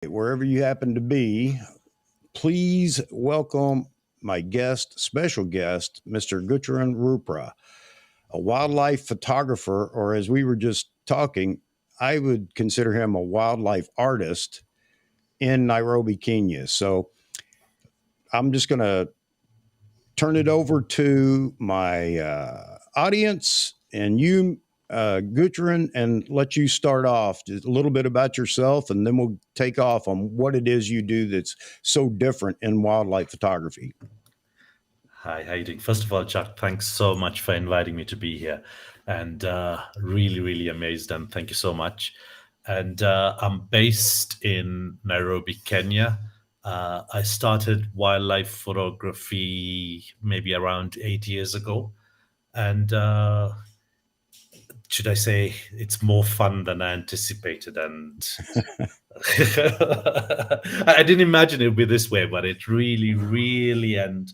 Wherever you happen to be, please welcome my guest, special guest, Mr. Gurcharan Roopra, a wildlife photographer, or as we were just talking, I would consider him a wildlife artist in Nairobi, Kenya. So I'm just going to turn it over to my audience and you, Gurcharan, and let you start off just a little bit about yourself, and then we'll take off on what it is you do that's so different in wildlife photography. Hi, how you doing? First of all, Chuck, thanks so much for inviting me to be here, and really amazed. And thank you so much. And I'm based in Nairobi, Kenya. I started wildlife photography maybe around 8 years ago, and should I say it's more fun than I anticipated. And I didn't imagine it would be this way, but it really, and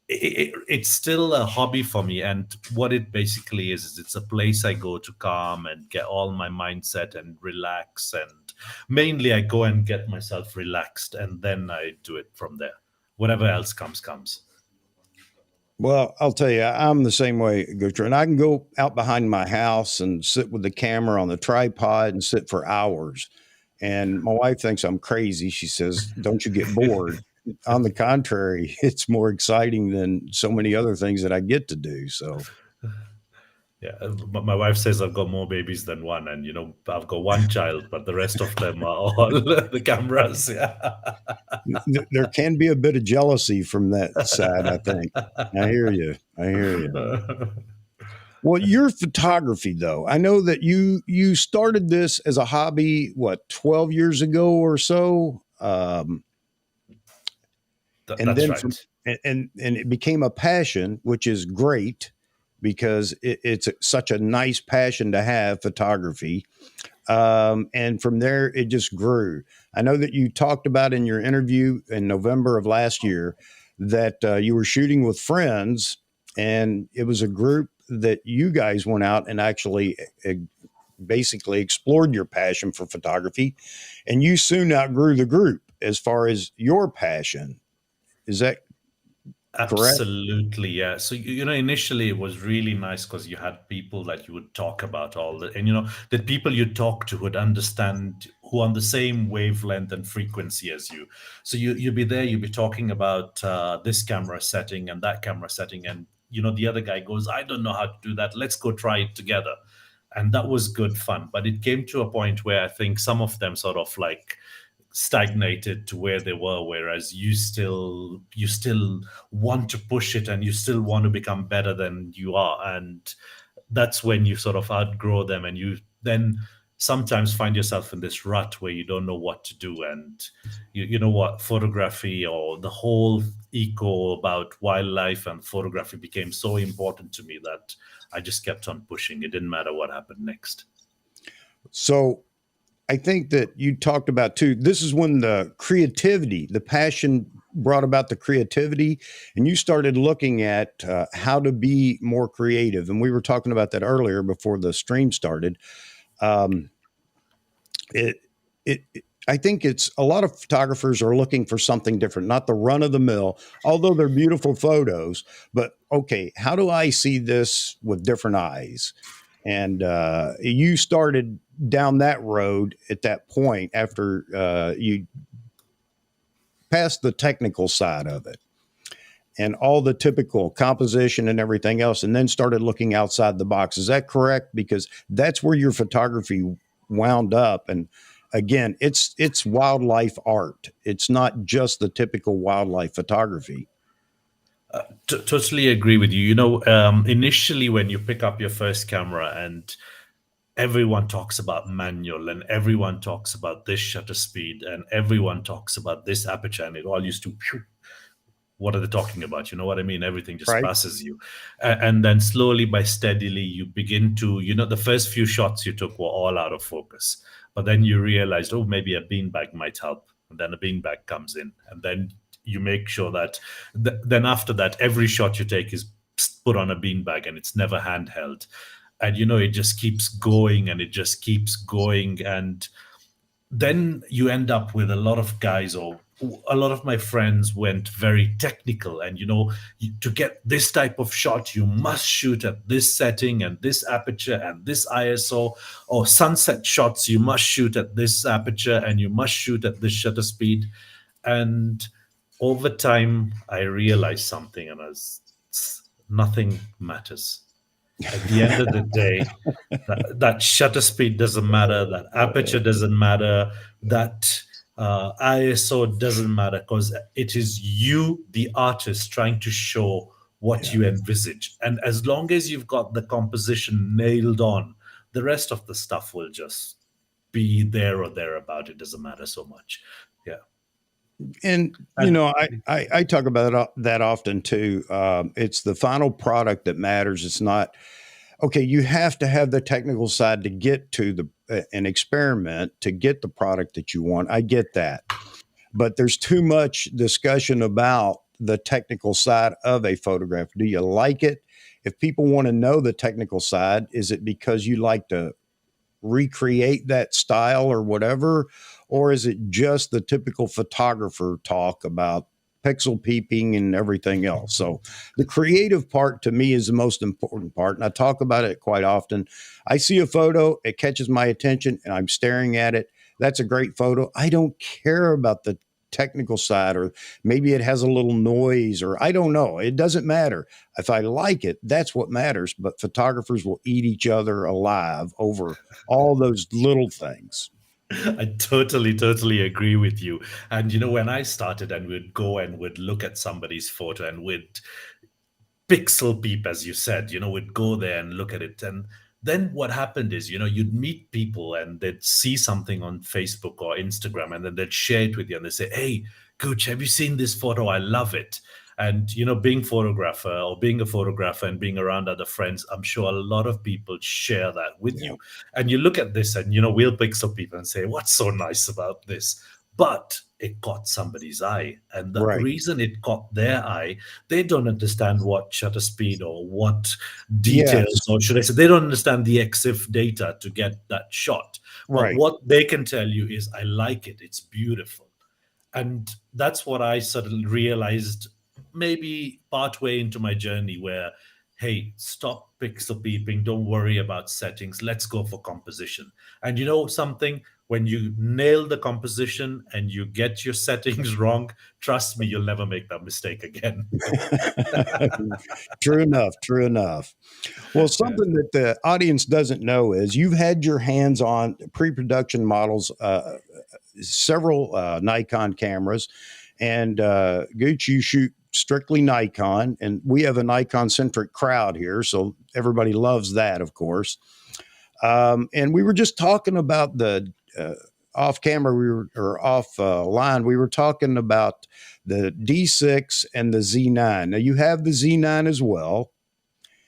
it's still a hobby for me. And what it basically is it's a place I go to calm and get all my mindset and relax. And mainly I go and get myself relaxed, and then I do it from there. Whatever else comes. Well, I'll tell you, I'm the same way, Gurcharan. I can go out behind my house and sit with the camera on the tripod and sit for hours. And my wife thinks I'm crazy. She says, "Don't you get bored?" On the contrary, it's more exciting than so many other things that I get to do. So Yeah, my wife says I've got more babies than one, and I've got one child, but the rest of them are all the cameras. Yeah. there can be a bit of jealousy from that side, I think. I hear you. I hear you. Well, your photography, though, I know that you started this as a hobby, what, 12 years ago or so, and That's then from right. and it became a passion, which is great because it's such a nice passion to have, photography. And from there, it just grew. I know that you talked about in your interview in November of last year that you were shooting with friends, and it was a group that you guys went out and actually basically explored your passion for photography, and you soon outgrew the group as far as your passion. Is that correct? Absolutely, yeah. So initially it was really nice because you had people that you would talk about all the, and the people you talk to would understand who on the same wavelength and frequency as you. So you'd be there, you'd be talking about this camera setting and that camera setting, and the other guy goes, "I don't know how to do that. Let's go try it together." And that was good fun. But it came to a point where I think some of them sort of like stagnated to where they were, whereas you still want to push it, and you still want to become better than you are. And that's when you sort of outgrow them, and you then sometimes find yourself in this rut where you don't know what to do. And you know what, photography or the whole eco about wildlife and photography became so important to me that I just kept on pushing. It didn't matter what happened next. So I think that you talked about too. This is when the creativity, the passion brought about the creativity, and you started looking at how to be more creative. And we were talking about that earlier before the stream started. Um, it, I think it's a lot of photographers are looking for something different, not the run of the mill, although they're beautiful photos. But okay, how do I see this with different eyes? And you started down that road at that point after you passed the technical side of it and all the typical composition and everything else, and then started looking outside the box. Is that correct? Because that's where your photography wound up. And again, it's wildlife art. It's not just the typical wildlife photography. Totally agree with you. Initially when you pick up your first camera, and everyone talks about manual, and everyone talks about this shutter speed, and everyone talks about this aperture, and it all used to phew. What are they talking about? You know what I mean? Everything just Right. passes you. And then slowly by steadily you begin to, the first few shots you took were all out of focus, but then you realized, oh, maybe a beanbag might help, and then a beanbag comes in, and then you make sure that then after that every shot you take is put on a beanbag, and it's never handheld. And it just keeps going, and it just keeps going. And then you end up with a lot of guys, or a lot of my friends went very technical, and to get this type of shot you must shoot at this setting and this aperture and this ISO, or sunset shots you must shoot at this aperture and you must shoot at this shutter speed. And over time I realized something, and nothing matters at the end of the day. That shutter speed doesn't matter, that aperture doesn't matter, that ISO doesn't matter, because it is you, the artist, trying to show what Yeah. you envisage. And as long as you've got the composition nailed on, the rest of the stuff will just be there or thereabout. It doesn't matter so much. Yeah. And And I talk about that often too. It's the final product that matters. It's not okay. You have to have the technical side to get to an experiment to get the product that you want. I get that, but there's too much discussion about the technical side of a photograph. Do you like it? If people want to know the technical side, is it because you like to recreate that style or whatever? Or is it just the typical photographer talk about pixel peeping and everything else? So the creative part to me is the most important part. And I talk about it quite often. I see a photo, it catches my attention, and I'm staring at it. That's a great photo. I don't care about the technical side, or maybe it has a little noise, or I don't know. It doesn't matter. If I like it, that's what matters. But photographers will eat each other alive over all those little things. I totally agree with you. And when I started and would go and would look at somebody's photo and would pixel peep, as you said, would go there and look at it. And then what happened is, you'd meet people and they'd see something on Facebook or Instagram, and then they'd share it with you and they say, "Hey, Gooch, have you seen this photo? I love it." And, being a photographer and being around other friends, I'm sure a lot of people share that with Yeah. you. And you look at this and, we'll pixel people and say, "What's so nice about this?" But it caught somebody's eye. And the Right. reason it caught their eye, they don't understand what shutter speed or what Yes. details, or should I say, they don't understand the EXIF data to get that shot. But Right. what they can tell you is, "I like it, it's beautiful." And that's what I suddenly realized maybe partway into my journey, where, hey, stop pixel peeping, don't worry about settings, let's go for composition. And something, when you nail the composition and you get your settings wrong, trust me, you'll never make that mistake again. True enough. True enough. Well, Yeah. something that the audience doesn't know is you've had your hands on pre-production models, several Nikon cameras, and Gooch, you shoot strictly Nikon, and we have a Nikon-centric crowd here, so everybody loves that, of course. And we were just talking about the off camera, off line. We were talking about the D6 and the Z9. Now you have the Z9 as well,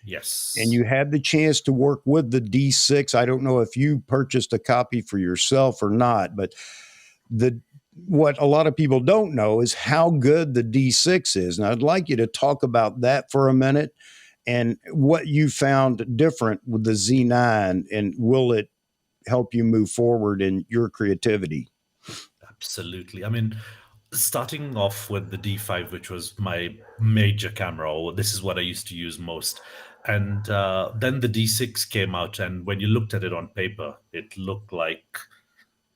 Yes. and you had the chance to work with the D6. I don't know if you purchased a copy for yourself or not, but what a lot of people don't know is how good the D6 is. And I'd like you to talk about that for a minute and what you found different with the Z9, and will it help you move forward in your creativity? Absolutely. I mean, starting off with the D5, which was my major camera, or this is what I used to use most. And then the D6 came out, and when you looked at it on paper, it looked like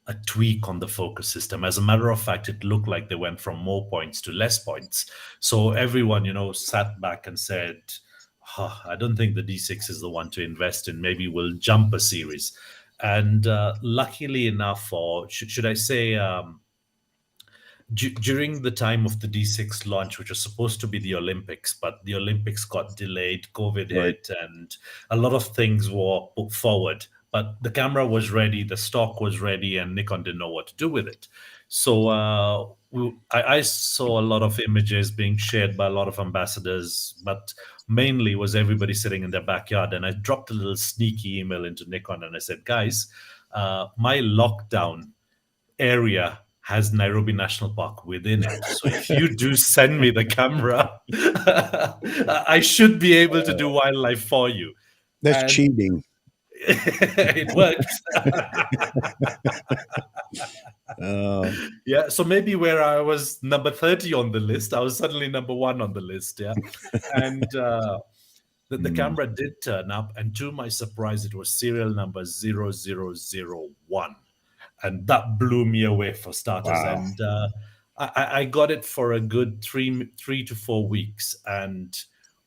a tweak on the focus system. As a matter of fact, it looked like they went from more points to less points. So everyone, sat back and said, I don't think the D6 is the one to invest in. Maybe we'll jump a series. And luckily enough, or should I say, during the time of the D6 launch, which was supposed to be the Olympics, but the Olympics got delayed, COVID Right. hit, and a lot of things were put forward. But the camera was ready, the stock was ready, and Nikon didn't know what to do with it. So I saw a lot of images being shared by a lot of ambassadors, but mainly was everybody sitting in their backyard. And I dropped a little sneaky email into Nikon and I said, "Guys, my lockdown area has Nairobi National Park within it. So if you do send me the camera, I should be able to do wildlife for you." That's And cheating. It worked. Uh, Yeah, so maybe where I was number 30 on the list, I was suddenly number one on the list. Yeah. And the mm, camera did turn up, and to my surprise, it was serial number 0001. And that blew me away for starters. wow. And I got it for a good 3 to 4 weeks, and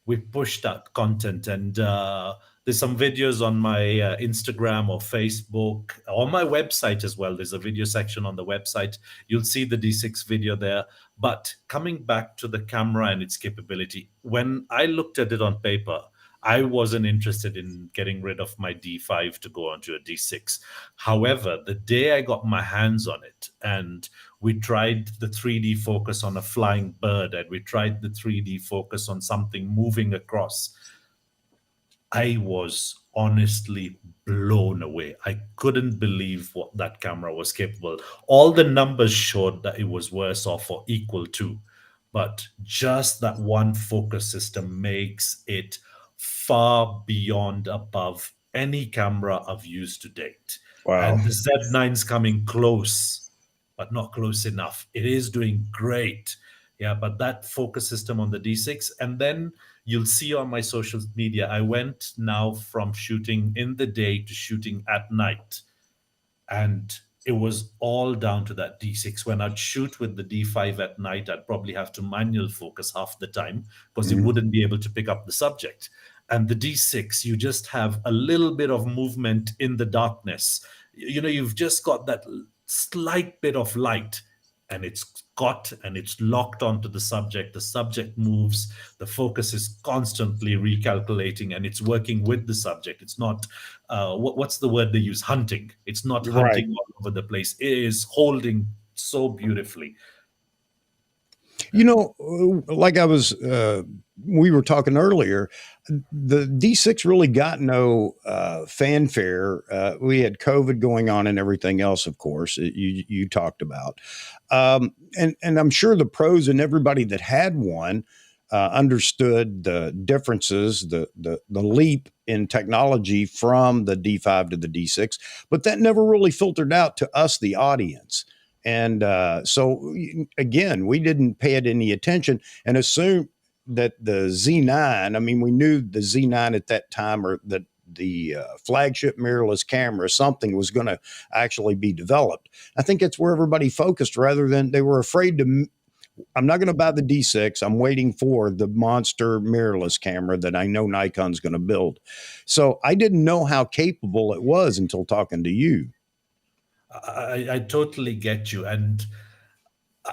we pushed that content. And there's some videos on my Instagram or Facebook, or my website as well. There's a video section on the website. You'll see the D6 video there. But coming back to the camera and its capability, when I looked at it on paper, I wasn't interested in getting rid of my D5 to go onto a D6. However, the day I got my hands on it and we tried the 3D focus on a flying bird and we tried the 3D focus on something moving across, I was honestly blown away. I couldn't believe what that camera was capable. All the numbers showed that it was worse off or equal to, but just that one focus system makes it far beyond above any camera I've used to date. Wow. And the Z9's coming close, but not close enough. It is doing great. Yeah, but that focus system on the D6, and then you'll see on my social media, I went now from shooting in the day to shooting at night. And it was all down to that D6. When I'd shoot with the D5 at night, I'd probably have to manual focus half the time because it Mhm. wouldn't be able to pick up the subject. And the D6, you just have a little bit of movement in the darkness. You've just got that slight bit of light, and it's locked onto the subject. The subject moves, the focus is constantly recalculating, and it's working with the subject. It's not what's the word they use, hunting. It's not Right. hunting all over the place. It is holding so beautifully. You know, like we were talking earlier, the D6 really got no fanfare. We had COVID going on and everything else, of course, you talked about. And I'm sure the pros and everybody that had one understood the differences, the leap in technology from the D5 to the D6, but that never really filtered out to us, the audience. And so, again, we didn't pay it any attention and assumed that the Z9, I mean, we knew the Z9 at that time, or that the flagship mirrorless camera, something was going to actually be developed. I think it's where everybody focused rather than they were afraid to. I'm not going to buy the D6. I'm waiting for the monster mirrorless camera that I know Nikon's going to build. So I didn't know how capable it was until talking to you. I totally get you. And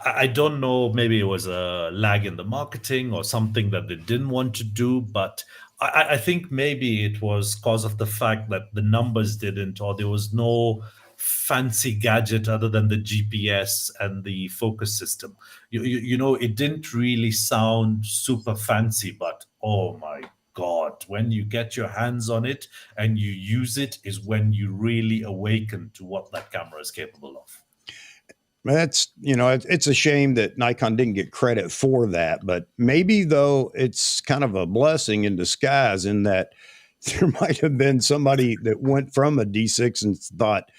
I don't know, maybe it was a lag in the marketing or something that they didn't want to do, but I think maybe it was because of the fact that the numbers didn't, or there was no fancy gadget other than the GPS and the focus system. It didn't really sound super fancy, but oh my God, when you get your hands on it and you use it, is when you really awaken to what that camera is capable of. That's, it's a shame that Nikon didn't get credit for that, but maybe though it's kind of a blessing in disguise in that there might have been somebody that went from a D6 and thought,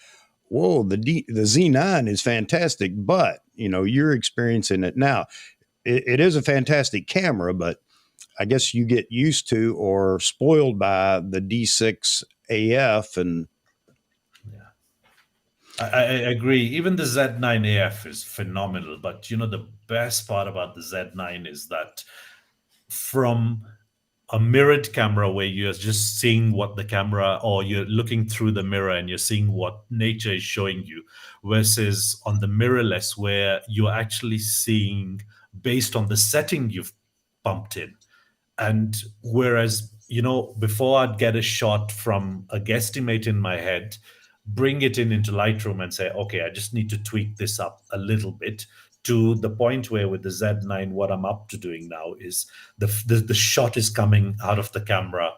whoa, the Z9 is fantastic, but you're experiencing it now. It is a fantastic camera, but I guess you get used to or spoiled by the D6 AF and Yeah. I agree. Even the Z9 AF is phenomenal, but the best part about the Z9 is that from a mirrored camera where you're just seeing what the camera, or you're looking through the mirror and you're seeing what nature is showing you, versus on the mirrorless where you're actually seeing based on the setting you've pumped in. And whereas, before I'd get a shot from a guesstimate in my head, bring it into Lightroom and say, okay, I just need to tweak this up a little bit, to the point where with the Z9, what I'm up to doing now is the shot is coming out of the camera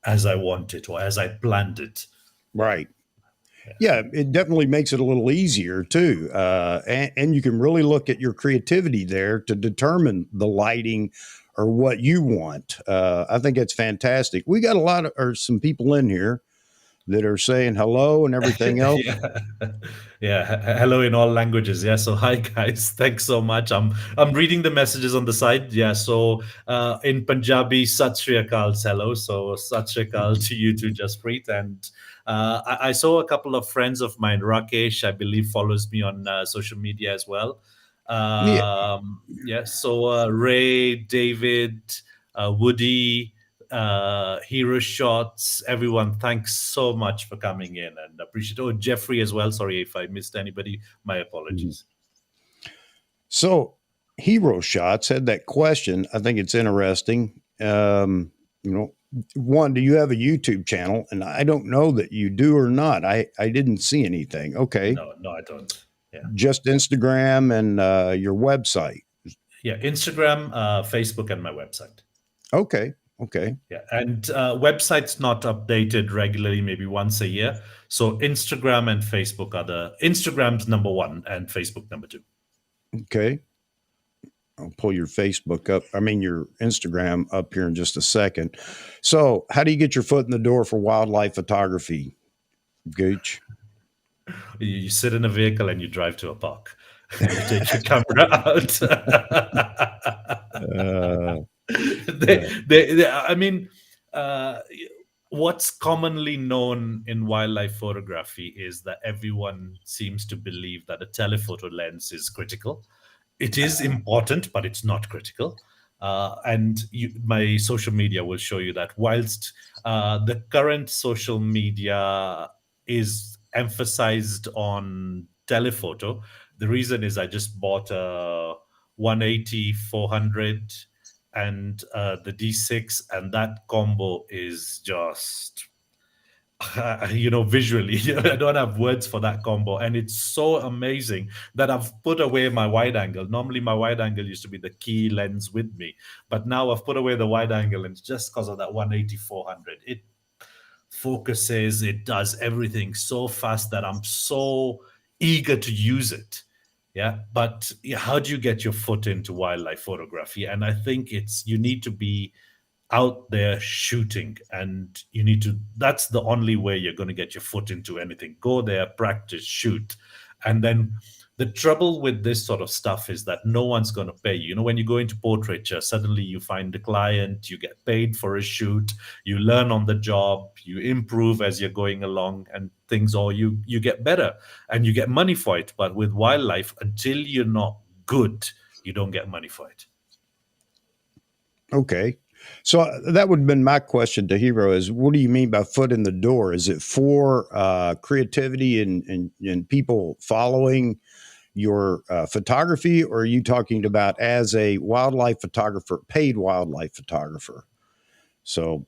as I want it or as I planned it. right. Yeah, it definitely makes it a little easier too. And you can really look at your creativity there to determine the lighting or what you want. I think it's fantastic. We got a lot of, or some people in here. that are saying hello and everything else? Yeah. Yeah. Hello in all languages. Yeah. So hi guys. Thanks so much. I'm reading the messages on the side. Yeah. So in Punjabi, Sat Sri Akal, hello. So Sat Sri Akal to you too, Jaspreet. And I saw a couple of friends of mine, Rakesh, I believe, follows me on social media as well. Yeah. Yeah. So Ray, David, Woody, hero shots, everyone, thanks so much for coming in and appreciate. Oh, Jeffrey as well, sorry if I missed anybody, my Mhm. apologies. So, Hero Shots had that question. I think it's interesting. You know, one, do you have a YouTube channel? And I don't know that you do or not. I didn't see anything. Okay. No, I don't. Yeah. Just Instagram and your website. Yeah, Instagram, Facebook, and my website. Okay. Okay. Yeah, and website's not updated regularly, maybe once a year. So Instagram and Facebook are Instagram's number one and Facebook number two. Okay. I'll pull your Facebook up. I mean, your Instagram up here in just a second. So, how do you get your foot in the door for wildlife photography, Gooch? You sit in a vehicle and you drive to a park and you take your camera out. Uh, I mean, uh, what's commonly known in wildlife photography is that everyone seems to believe that a telephoto lens is critical. It is important, but it's not critical. And my social media will show you that whilst the current social media is emphasized on telephoto, the reason is I just bought a 180 400 and the D6, and that combo is just visually, I don't have words for that combo, and it's so amazing that I've put away my wide angle. Normally my wide angle used to be the key lens with me, but now I've put away the wide angle, and just because of that 180 400, it focuses, it does everything so fast that I'm so eager to use it. Yeah, but yeah, how do you get your foot into wildlife photography? And I think you need to be out there shooting, and that's the only way you're going to get your foot into anything. Go there, practice, shoot. And then the trouble with this sort of stuff is that no one's going to pay you. When you go into portraiture, suddenly you find the client, you get paid for a shoot, you learn on the job, you improve as you're going along, and things, or you get better and you get money for it. But with wildlife, until you're not good, you don't get money for it. Okay. So that would have been my question to Hero is what do you mean by foot in the door? Is it for creativity and people following your photography, or are you talking about as a wildlife photographer, paid wildlife photographer? So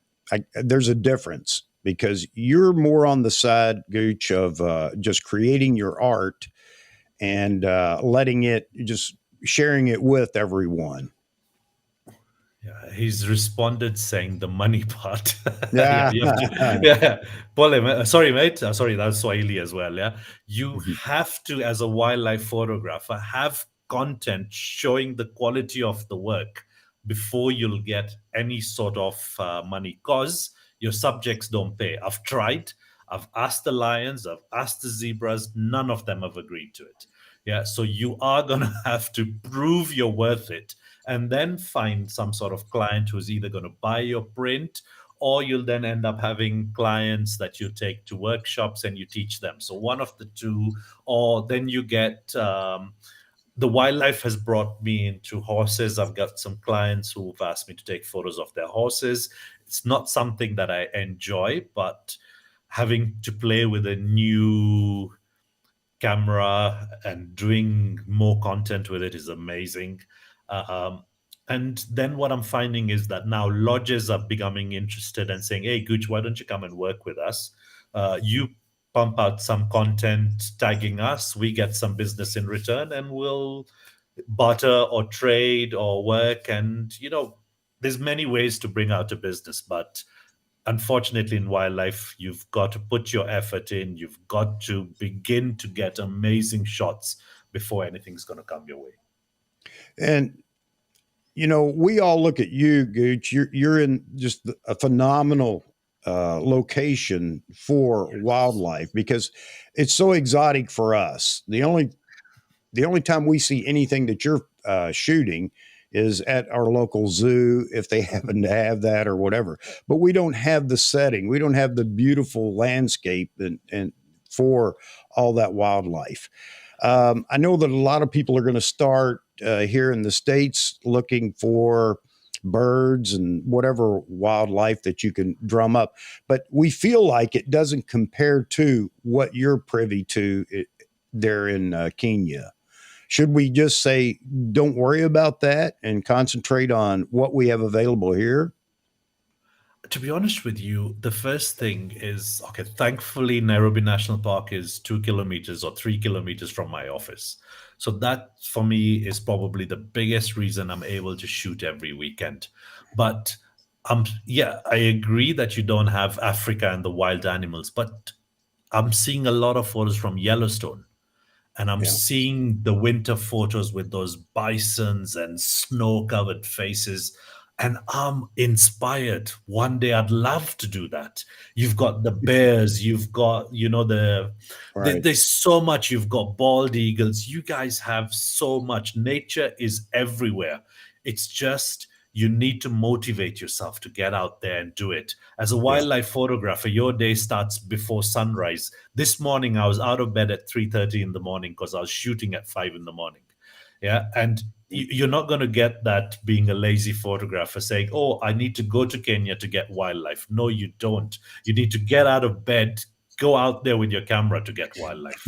there's a difference because you're more on the side, Gooch, of just creating your art and just sharing it with everyone. Yeah, he's responded saying the money part. Yeah, Yeah. you have to. Yeah, Paul, sorry, mate. Sorry, that's Swahili as well. Yeah, you have to, as a wildlife photographer, have content showing the quality of the work before you'll get any sort of money. Cause your subjects don't pay. I've tried. I've asked the lions. I've asked the zebras. None of them have agreed to it. Yeah, so you are gonna have to prove you're worth it and then find some sort of client who's either going to buy your print, or you'll then end up having clients that you take to workshops and you teach them. So one of the two, or then you get the wildlife has brought me into horses. I've got some clients who've asked me to take photos of their horses. It's not something that I enjoy, but having to play with a new camera and doing more content with it is amazing. Um, and then what I'm finding is that now lodges are becoming interested and saying, "Hey, Gooch, why don't you come and work with us? You pump out some content tagging us, we get some business in return, and we'll barter or trade or work." And there's many ways to bring out a business, but unfortunately in wildlife you've got to put your effort in, you've got to begin to get amazing shots before anything's going to come your way. And we all look at you, Gooch. You're in just a phenomenal location for wildlife because it's so exotic for us. The only time we see anything that you're shooting is at our local zoo if they happen to have that or whatever. But we don't have the setting. We don't have the beautiful landscape and for all that wildlife. I know that a lot of people are going to start here in the States looking for birds and whatever wildlife that you can drum up. But we feel like it doesn't compare to what you're privy to there in Kenya. Should we just say, don't worry about that and concentrate on what we have available here? To be honest with you, the first thing is okay, thankfully, Nairobi National Park is 2 kilometers or 3 kilometers from my office. So that for me is probably the biggest reason I'm able to shoot every weekend. But yeah, I agree that you don't have Africa and the wild animals, but I'm seeing a lot of photos from Yellowstone, and I'm Yeah. seeing the winter photos with those bisons and snow covered faces. And I'm inspired. One day I'd love to do that. You've got the bears, you've got, Right. there's so much. You've got bald eagles. You guys have so much. Nature is everywhere. It's just you need to motivate yourself to get out there and do it. As a Yeah. wildlife photographer, your day starts before sunrise. This morning I was out of bed at 3:30 in the morning because I was shooting at 5 in the morning. Yeah, and you're not going to get that being a lazy photographer saying, "Oh, I need to go to Kenya to get wildlife." No, you don't. You need to get out of bed, go out there with your camera to get wildlife.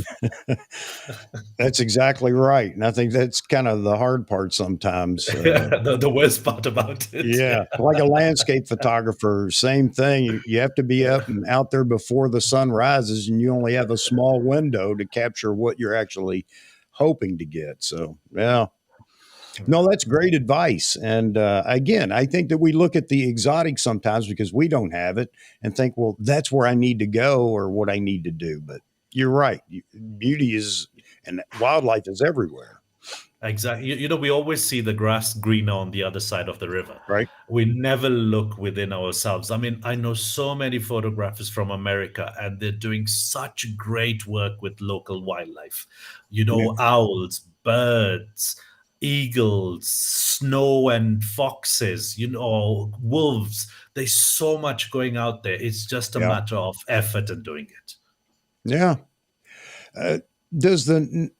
That's exactly right. And I think that's kind of the hard part sometimes. The worst part about it. Yeah, like a landscape photographer, same thing. You have to be up and out there before the sun rises, and you only have a small window to capture what you're actually hoping to get. So, yeah. No, that's great advice. And again, I think that we look at the exotic sometimes because we don't have it and think, well, that's where I need to go or what I need to do. But you're right. Beauty is and wildlife is everywhere, Exactly. We always see the grass greener on the other side of the river. right? We never look within ourselves. I mean, I know so many photographers from America, and they're doing such great work with local wildlife. Yeah. Owls, birds, eagles, snow and foxes, wolves. There's so much going out there. It's just a Yeah. matter of effort and doing it. Yeah. Does the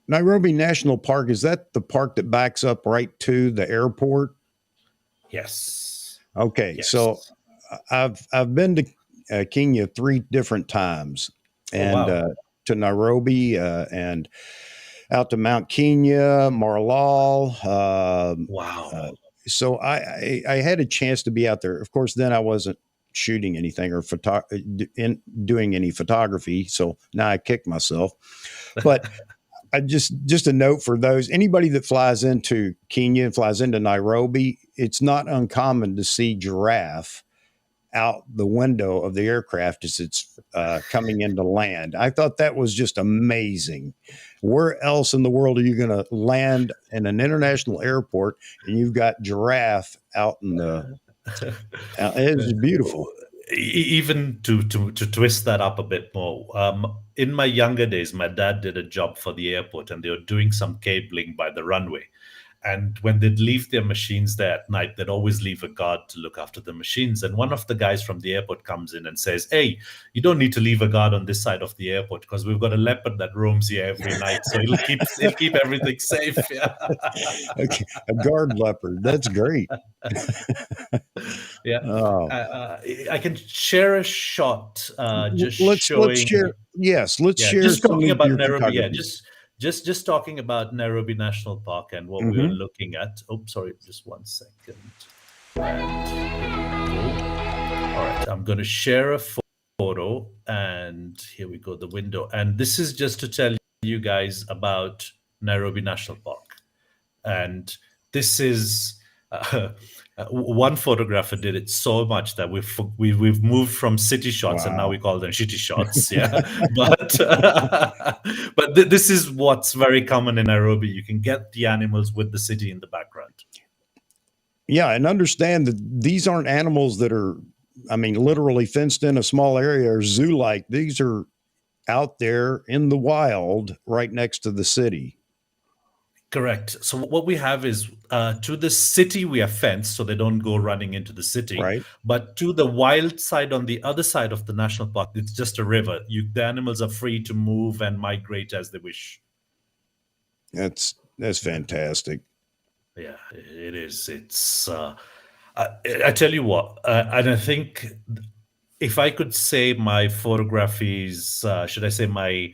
Nairobi National Park, is that the park that backs up right to the airport? Yes. Okay. Yes. So I've been to Kenya 3 different times and wow. to Nairobi and out to Mount Kenya, Marlal. Wow. So I had a chance to be out there. Of course, then I wasn't shooting anything or doing any photography. So now I kick myself. But I just a note for those anybody that flies into Kenya and flies into Nairobi, it's not uncommon to see giraffe out the window of the aircraft as it's coming into land. I thought that was just amazing. Where else in the world are you going to land in an international airport and you've got giraffe out in the? It's beautiful. Even to twist that up a bit more, in my younger days, my dad did a job for the airport, and they were doing some cabling by the runway. And when they'd leave their machines there at night, they'd always leave a guard to look after the machines. And one of the guys from the airport comes in and says, "Hey, you don't need to leave a guard on this side of the airport because we've got a leopard that roams here every night, so it'll keep everything safe." Yeah. Okay, a guard leopard. That's great. Yeah. Oh. I can share a shot just let's showing. share. Yes, let's share Just some talking of about your Nairobi. Yeah, photography. just talking about Nairobi National Park and what we were looking at. Oh, sorry, just 1 second. And all right, I'm going to share a photo, and here we go, the window. And this is just to tell you guys about Nairobi National Park. And this is one photographer did it so much that we've moved from city shots and now we call them shitty shots. Yeah, but this is what's very common in Nairobi. You can get the animals with the city in the background. Yeah, and understand that these aren't animals that are I mean, literally fenced in a small area or zoo like. These are out there in the wild right next to the city, Correct. So what we have is to the city we are fenced, so they don't go running into the city. right? But to the wild side, on the other side of the national park, it's just a river. The animals are free to move and migrate as they wish. That's fantastic. Yeah, it is. It's. I tell you what, and I think if I could say my photography's, should I say my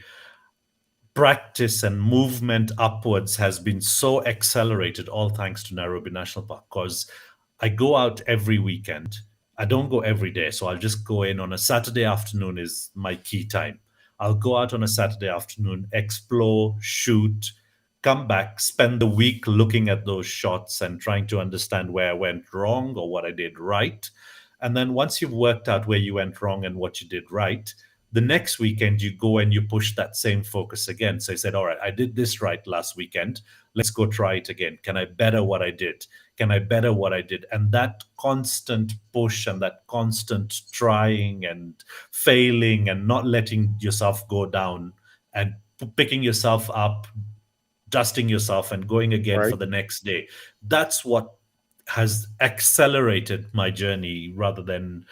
practice and movement upwards has been so accelerated, all thanks to Nairobi National Park, because I go out every weekend. I don't go every day, so I'll just go in on a Saturday afternoon is my key time. I'll go out on a Saturday afternoon, explore, shoot, come back, spend the week looking at those shots and trying to understand where I went wrong or what I did right. And then once you've worked out where you went wrong and what you did right, the next weekend you go and you push that same focus again. So I said, all right, I did this right last weekend. Let's go try it again. Can I better what I did? Can I better what I did? And that constant push and that constant trying and failing and not letting yourself go down and picking yourself up, dusting yourself and going again for Right. the next day. That's what has accelerated my journey rather than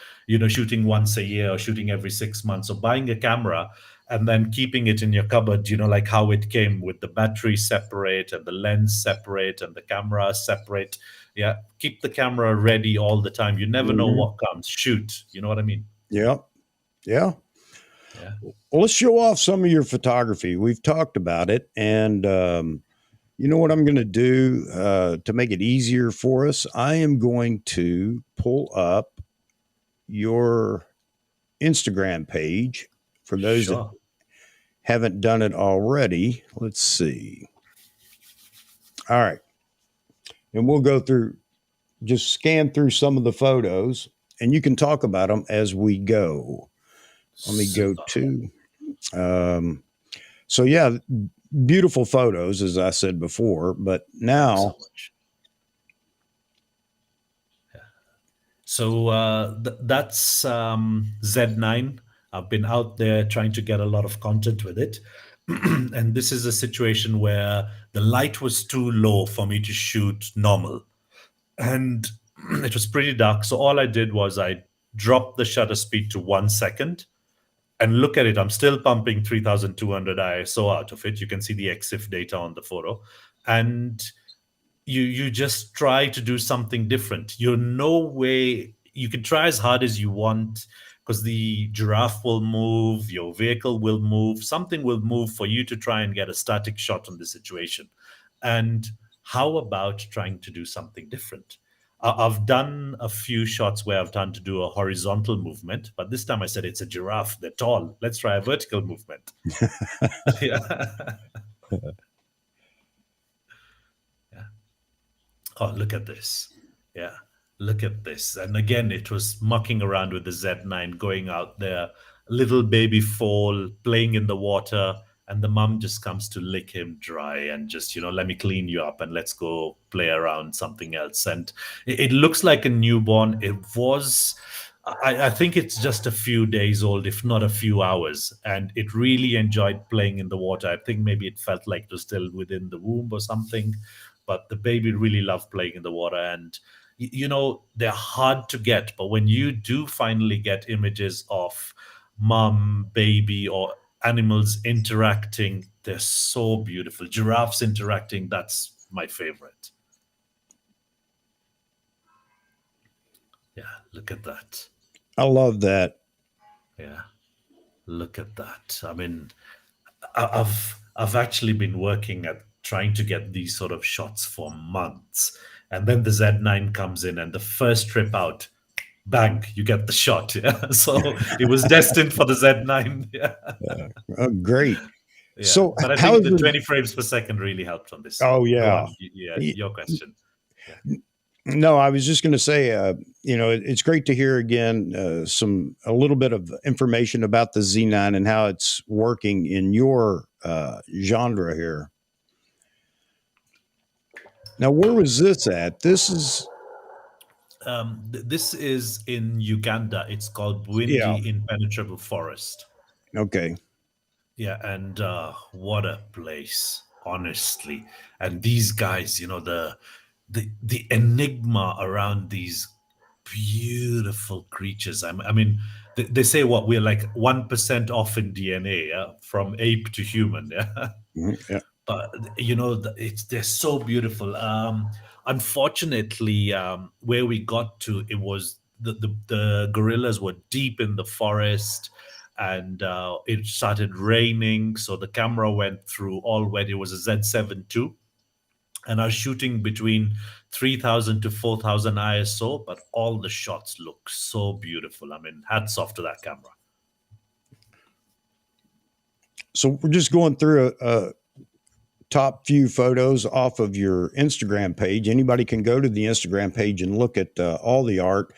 shooting once a year or shooting every 6 months or buying a camera and then keeping it in your cupboard, like how it came with the battery separate and the lens separate and the camera separate. Yeah, keep the camera ready all the time. You never know Hmm. what comes. Shoot, you know what I mean? Yeah. Yeah. Yeah. Well, let's show off some of your photography. We've talked about it. And you know what I'm going to do to make it easier for us? I am going to pull up your Instagram page for those that Sure. haven't done it already. Let's see. All right. And we'll go through, just scan through some of the photos and you can talk about them as we go. Let me go Super. to, um, so yeah, beautiful photos, as I said before, but Thank you now, so much. So that's Z9. I've been out there trying to get a lot of content with it. And this is a situation where the light was too low for me to shoot normal. And it was pretty dark. So all I did was I dropped the shutter speed to 1 second and look at it. I'm still pumping 3200 ISO out of it. You can see the EXIF data on the photo. And you just try to do something different. You're no way you can try as hard as you want because the giraffe will move, your vehicle will move, something will move for you to try and get a static shot on the situation. And how about trying to do something different? I've done a few shots where I've done to do a horizontal movement, but this time I said it's a giraffe, they're tall. Let's try a vertical movement. Yeah. Yeah. Oh, look at this. Yeah, look at this. And again, it was mucking around with the Z9, going out there, little baby foal, playing in the water, and the mum just comes to lick him dry and just, let me clean you up and let's go play around something else. And it looks like a newborn. It was. I think it's just a few days old, if not a few hours, and it really enjoyed playing in the water. I think maybe it felt like it was still within the womb or something, but the baby really loved playing in the water. And they're hard to get, but when you do finally get images of mom, baby, or animals interacting, they're so beautiful. Giraffes interacting, that's my favorite. Yeah, look at that. I love that. Yeah, look at that. I mean, I've actually been working at trying to get these sort of shots for months. And then the Z9 comes in and the first trip out, bang, you get the shot. Yeah. So it was destined for the Z9. Yeah. Oh, great. Yeah. So, But I how think is the it? 20 frames per second really helped on this. Oh, Go yeah. on. Yeah, your question. Yeah. No, I was just going to say, it's great to hear again a little bit of information about the Z9 and how it's working in your genre here. Now, where was this at? This is This is in Uganda. It's called Yeah. Windy Impenetrable Forest. Okay. Yeah, and what a place, honestly. And these guys, the enigma around these beautiful creatures. I mean, they say what we're like 1% off in DNA, yeah? From ape to human. Yeah, Yeah. but it's they're so beautiful. Unfortunately, where we got to, it was the gorillas were deep in the forest, and it started raining, so the camera went through all wet. It was a Z7 II, and I was shooting between 3000 to 4000 ISO, but all the shots look so beautiful. I mean, hats off to that camera. So we're just going through a top few photos off of your Instagram page. Anybody can go to the Instagram page and look at all the art.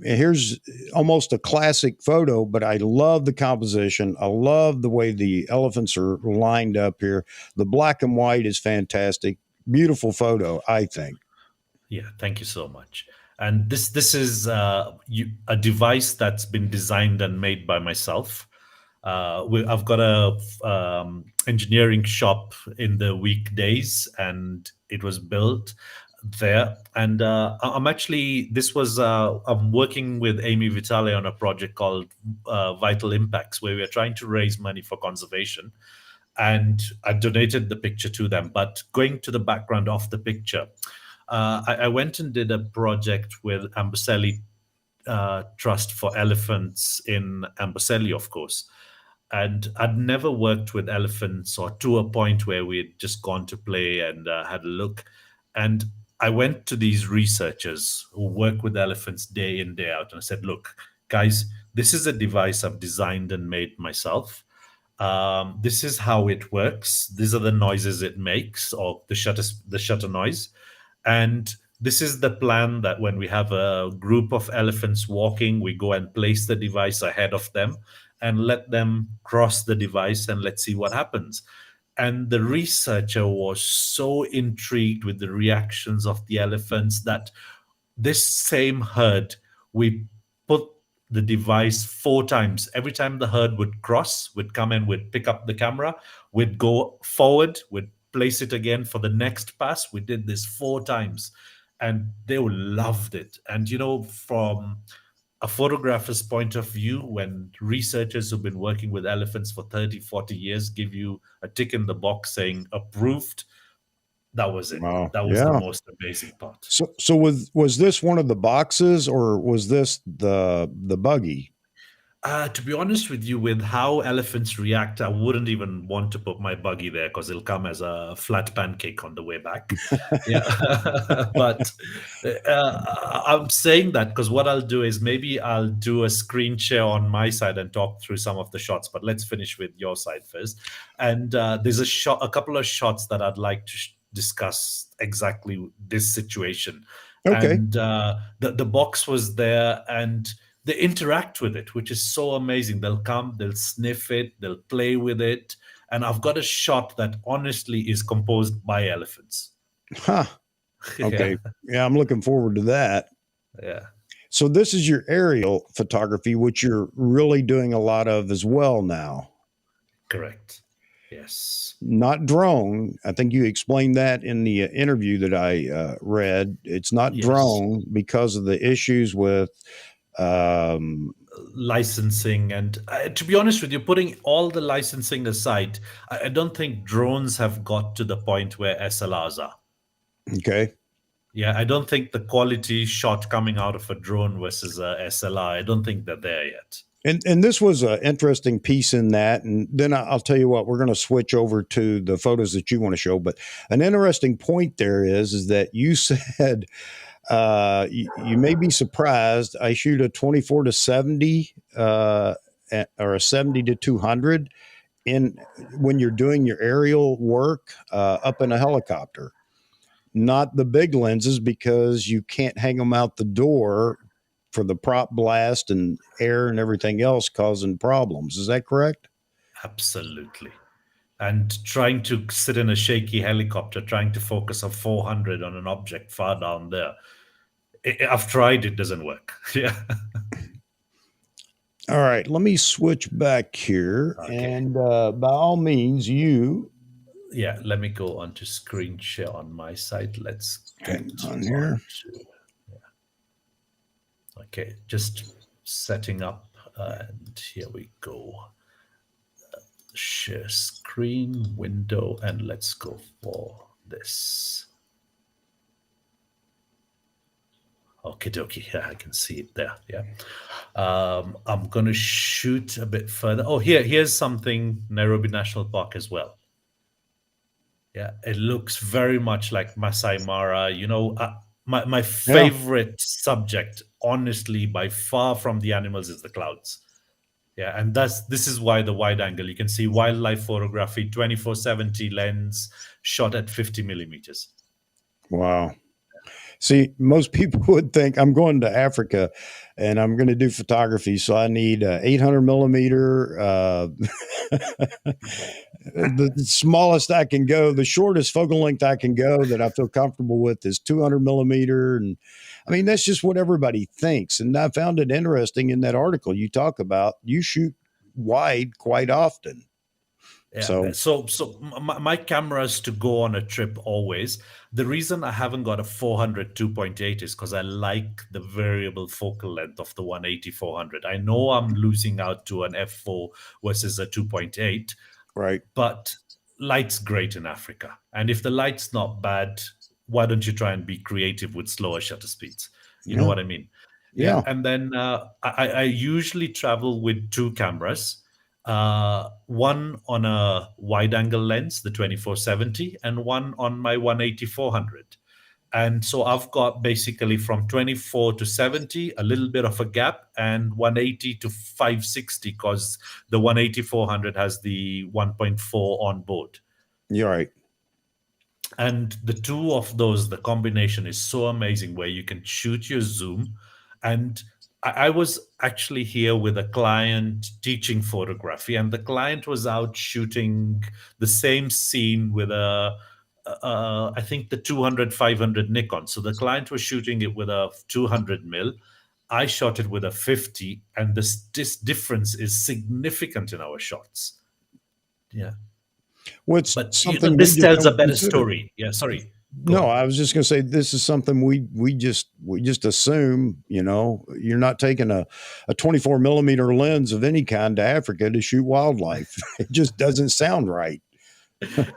Here's almost a classic photo, but I love the composition. I love the way the elephants are lined up here. The black and white is fantastic. Beautiful photo, I think. Yeah, thank you so much. And this is a device that's been designed and made by myself. I've got a engineering shop in the weekdays, and it was built there. And I'm actually I'm working with Amy Vitale on a project called Vital Impacts, where we are trying to raise money for conservation. And I donated the picture to them. But going to the background of the picture, I went and did a project with Amboseli Trust for Elephants in Amboseli, of course. And I'd never worked with elephants, or to a point where we had just gone to play and had a look. And I went to these researchers who work with elephants day in, day out, and I said, look, guys, this is a device I've designed and made myself. This is how it works. These are the noises it makes, or the shutter noise. And this is the plan, that when we have a group of elephants walking, we go and place the device ahead of them and let them cross the device, and let's see what happens. And the researcher was so intrigued with the reactions of the elephants that this same herd, we put the device 4 times. Every time the herd would cross, we'd come and we'd pick up the camera, we'd go forward, we'd place it again for the next pass. We did this 4 times, and they loved it. And from a photographer's point of view, when researchers who've been working with elephants for 30, 40 years give you a tick in the box saying approved, that was it. Wow. That was the Yeah. most amazing part. So was this one of the boxes, or was this the buggy? To be honest with you, with how elephants react, I wouldn't even want to put my buggy there, because it'll come as a flat pancake on the way back. Yeah. But I'm saying that because what I'll do is maybe I'll do a screen share on my side and talk through some of the shots. But let's finish with your side first. And there's a couple of shots that I'd like to discuss exactly this situation. Okay. And the box was there, and they interact with it, which is so amazing. They'll come, they'll sniff it, they'll play with it. And I've got a shot that honestly is composed by elephants. Huh. Okay. Yeah, I'm looking forward to that. Yeah. So this is your aerial photography, which you're really doing a lot of as well now. Correct. Yes. Not drone. I think you explained that in the interview that I read. It's not drone because of the issues with licensing. And to be honest with you, putting all the licensing aside, I don't think drones have got to the point where SLRs are. Okay. Yeah, I don't think the quality shot coming out of a drone versus a SLR, I don't think they're there yet. And this was an interesting piece in that. And then I'll tell you what, we're going to switch over to the photos that you want to show. But an interesting point there is that you said, you may be surprised, I shoot a 24 to 70 or a 70 to 200 when you're doing your aerial work up in a helicopter. Not the big lenses, because you can't hang them out the door for the prop blast and air and everything else causing problems. Is that correct? Absolutely. And trying to sit in a shaky helicopter, trying to focus a 400 on an object far down there, I've tried, it doesn't work. Yeah. All right, let me switch back here, Okay. and by all means, you Yeah, let me go on to screen share on my side. Let's hang get on on here. to, okay, just setting up, and here we go. Share screen window, and let's go for this. Okay, dokie. Yeah, I can see it there. Yeah. I'm gonna shoot a bit further. Oh, here's something Nairobi National Park as well. Yeah, it looks very much like Masai Mara. My Yeah, favorite subject, honestly, by far from the animals, is the clouds. Yeah, and this is why the wide angle. You can see wildlife photography, 2470 lens, shot at 50 millimeters. wow. See, most people would think I'm going to Africa and I'm going to do photography, so I need 800 millimeter. The smallest I can go, the shortest focal length I can go that I feel comfortable with is 200 millimeter. And I mean, that's just what everybody thinks. And I found it interesting in that article you talk about, you shoot wide quite often. Yeah. So, My cameras to go on a trip always. The reason I haven't got a 400 2.8 is because I like the variable focal length of the 180 400. I know I'm losing out to an f4 versus a 2.8, right. but light's great in Africa. And if the light's not bad, why don't you try and be creative with slower shutter speeds? You know Yeah. what I mean? Yeah. Yeah. And then I usually travel with two cameras, one on a wide angle lens, the 2470, and one on my 180 400. And so I've got basically from 24 to 70, a little bit of a gap, and 180 to 560, because the 180 400 has the 1.4 on board. You're right. And the two of those, the combination is so amazing where you can shoot your zoom. And I was actually here with a client teaching photography, and the client was out shooting the same scene with I think the 200 500 Nikon. So the client was shooting it with a 200 mil. I shot it with a 50, and this difference is significant in our shots. Yeah. What's But something we this just tells a don't better consider. story. Yeah, sorry. Go No, on. I was just going to say this is something we just assume. You're not taking a 24 millimeter lens of any kind to Africa to shoot wildlife. It just doesn't sound right.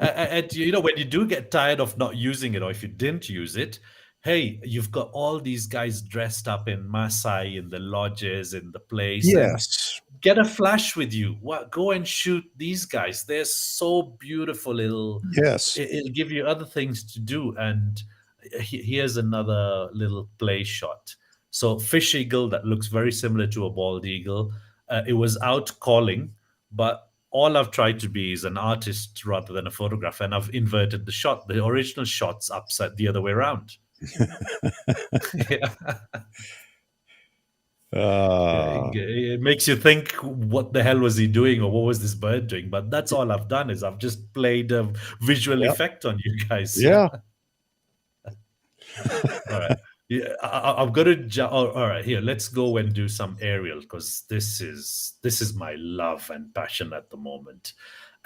And when you do get tired of not using it, or if you didn't use it, hey, you've got all these guys dressed up in Maasai in the lodges in the place, and Yes, get a flash with you. Go and shoot these guys. They're so beautiful. yes, It'll give you other things to do. And here's another little play shot. So fish eagle that looks very similar to a bald eagle. It was out calling, but all I've tried to be is an artist rather than a photographer, and I've inverted the shot. The original shot's upside the other way around. Yeah. Yeah, uh, it makes you think, what the hell was he doing, or what was this bird doing? But that's all I've done, is I've just played a visual yep, effect on you guys. Yeah. yeah. All right. Yeah, I'm gonna. All right, here. Let's go and do some aerial, because this is my love and passion at the moment.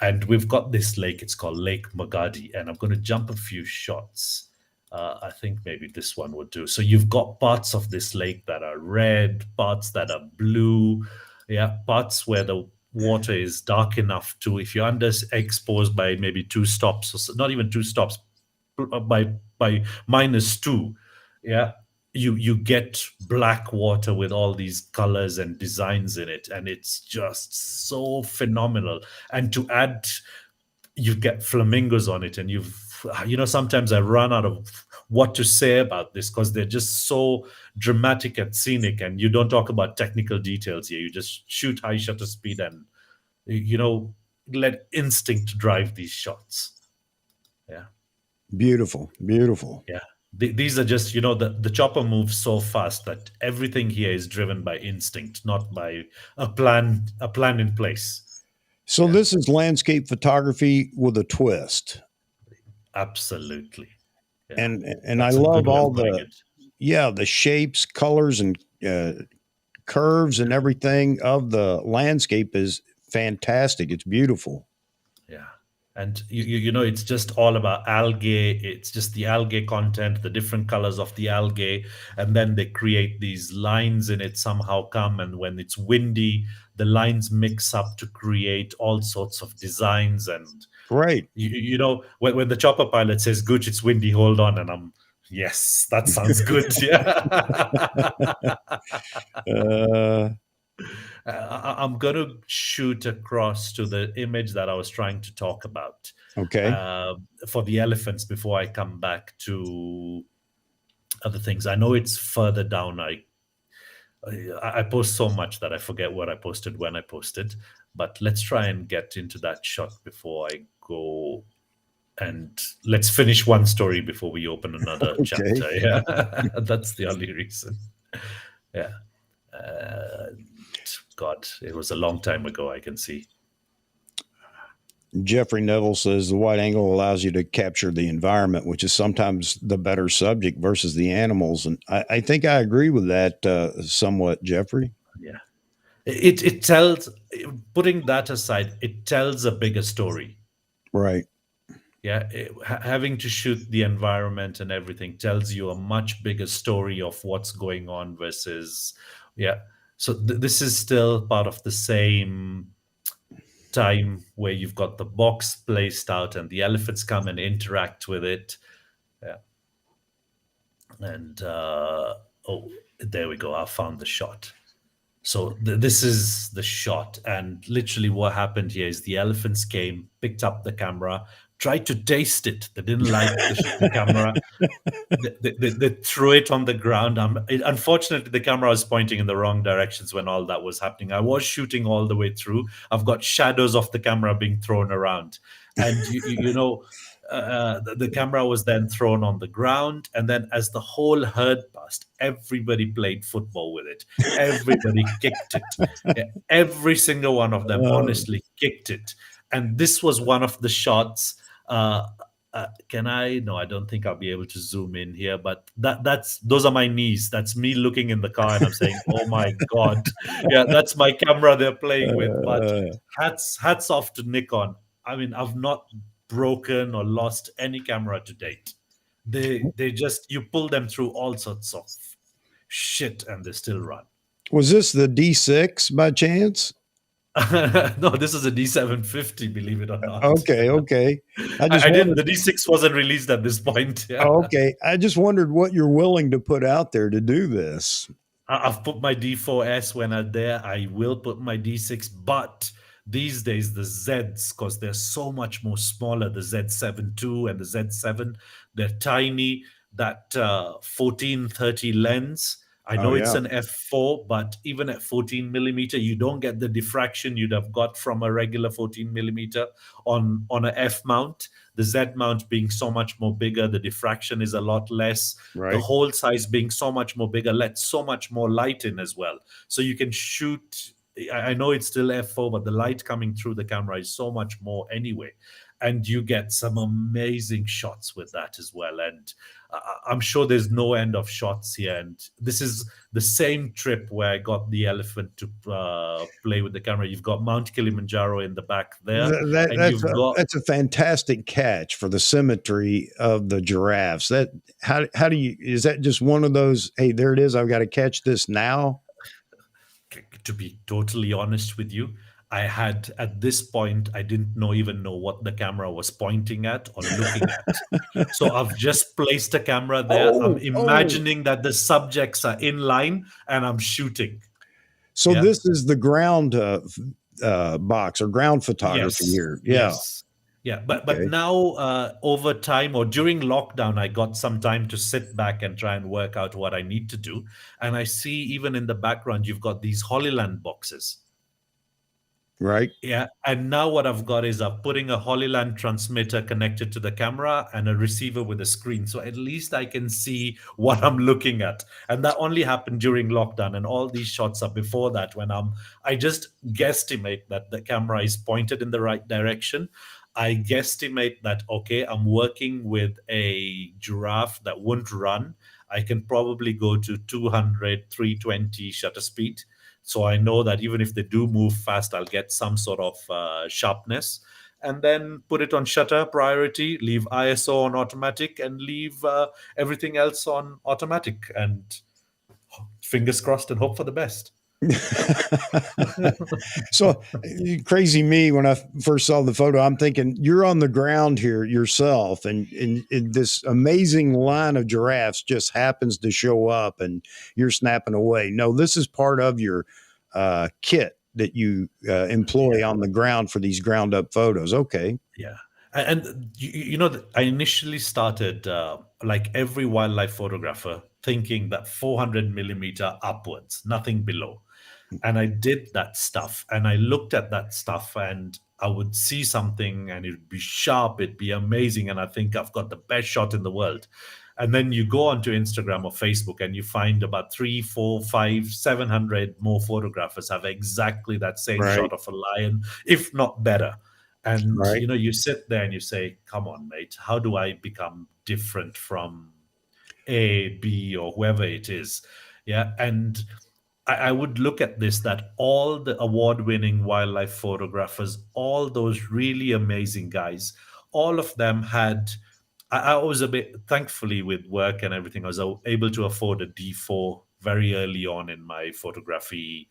And we've got this lake. It's called Lake Magadi, and I'm gonna jump a few shots. I think maybe this one would do. So you've got parts of this lake that are red, parts that are blue, yeah, parts where the water is dark enough to, if you're underexposed by maybe two stops, or not even two stops, by -2, yeah, you get black water with all these colors and designs in it, and it's just so phenomenal. And to add, you get flamingos on it, and sometimes I run out of what to say about this, because they're just so dramatic and scenic, and you don't talk about technical details here. You just shoot high shutter speed, and you know let instinct drive these shots. Yeah. Beautiful, beautiful. Yeah. These are just, the chopper moves so fast that everything here is driven by instinct, not by a plan in place. So Yeah, this is landscape photography with a twist. absolutely. Yeah, And I that's a good love way all of putting the it. yeah, the shapes, colors, and curves and everything of the landscape is fantastic. It's beautiful. Yeah. And you know, it's just all about algae. It's just the algae content, the different colors of the algae, and then they create these lines in it somehow come. And when it's windy, the lines mix up to create all sorts of designs. And Great. you know, when the chopper pilot says, "Gooch, it's windy, hold on," and I'm, yes, that sounds good. Yeah. Uh, I'm going to shoot across to the image that I was trying to talk about okay. for the elephants before I come back to other things. I know it's further down. I post so much that I forget what I posted when I posted, but let's try and get into that shot before I go. And let's finish one story before we open another Okay. chapter. Yeah, that's the only reason. Yeah. God, it was a long time ago, I can see. Jeffrey Neville says the wide angle allows you to capture the environment, which is sometimes the better subject versus the animals. And I think I agree with that somewhat, Jeffrey. Yeah. It tells, putting that aside, it tells a bigger story. Right. Yeah. Having to shoot the environment and everything tells you a much bigger story of what's going on versus, yeah. So this is still part of the same time where you've got the box placed out and the elephants come and interact with it. Yeah. And oh, there we go. I found the shot. So this is the shot, and literally what happened here is the elephants came, picked up the camera, tried to taste it. They didn't like the camera. They threw it on the ground. Unfortunately, the camera was pointing in the wrong directions when all that was happening. I was shooting all the way through. I've got shadows of the camera being thrown around, and you know, the camera was then thrown on the ground, and then as the whole herd passed, everybody played football with it. Everybody kicked it. Yeah, every single one of them, honestly, kicked it. And this was one of the shots. Can I? No, I don't think I'll be able to zoom in here. But that's those are my knees. That's me looking in the car, and I'm saying, "Oh my god, yeah, that's my camera they're playing with." But hats off to Nikon. I mean, I've not broken or lost any camera to date. They just, you pull them through all sorts of shit, and they still run. Was this the D6 by chance? No, this is a D750, believe it or not. Okay, okay. I just I didn't. wondered. The D6 wasn't released at this point. Yeah. Okay, I just wondered what you're willing to put out there to do this. I've put my D4S when I'm there. I will put my D6, but these days the Zs, because they're so much more smaller, the Z7 II and the Z7, they're tiny. That 1430 lens, I Oh know it's yeah, an f4, but even at 14 millimeter, you don't get the diffraction you'd have got from a regular 14 millimeter on a F mount. The Z mount being so much more bigger, the diffraction is a lot less. The right. hole size being so much more bigger lets so much more light in as well. So you can shoot. I know it's still f4, but the light coming through the camera is so much more anyway. And you get some amazing shots with that as well. And I'm sure there's no end of shots here. And this is the same trip where I got the elephant to play with the camera. You've got Mount Kilimanjaro in the back there, and you've got, That's a fantastic catch for the symmetry of the giraffes. That how do you, is that just one of those? Hey, there it is. I've got to catch this now. to be totally honest with you, I had at this point, I didn't even know what the camera was pointing at or looking at. So I've just placed a camera there. I'm Oh. imagining that the subjects are in line and I'm shooting. So Yeah. this is the ground box or ground photography Yes. here. Yeah. Yes. Yeah. But Okay. now over time or during lockdown, I got some time to sit back and try and work out what I need to do. And I see even in the background, you've got these Holyland boxes. Right. Yeah, and now what I've got is I'm putting a Holyland transmitter connected to the camera and a receiver with a screen. So at least I can see what I'm looking at. And that only happened during lockdown. And all these shots are before that when I just guesstimate that the camera is pointed in the right direction. I guesstimate that, okay, I'm working with a giraffe that won't run. I can probably go to 200, 320 shutter speed. So I know that even if they do move fast, I'll get some sort of sharpness. And then put it on shutter priority, leave ISO on automatic, and leave everything else on automatic. And fingers crossed and hope for the best. So crazy me, when I first saw the photo, I'm thinking you're on the ground here yourself, and this amazing line of giraffes just happens to show up and you're snapping away. No, this is part of your kit that you employ Yeah. on the ground for these ground up photos. Okay. Yeah. And you know, I initially started like every wildlife photographer thinking that 400 millimeter upwards, nothing below. And I did that stuff and I looked at that stuff and I would see something and it'd be sharp, it'd be amazing. And I think I've got the best shot in the world. And then you go onto Instagram or Facebook and you find about 3, 4, 5, 700 more photographers have exactly that same Right. shot of a lion, if not better. And Right. you know, you sit there and you say, come on, mate, how do I become different from A, B, or whoever it is? Yeah. And I would look at this, that all the award winning wildlife photographers, all those really amazing guys, all of them had. I was a bit, thankfully, with work and everything, I was able to afford a D4 very early on in my photography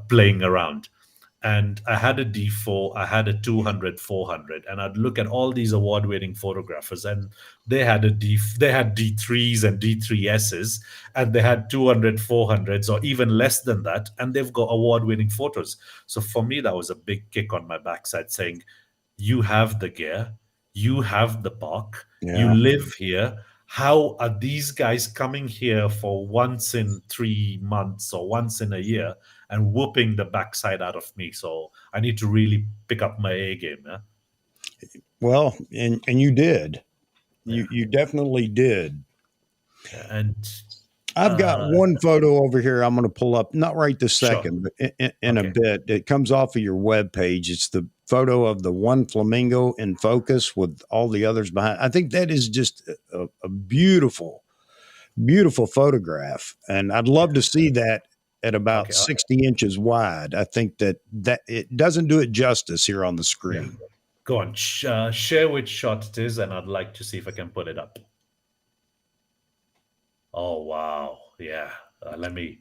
playing around. And I had a D4, I had a 200, 400, and I'd look at all these award-winning photographers, and they had D3s and D3Ss, and they had 200, 400s, or even less than that, and they've got award-winning photos. So for me, that was a big kick on my backside, saying, "You have the gear, you have the park, you Yeah. live here. How are these guys coming here for once in 3 months or once in a year and whooping the backside out of me?" So I need to really pick up my A game. Yeah. Well, and you did. Yeah. You definitely did. Yeah. And I've got uh, one photo over here I'm going to pull up, not right this sure. second, but in a Okay. bit. It comes off of your web page. It's the photo of the one flamingo in focus with all the others behind. I think that is just a beautiful, beautiful photograph. And I'd love to see that at about Okay. 60 inches wide. I think that it doesn't do it justice here on the Yeah. screen. Go on. Share which shot it is, and I'd like to see if I can put it up. Oh wow. Yeah. Let me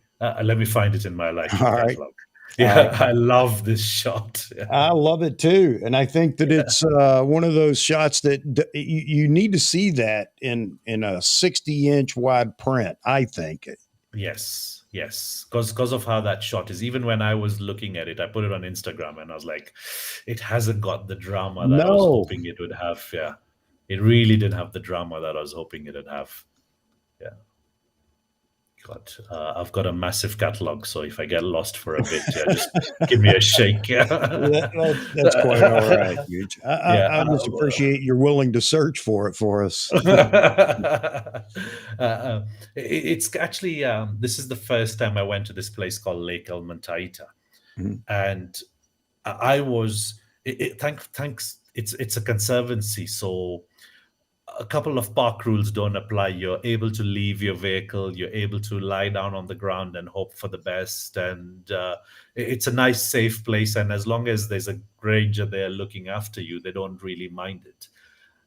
find it in my Lightroom All right. catalog. All Yeah, right. I love this shot. Yeah. I love it too, and I think that it's one of those shots that you need to see that in a 60-inch wide print. I think. Yes, yes, because of how that shot is. Even when I was looking at it, I put it on Instagram, and I was like, it hasn't got the drama that I was No, hoping it would have. Yeah, it really didn't have the drama that I was hoping it would have. Yeah. God, I've got a massive catalog, so if I get lost for a bit, yeah, just give me a shake. that's quite all right, Huge. Yeah. I just appreciate you're willing to search for it for us. It's actually this is the first time I went to this place called Lake El Mantaita, Mhm. and I was thanks. It's a conservancy, so a couple of park rules don't apply. You're able to leave your vehicle. You're able to lie down on the ground and hope for the best. And it's a nice, safe place. And as long as there's a ranger there looking after you, they don't really mind it.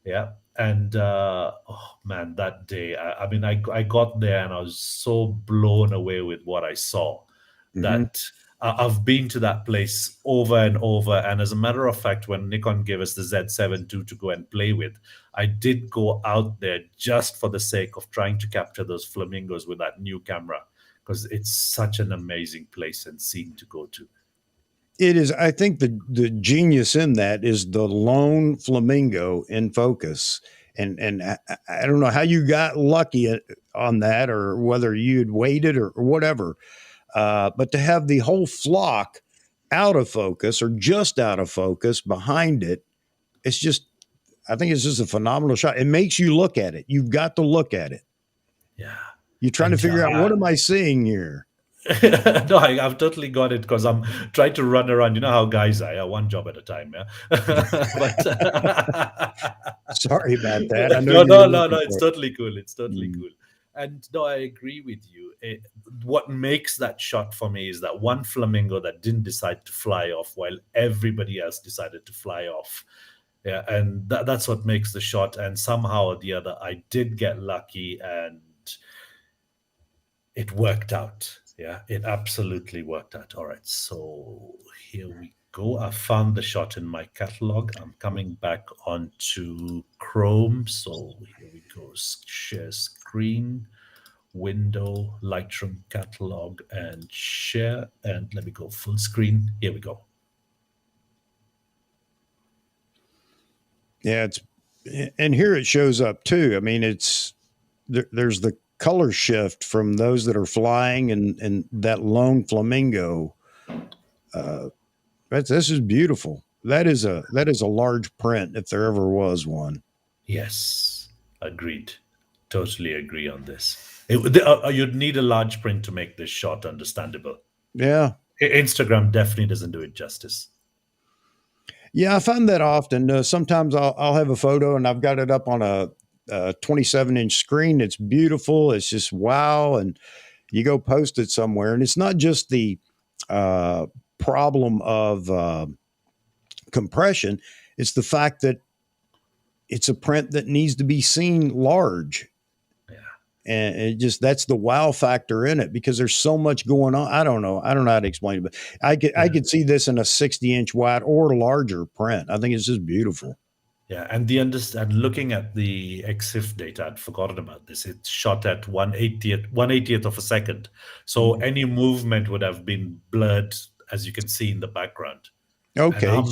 Yeah. And oh man, that day, I mean, I got there and I was so blown away with what I saw Mhm. that I've been to that place over and over. And as a matter of fact, when Nikon gave us the Z7 II to go and play with, I did go out there just for the sake of trying to capture those flamingos with that new camera because it's such an amazing place and scene to go to. It is. I think the genius in that is the lone flamingo in focus, and I don't know how you got lucky on that, or whether you'd waited or whatever. But to have the whole flock out of focus or just out of focus behind it, it's just, I think it's just a phenomenal shot. It makes you look at it. You've got to look at it. Yeah. You're trying to And figure out, what am I seeing here? No, I've totally got it because I'm trying to run around. You know how guys are, yeah, one job at a time, yeah. But Sorry about that. I know no, you were no, no, no. looking It's for it. totally cool. It's totally Mm. cool. And no, I agree with you. What makes that shot for me is that one flamingo that didn't decide to fly off while everybody else decided to fly off. Yeah, and that's what makes the shot. And somehow or the other, I did get lucky, and it worked out. Yeah, it absolutely worked out. All right, so here we go. I found the shot in my catalog. I'm coming back onto Chrome. So here we go. Share screen, window, Lightroom catalog, and share. And let me go full screen. Here we go. Yeah, and here it shows up too. I mean, there's the color shift from those that are flying and that lone flamingo. Uh, this is beautiful. That is a large print if there ever was one. Yes, agreed. Totally agree on this. You'd need a large print to make this shot understandable. Yeah, Instagram definitely doesn't do it justice. yeah, I find that often. Sometimes I'll have a photo and I've got it up on a 27-inch screen. It's beautiful. It's just wow, and you go post it somewhere, and it's not just the uh, problem of compression. It's the fact that it's a print that needs to be seen large. Yeah. And it just that's the wow factor in it because there's so much going on. I don't know how to explain it, but I Yeah. could see this in a 60-inch wide or larger print. I think it's just beautiful. Yeah, and the understand looking at the EXIF data, I'd forgotten about this. It's shot at 180th of a second. So Mhm. any movement would have been blurred, as you can see in the background. and Okay.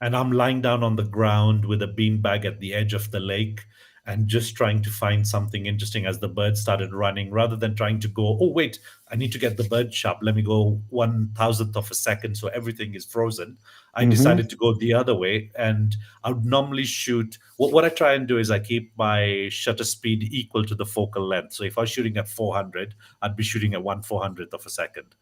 I'm lying down on the ground with a beanbag at the edge of the lake and just trying to find something interesting as the bird started running, rather than trying to go, oh wait, I need to get the bird sharp, let me go 1,000th of a second so everything is frozen. I Hmm. decided to go the other way, and I would normally shoot. What I try and do is I keep my shutter speed equal to the focal length. So if I was shooting at 400, I'd be shooting at 1/400th of a second,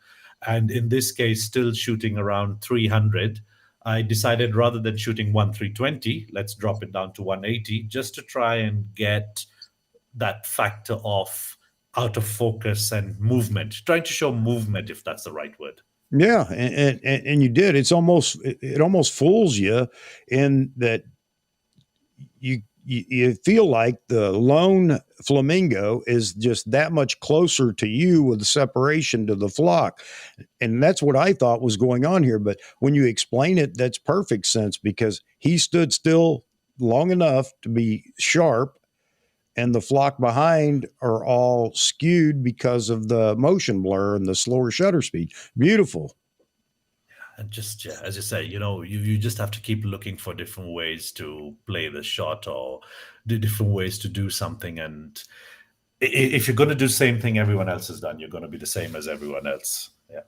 and in this case still shooting around 300. I decided, rather than shooting 1/320, let's drop it down to 180, just to try and get that factor of out of focus and movement, trying to show movement, if that's the right word. Yeah, and you did. It almost fools you in that you feel like the lone flamingo is just that much closer to you with the separation to the flock, and that's what I thought was going on here. But when you explain it, that's perfect sense because he stood still long enough to be sharp, and the flock behind are all skewed because of the motion blur and the slower shutter speed. Beautiful. And just, yeah, as you say, you just have to keep looking for different ways to play the shot, or different ways to do something. And if you're going to do the same thing everyone else has done, you're going to be the same as everyone else. Yeah.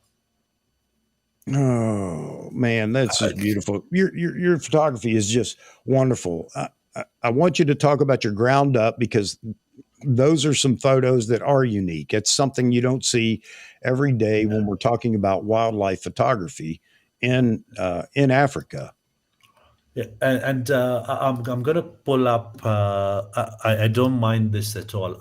Oh man, that's Uh, just beautiful. Your photography is just wonderful. I want you to talk about your ground up because those are some photos that are unique. It's something you don't see every day when we're talking about wildlife photography in Africa. Yeah, I'm gonna pull up. I don't mind this at all.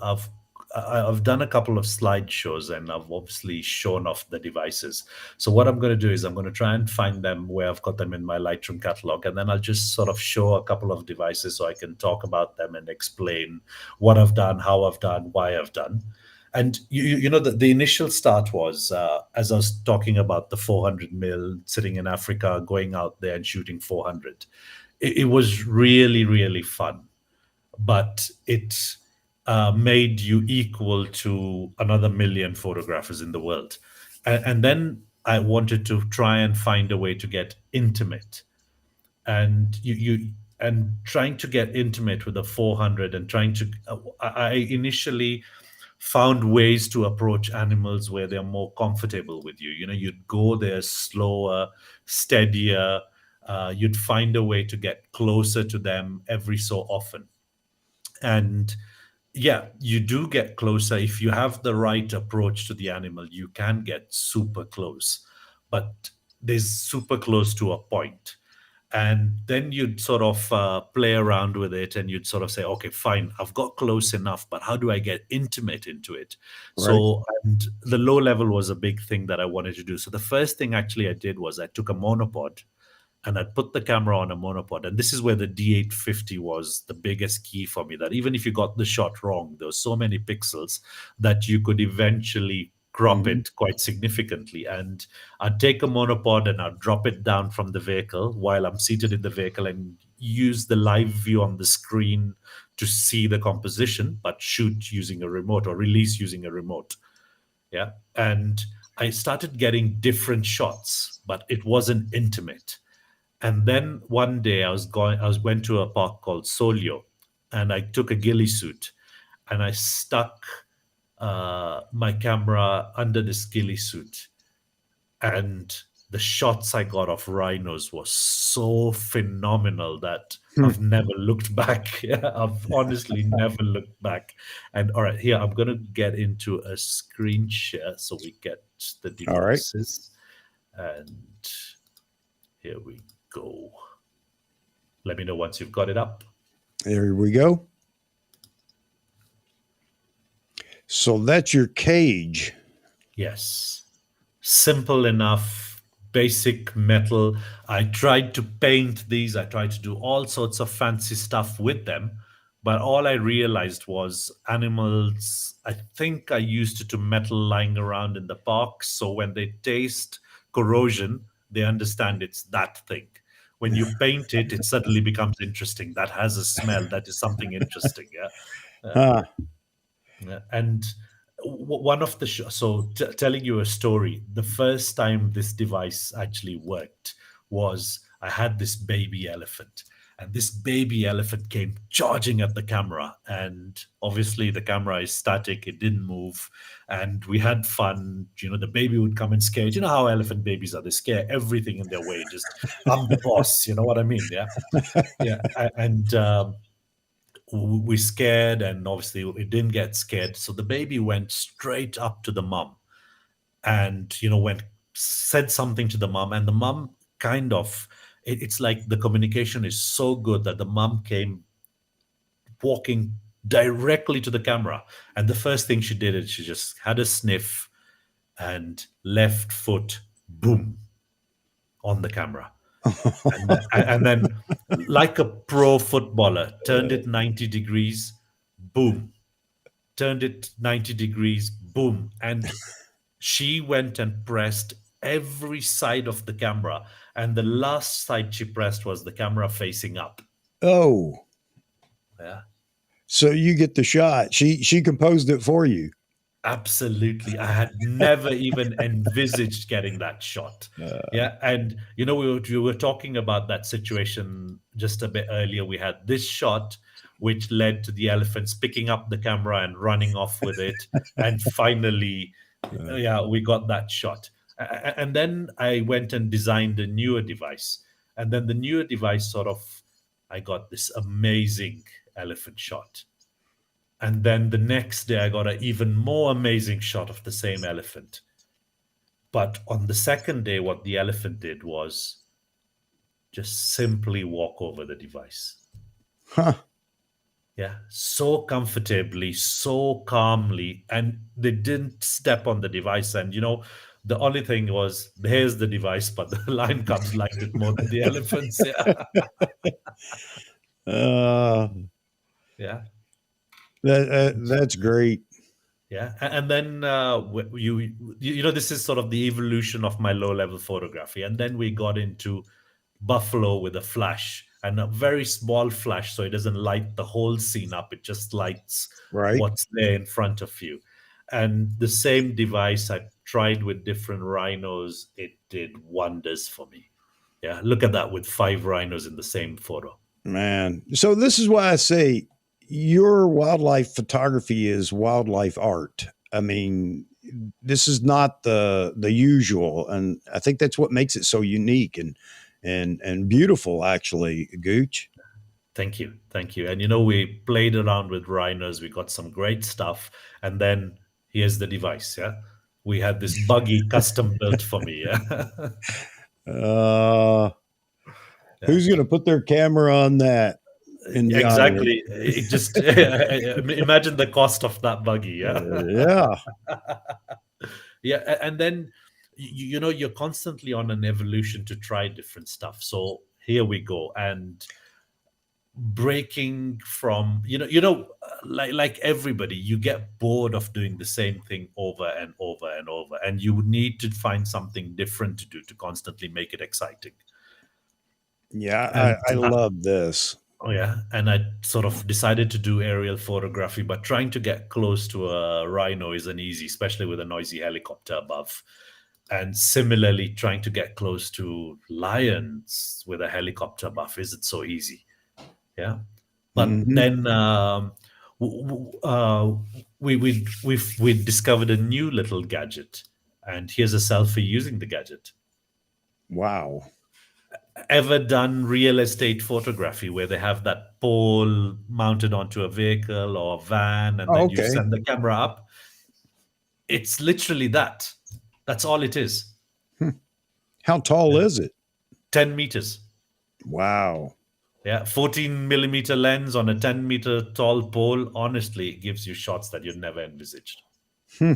I've done a couple of slideshows, and I've obviously shown off the devices. So what I'm gonna do is I'm gonna try and find them where I've got them in my Lightroom catalog, and then I'll just sort of show a couple of devices so I can talk about them and explain what I've done, how I've done, why I've done. And the initial start was, as I was talking about the 400 mil sitting in Africa, going out there and shooting 400. It was really, really fun, but it made you equal to another million photographers in the world. And then I wanted to try and find a way to get intimate, and and trying to get intimate with the 400, and trying to I initially found ways to approach animals where they're more comfortable with you. You'd go there slower, steadier. You'd find a way to get closer to them every so often. And Yeah, you do get closer. If you have the right approach to the animal, you can get super close, but there's super close to a point. And then you'd sort of play around with it, and you'd sort of say, okay, fine, I've got close enough, but how do I get intimate into it? Right. So, and the low level was a big thing that I wanted to do. So the first thing actually I did was I took a monopod and I'd put the camera on a monopod. And this is where the D850 was the biggest key for me, that even if you got the shot wrong, there were so many pixels that you could eventually crop Mhm. it quite significantly. And I'd take a monopod and I'd drop it down from the vehicle while I'm seated in the vehicle and use the live view on the screen to see the composition, but shoot using a remote or release using a remote. Yeah. And I started getting different shots, but it wasn't intimate. And then one day I went to a park called Solio, and I took a ghillie suit, and I stuck my camera under this ghillie suit, and the shots I got of rhinos was so phenomenal that Hmm. I've never looked back. I've honestly never looked back. And all right, here I'm gonna get into a screen share so we get the All right. devices, and here we go. Let me know once you've got it up. There we go. So that's your cage. Yes. Simple enough, basic metal. I tried to paint these, I tried to do all sorts of fancy stuff with them. But all I realized was animals, I think I used it to metal lying around in the park. So when they taste corrosion, they understand it's that thing. When you paint it, it suddenly becomes interesting. That has a smell. That is something interesting. Yeah. Huh. Yeah, and one of the telling you a story, the first time this device actually worked was I had this baby elephant, and this baby elephant came charging at the camera, and obviously the camera is static, it didn't move, and we had fun. The baby would come and scare. You know how elephant babies are, they scare everything in their way. Just, I'm the boss, you know what I mean? Yeah. Yeah. And we scared, and obviously it didn't get scared, so the baby went straight up to the mom, and went, said something to the mom, and the mom kind of, it's like the communication is so good that the mom came walking directly to the camera, and the first thing she did is she just had a sniff, and left foot, boom, on the camera. And then like a pro footballer, turned it 90 degrees, boom, turned it 90 degrees, boom. And she went and pressed every side of the camera. And the last side she pressed was the camera facing up. Oh, Yeah, so you get the shot. She composed it for you. absolutely. I had never even envisaged getting that shot. Yeah. And, we were talking about that situation just a bit earlier. We had this shot, which led to the elephants picking up the camera and running off with it. And finally, yeah, we got that shot. And then I went and designed a newer device. And then the newer device I got this amazing elephant shot. And then the next day, I got an even more amazing shot of the same elephant. But on the second day, what the elephant did was just simply walk over the device. Huh. Yeah, so comfortably, so calmly, and they didn't step on the device. And the only thing was, here's the device, but the lion cubs liked it more than the elephants. Yeah, Uh, yeah, that's great. yeah. And then this is sort of the evolution of my low-level photography. And then we got into buffalo with a flash, and a very small flash, so it doesn't light the whole scene up. It just lights Right. what's there in front of you. And the same device I tried with different rhinos, it did wonders for me. Yeah, look at that, with 5 rhinos in the same photo. Man. So this is why I say your wildlife photography is wildlife art. I mean, this is not the usual, and I think that's what makes it so unique and beautiful, actually, Gooch. Thank you. Thank you. And we played around with rhinos. We got some great stuff. And then here's the device. Yeah. We had this buggy custom built for me. Yeah. Uh, Yeah. who's going to put their camera on that in the outlet? Exactly. It just imagine the cost of that buggy. Yeah. Yeah. Yeah. And then, you're constantly on an evolution to try different stuff. So here we go. And breaking from like everybody, you get bored of doing the same thing over and over and over, and you would need to find something different to do to constantly make it exciting. Yeah. And I love this. oh yeah, and I sort of decided to do aerial photography, but trying to get close to a rhino isn't easy, especially with a noisy helicopter above. And similarly, trying to get close to lions with a helicopter above isn't so easy. Yeah. But Hmm. then w- w- uh, we discovered a new little gadget, and here's a selfie using the gadget. Wow. Ever done real estate photography where they have that pole mounted onto a vehicle or a van, and Oh, then you okay. send the camera up? It's literally that. That's all it is. How tall Yeah. is it? 10 meters. Wow. Yeah, 14 millimeter lens on a 10-meter tall pole. Honestly, it gives you shots that you'd never envisaged. Hmm.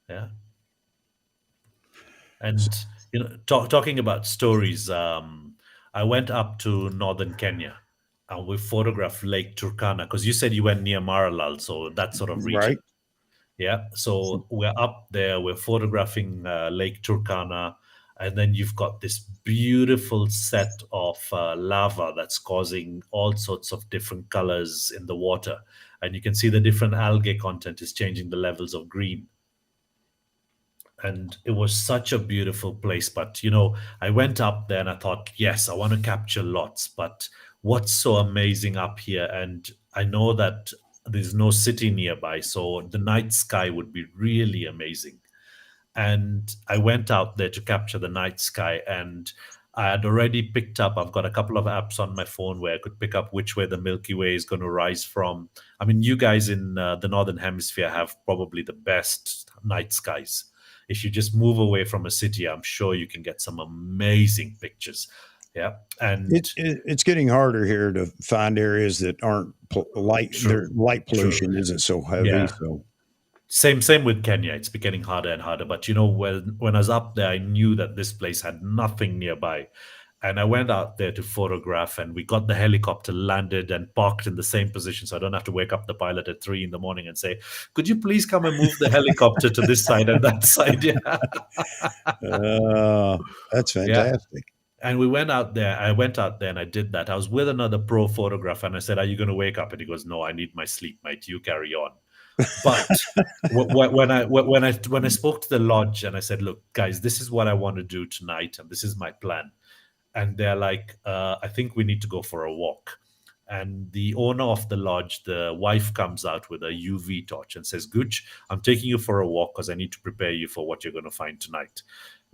Yeah. And talking about stories, I went up to northern Kenya and we photographed Lake Turkana because you said you went near Maralal, so that sort of region. Right. Yeah. So we're up there, we're photographing Lake Turkana, and then you've got this beautiful set of lava that's causing all sorts of different colors in the water. And you can see the different algae content is changing the levels of green. And it was such a beautiful place. But I went up there and I thought, yes, I want to capture lots, but what's so amazing up here? And I know that there's no city nearby, so the night sky would be really amazing. And I went out there to capture the night sky, and I had already picked up, I've got a couple of apps on my phone where I could pick up which way the Milky Way is going to rise from. I mean, you guys in the northern hemisphere have probably the best night skies. If you just move away from a city, I'm sure you can get some amazing pictures. Yeah. And It's getting harder here to find areas that aren't light. Their true, light true. pollution isn't so heavy. Yeah. So Same with Kenya. It's getting harder and harder. But when I was up there, I knew that this place had nothing nearby. And I went out there to photograph, and we got the helicopter landed and parked in the same position. So I don't have to wake up the pilot at 3 in the morning and say, could you please come and move the helicopter to this side and that side? Yeah. that's Yeah. fantastic. And we went out there. I went out there and I did that. I was with another pro photographer, and I said, are you going to wake up? And he goes, no, I need my sleep, mate. You carry on. But when I spoke to the lodge and I said, look, guys, this is what I want to do tonight, and this is my plan. And they're like, I think we need to go for a walk. And the owner of the lodge, the wife comes out with a UV torch and says, Gooch, I'm taking you for a walk because I need to prepare you for what you're going to find tonight.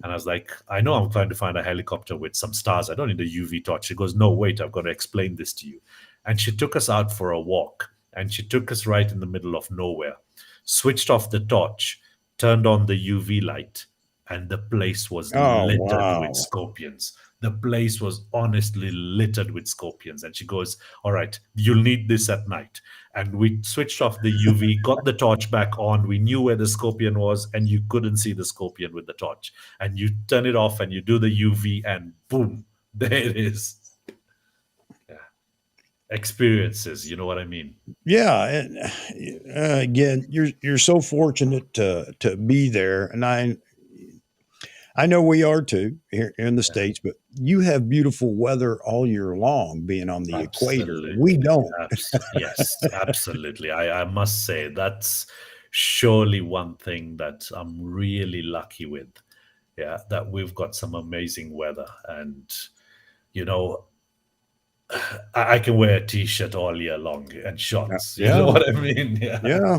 And I was like, I know I'm trying to find a helicopter with some stars. I don't need a UV torch. She goes, no, wait, I've got to explain this to you. And she took us out for a walk, and she took us right in the middle of nowhere, switched off the torch, turned on the UV light, and the place was Oh, littered with wow. scorpions. The place was honestly littered with scorpions. And she goes, all right, you'll need this at night. And we switched off the UV, got the torch back on. We knew where the scorpion was, and you couldn't see the scorpion with the torch. And you turn it off and you do the UV, and boom, there it is. Yeah. Experiences, you know what I mean? Yeah, and again, you're so fortunate to be there, and I know we are too here in the Yeah. States, but you have beautiful weather all year long being on the equator. We Absolutely. don't. Yes, absolutely. I must say that's surely one thing that I'm really lucky with. Yeah, that we've got some amazing weather. And, you know, I can wear a t-shirt all year long and shorts. You know Yeah, what I mean? Yeah. yeah,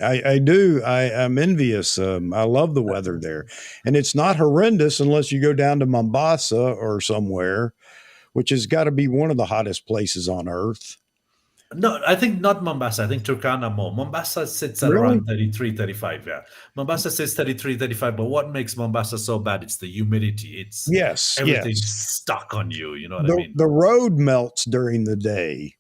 I do. I'm envious. I love the weather there, and it's not horrendous unless you go down to Mombasa or somewhere which has got to be one of the hottest places on earth. No, I think not Mombasa. I think Turkana more. Mombasa sits at Really? around 33, 35. Yeah. Mombasa says 33, 35. But what makes Mombasa so bad? It's the humidity. It's Yes, everything's yes. stuck on you. You know what I The mean? the road melts during the day.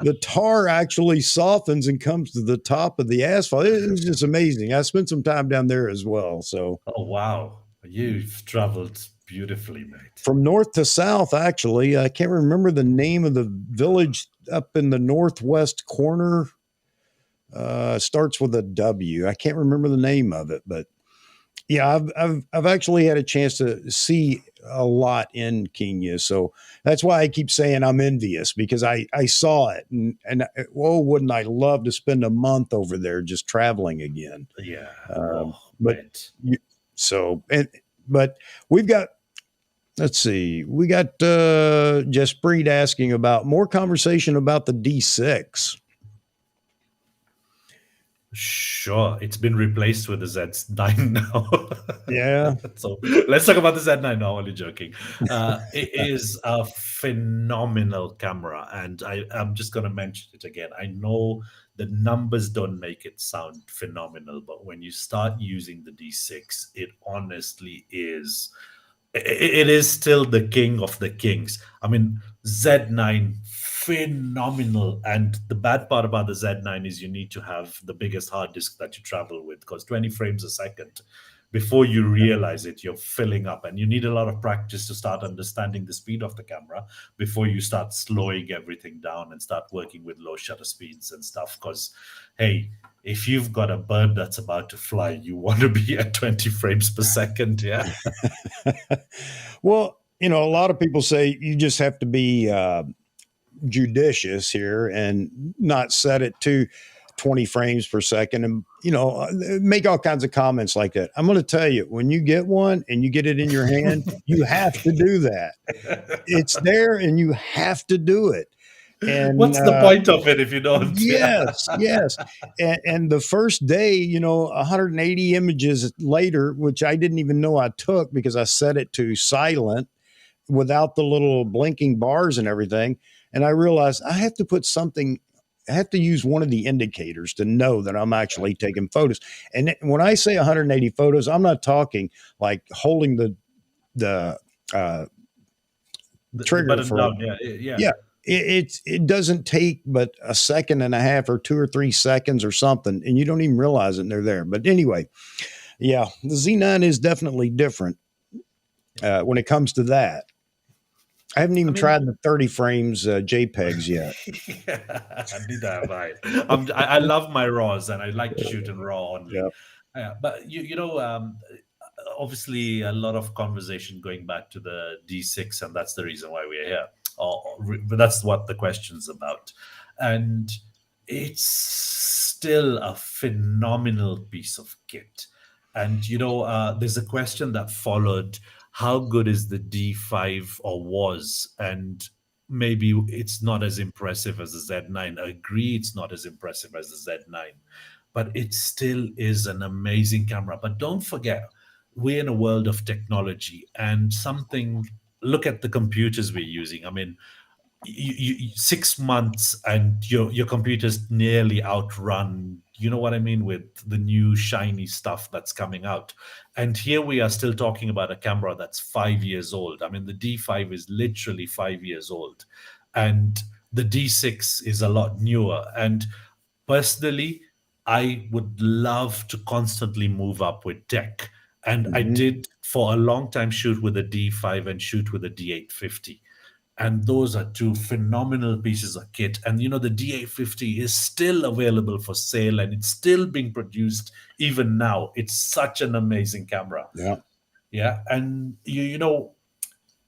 The tar actually softens and comes to the top of the asphalt. It's just amazing. I spent some time down there as well. So Oh, wow. You've traveled beautifully, mate. from north to south, actually, I can't remember the name of the village up in the northwest corner. Starts with a W. I can't remember the name of it, but yeah, I've actually had a chance to see a lot in Kenya, so that's why I keep saying I'm envious because I saw it, and oh, wouldn't I love to spend a month over there just traveling again? Yeah. Um, Oh, but mate. you, so and but we've got, let's see, we got Jaspreet asking about more conversation about the D6. Sure, it's been replaced with the Z9 now. Yeah. So let's talk about the Z9 now. Only joking. It is a phenomenal camera, and I'm just going to mention it again. I know the numbers don't make it sound phenomenal, but when you start using the D6, it honestly is. It is still the king of the kings. I mean, Z9, phenomenal. And the bad part about the Z9 is you need to have the biggest hard disk that you travel with because 20 frames a second, before you realize it, you're filling up. And you need a lot of practice to start understanding the speed of the camera before you start slowing everything down and start working with low shutter speeds and stuff. Because, hey, if you've got a bird that's about to fly, you want to be at 20 frames per second. Yeah. Well, a lot of people say you just have to be judicious here and not set it to 20 frames per second and make all kinds of comments like that. I'm going to tell you, when you get one and you get it in your hand, you have to do that. It's there and you have to do it. And What's the point of it if you don't? yes, yes. And the first day, 180 images later, which I didn't even know I took because I set it to silent without the little blinking bars and everything. And I realized I have to put something, I have to use one of the indicators to know that I'm actually taking photos. And when I say 180 photos, I'm not talking like holding the The trigger button for, down. Yeah. Yeah. yeah, it doesn't take but a second and a half or 2 or 3 seconds or something, and you don't even realize it and they're there. But anyway, yeah, the Z9 is definitely different when it comes to that. I haven't I even mean, tried the 30 frames JPEGs yet. neither have I. I love my raws and I like to shoot in raw only. Yeah. But obviously a lot of conversation going back to the D6, and that's the reason why we're here. But that's what the question's about, and it's still a phenomenal piece of kit. And there's a question that followed: how good is the D5 or was? And maybe it's not as impressive as the Z9. I agree, it's not as impressive as the Z9, but it still is an amazing camera. But don't forget, we're in a world of technology and something. Look at the computers we're using. I mean, 6 months and your computer's nearly outrun, you know what I mean, with the new shiny stuff that's coming out. And here we are still talking about a camera that's 5 years old. I mean, the D5 is literally 5 years old, and the D6 is a lot newer. And personally, I would love to constantly move up with tech. And I Mhm. did for a long time shoot with a D5 and shoot with a D850. And those are two phenomenal pieces of kit. And the D850 is still available for sale and it's still being produced even now. It's such an amazing camera. Yeah. Yeah. And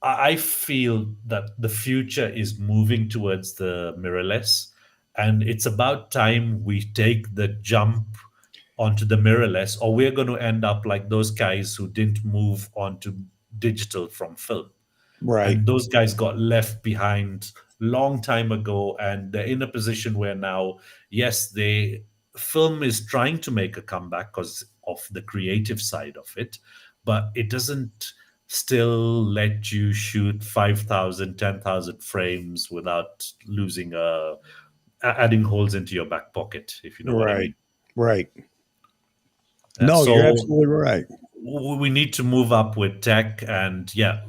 I feel that the future is moving towards the mirrorless, and it's about time we take the jump onto the mirrorless, or we're going to end up like those guys who didn't move onto digital from film. Right. And those guys got left behind long time ago, and they're in a position where now, yes, they film is trying to make a comeback because of the creative side of it, but it doesn't still let you shoot 5,000, 10,000 frames without losing adding holes into your back pocket, if you know what I Right. mean. Right. Yeah, No, you're so absolutely right. we need to move up with tech, and yeah,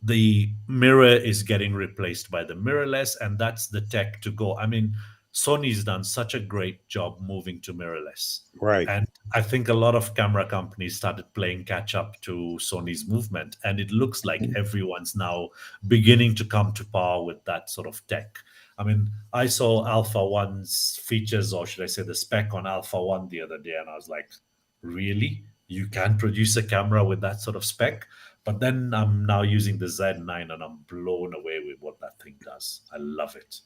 the mirror is getting replaced by the mirrorless, and that's the tech to go. I mean, Sony's done such a great job moving to mirrorless, Right. and I think a lot of camera companies started playing catch up to Sony's movement, and it looks like everyone's now beginning to come to power with that sort of tech. I mean, I saw Alpha One's features, or should I say the spec on Alpha One the other day, and I was like, really? You can produce a camera with that sort of spec? But then I'm now using the Z9 and I'm blown away with what that thing does. I love it.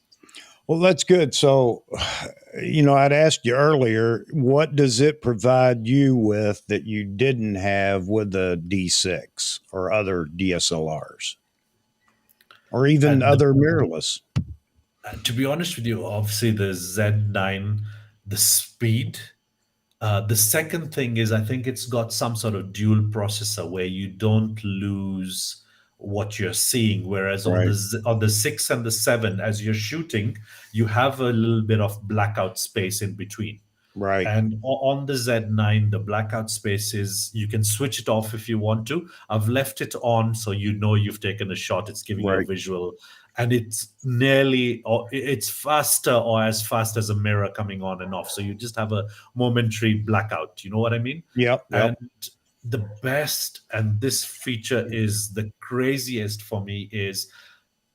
Well, that's good. So, I'd asked you earlier, what does it provide you with that you didn't have with the D6 or other DSLRs or even And other mirrorless? to be honest with you, obviously the Z9, the speed. The second thing is, I think it's got some sort of dual processor where you don't lose what you're seeing. Whereas on Right. on the 6 and the 7, as you're shooting, you have a little bit of blackout space in between. Right. And on the Z9, the blackout spaces, you can switch it off if you want to. I've left it on so you know you've taken a shot. It's giving you a Right. visual, and it's nearly, or it's faster or as fast as a mirror coming on and off. So you just have a momentary blackout. You know what I mean? Yep. Yep. And the best, and this feature is the craziest for me, is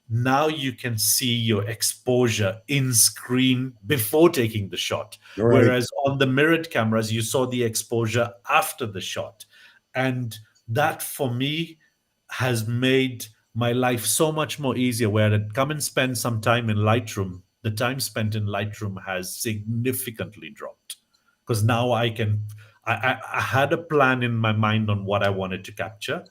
now you can see your exposure in screen before taking the shot, Right. whereas on the mirrored cameras you saw the exposure after the shot. And that for me has made my life so much more easier, where I'd come and spend some time in Lightroom, the time spent in Lightroom has significantly dropped, because now I had a plan in my mind on what I wanted to capture.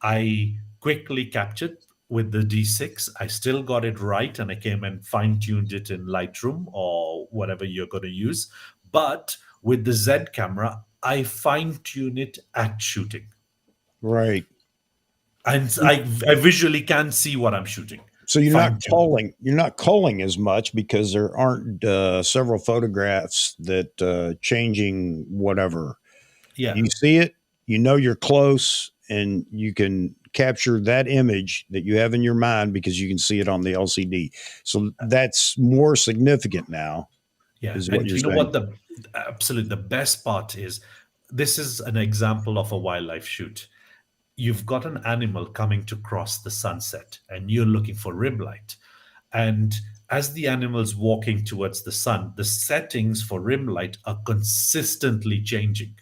I quickly captured with the D6. I still got it right, and I came and fine tuned it in Lightroom or whatever you're going to use. But with the Z camera, I fine tune it at shooting, Right. and I visually can see what I'm shooting. So you're not Fine tuned. calling. You're not calling as much because there aren't several photographs that changing whatever. Yeah. You see it, you're close, and you can capture that image that you have in your mind because you can see it on the LCD. So that's more significant now, Yeah, is what and you're you know saying. what the absolute the best part is? This is an example of a wildlife shoot. You've got an animal coming to cross the sunset and you're looking for rim light. And as the animal's walking towards the sun, the settings for rim light are consistently changing.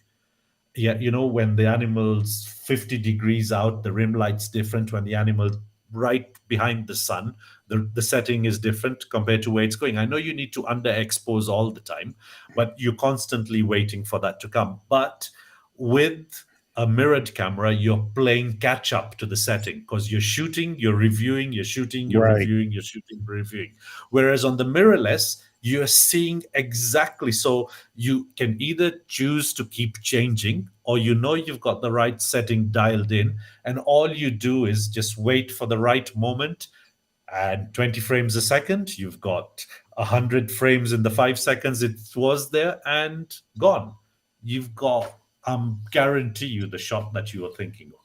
Yeah, you know, when the animal's 50 degrees out, the rim light's different. When the animal right behind the sun, the setting is different compared to where it's going. I know you need to underexpose all the time, but you're constantly waiting for that to come. But with a mirrored camera, you're playing catch up to the setting, because you're shooting, you're reviewing, you're shooting, you're Right. reviewing, you're shooting, reviewing. Whereas on the mirrorless, you're seeing exactly. So you can either choose to keep changing, or you know you've got the right setting dialed in, and all you do is just wait for the right moment. And 20 frames a second, you've got 100 frames in the 5 seconds it was there, and gone. You've got, guarantee you, the shot that you were thinking of.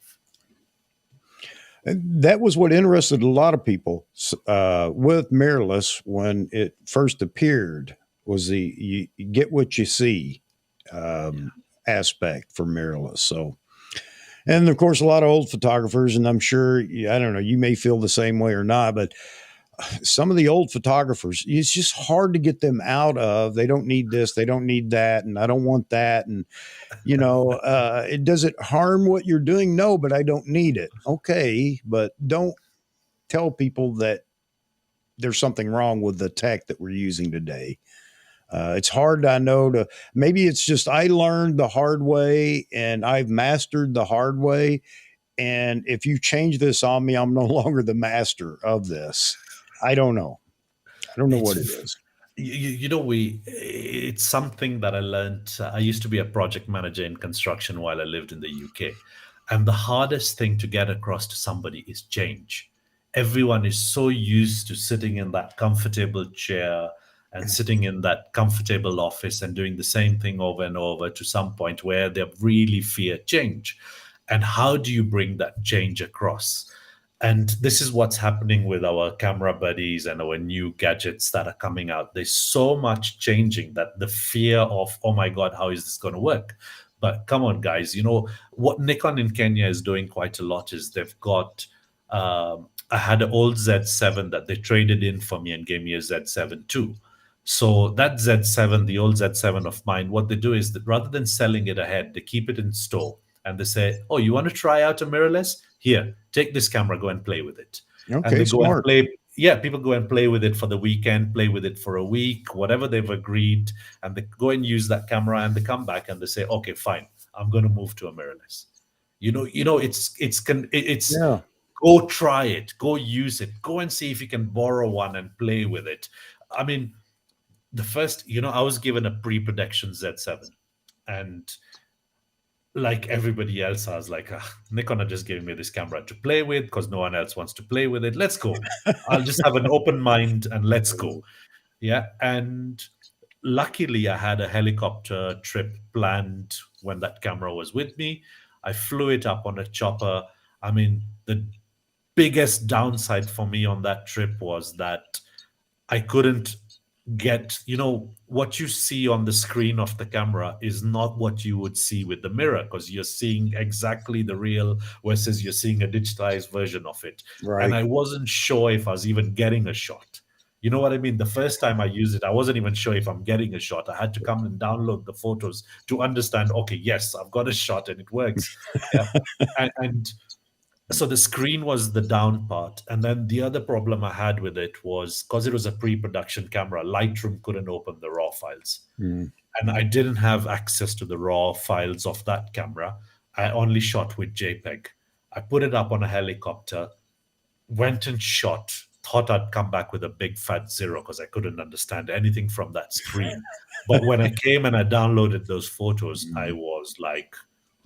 And that was what interested a lot of people with mirrorless when it first appeared, was the you get what you see um, aspect for mirrorless. So, and of course, a lot of old photographers, and I'm sure, I don't know, you may feel the same way or not, but some of the old photographers, it's just hard to get them out of. They don't need this, they don't need that, and I don't want that. And, it doesn't harm what you're doing. No, but I don't need it. Okay. But don't tell people that there's something wrong with the tech that we're using today. It's hard, I know, to maybe it's just I learned the hard way and I've mastered the hard way. And if you change this on me, I'm no longer the master of this. I don't know. I don't know what it It's is. you know, we it's something that I learned. I used to be a project manager in construction while I lived in the UK, And the hardest thing to get across to somebody is change. Everyone is so used to sitting in that comfortable chair and sitting in that comfortable office and doing the same thing over and over to some point where they really fear change. And how do you bring that change across? And this is what's happening with our camera buddies and our new gadgets that are coming out. There's so much changing that the fear of, oh my God, how is this going to work? But come on, guys, what Nikon in Kenya is doing quite a lot is they've got, I had an old Z7 that they traded in for me and gave me a Z7 too. So that Z7, the old Z7 of mine, what they do is that rather than selling it ahead, they keep it in store and they say, "Oh, you want to try out a mirrorless? Here, take this camera, go and play with it." And Okay, they go and smart. play. Yeah, people go and play with it for the weekend, play with it for a week, whatever they've agreed, and they go and use that camera and they come back and they say, "Okay, fine, I'm going to move to a mirrorless." It's Yeah. go try it, go use it, go and see if you can borrow one and play with it. I mean, the first, I was given a pre-production Z7, and like everybody else, I was like, Nikon are just giving me this camera to play with because no one else wants to play with it. Let's go. I'll just have an open mind and let's go. Yeah. And luckily, I had a helicopter trip planned when that camera was with me. I flew it up on a chopper. I mean, the biggest downside for me on that trip was that I couldn't get, what you see on the screen of the camera is not what you would see with the mirror because you're seeing exactly the real versus you're seeing a digitized version of it. And Right. I wasn't sure if I was even getting a shot. You know what I mean? The first time I used it, I wasn't even sure if I'm getting a shot. I had to come and download the photos to understand, okay, yes, I've got a shot and it works. Yeah. And so the screen was the down part, and then the other problem I had with it was because it was a pre-production camera, Lightroom couldn't open the raw files, Mm. and I didn't have access to the raw files of that camera. I only shot with JPEG. I put it up on a helicopter, went and shot, thought I'd come back with a big fat zero because I couldn't understand anything from that screen. But when I came and I downloaded those photos, I Mm. was like,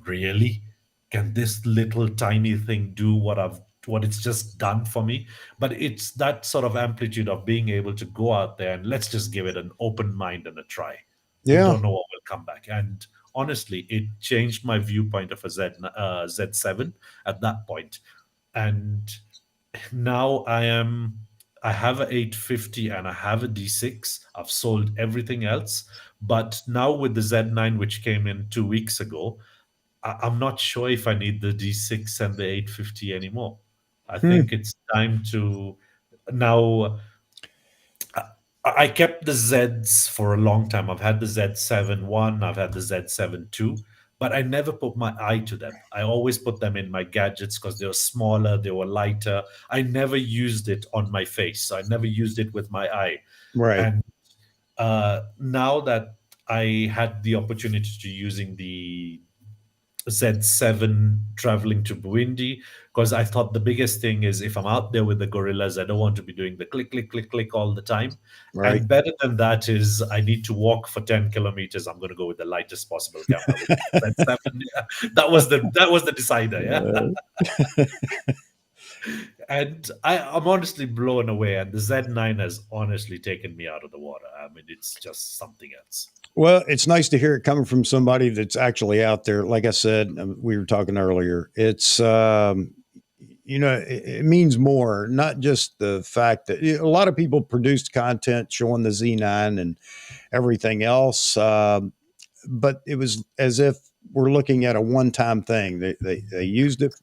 really? Can this little tiny thing do what it's just done for me? But it's that sort of amplitude of being able to go out there and let's just give it an open mind and a try. We Yeah. don't know what will come back. And honestly, it changed my viewpoint of a Z7 at that point. And now I have a 850 and I have a D6. I've sold everything else. But now with the Z9, which came in 2 weeks ago, I'm not sure if I need the D6 and the 850 anymore. I Hmm. think it's time to now. I kept the Zs for a long time. I've had the Z7 one, I've had the Z7 two, but I never put my eye to them. I always put them in my gadgets because they were smaller, they were lighter. I never used it on my face. So I never used it with my eye. Right. And now that I had the opportunity to using the Z7 traveling to Burundi, because I thought the biggest thing is if I'm out there with the gorillas, I don't want to be doing the click, click, click, click all the time. Right. And better than that is I need to walk for 10 kilometers. I'm going to go with the lightest possible camera, which is the Z7. Yeah. That was the decider. Yeah. Uh, And I'm honestly blown away. And the Z9 has honestly taken me out of the water. I mean, it's just something else. well, it's nice to hear it coming from somebody that's actually out there. Like I said, we were talking earlier. It's it means more. Not just the fact that a lot of people produced content showing the Z9 and everything else, but it was as if we're looking at a one-time thing. They used it,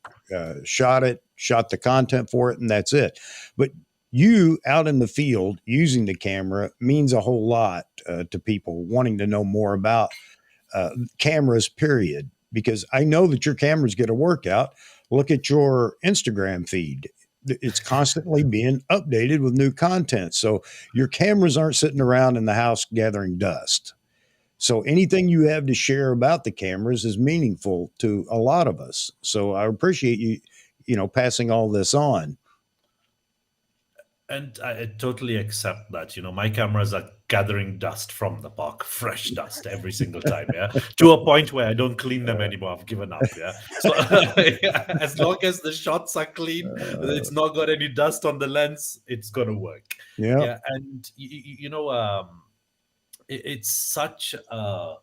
shot it, shot the content for it, and that's it. But you out in the field using the camera means a whole lot to people wanting to know more about cameras, period. Because I know that your cameras get a workout. Look at your Instagram feed. It's constantly being updated with new content. So your cameras aren't sitting around in the house gathering dust. So anything you have to share about the cameras is meaningful to a lot of us. So I appreciate you, passing all this on. And I totally accept that. My cameras are gathering dust from the park, fresh dust every single time. Yeah, to a point where I don't clean them anymore. I've given up. Yeah, so yeah, as long as the shots are clean, it's not got any dust on the lens. It's gonna work. Yeah. Yeah, and it's such a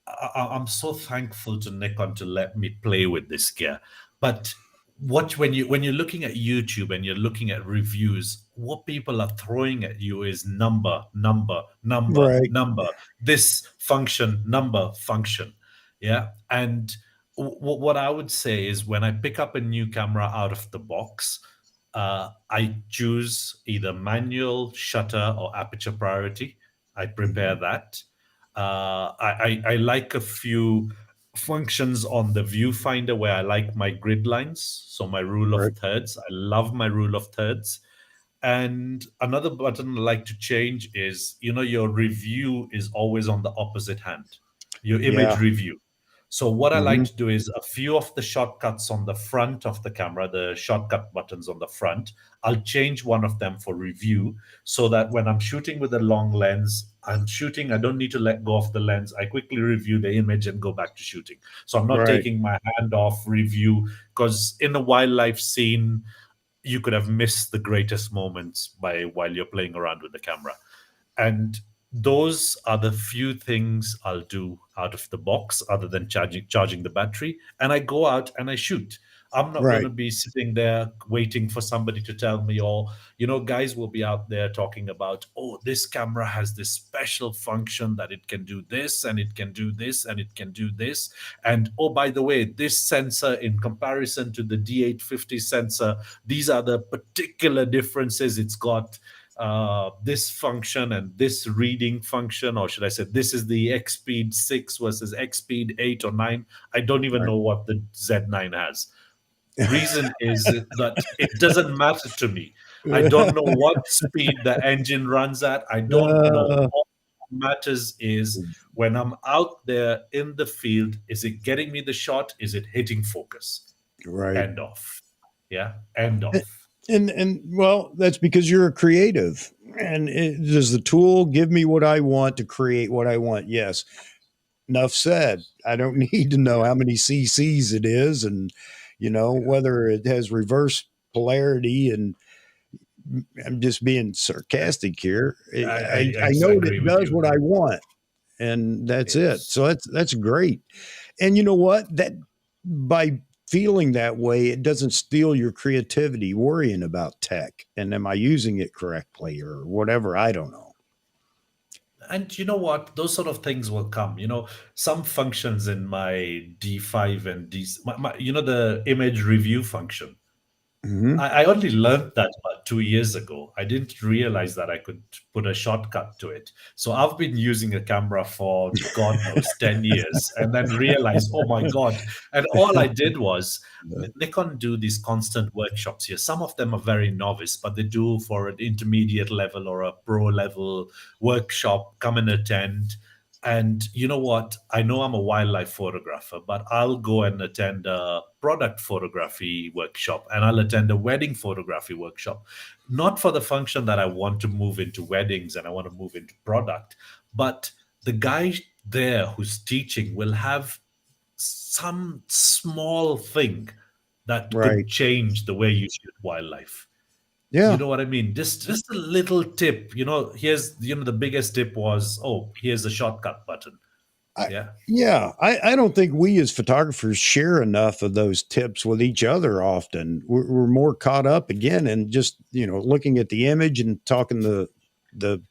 I'm so thankful to Nikon to let me play with this gear. But when you're looking at YouTube and you're looking at reviews, what people are throwing at you is number, number, number, Right. number. This function, number, function. Yeah. And what I would say is when I pick up a new camera out of the box, I choose either manual, shutter, or aperture priority. I prepare Mhm. that. I like a few functions on the viewfinder where I like my grid lines, so my rule of Right. thirds. I love my rule of thirds. And another button I like to change is, your review is always on the opposite hand, your image Yeah. review. So what I like Hmm. to do is a few of the shortcuts on the front of the camera, the shortcut buttons on the front, I'll change one of them for review so that when I'm shooting with a long lens, I don't need to let go of the lens. I quickly review the image and go back to shooting. So I'm not Right. taking my hand off review because in a wildlife scene, you could have missed the greatest moments by while you're playing around with the camera. And those are the few things I'll do out of the box other than charging the battery. And I go out and I shoot. I'm not going Right. to be sitting there waiting for somebody to tell me, or, guys will be out there talking about, oh, this camera has this special function that it can do this and it can do this and it can do this. And oh, by the way, this sensor in comparison to the D850 sensor, these are the particular differences it's got, this function and this reading function, or should I say, this is the X speed 6 versus X speed 8 or 9. I don't even Right. know what the Z9 has. Reason is that it doesn't matter to me. I don't know what speed the engine runs at. I don't know. Uh, All that matters is when I'm out there in the field, is it getting me the shot? Is it hitting focus? right. End off. Yeah, end off. And well, that's because you're a creative. And does the tool give me what I want to create what I want? Yes. Enough said. I don't need to know how many CCs it is, and whether it has reverse polarity. And I'm just being sarcastic here. I I know agree it with does you. what I want, and that's it. Yes. So that's great. And you know what? That by feeling that way, it doesn't steal your creativity worrying about tech and am I using it correctly or whatever. I don't know. And you know what? Those sort of things will come. Some functions in my D5 and the image review function. Hmm. I only learned that about 2 years ago. I didn't realize that I could put a shortcut to it. So I've been using a camera for God knows 10 years and then realized, oh my God. And all I did was Nikon do these constant workshops here. Some of them are very novice, but they do for an intermediate level or a pro level workshop, come and attend. And you know what? I know I'm a wildlife photographer, but I'll go and attend a product photography workshop and I'll attend a wedding photography workshop. Not for the function that I want to move into weddings and I want to move into product, but the guy there who's teaching will have some small thing that could Right. change the way you shoot wildlife. You Yeah. know what I mean? Just a little tip. Here's the biggest tip was, oh, here's the shortcut button. I, Yeah. yeah. I don't think we as photographers share enough of those tips with each other often. We're more caught up again and just, looking at the image and talking the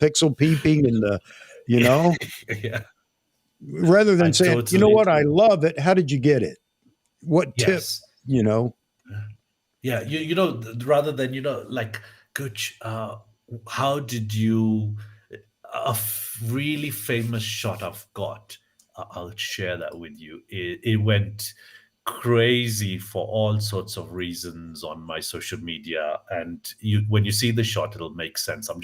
pixel peeping and you know, Yeah. rather I than saying, you know totally what, I do. love it. How did you get it? What tip, Yes. you know? Yeah. Rather than, like, Coach, how did you, really famous shot I've got, I'll share that with you. It went crazy for all sorts of reasons on my social media. And when you see the shot, it'll make sense. I'm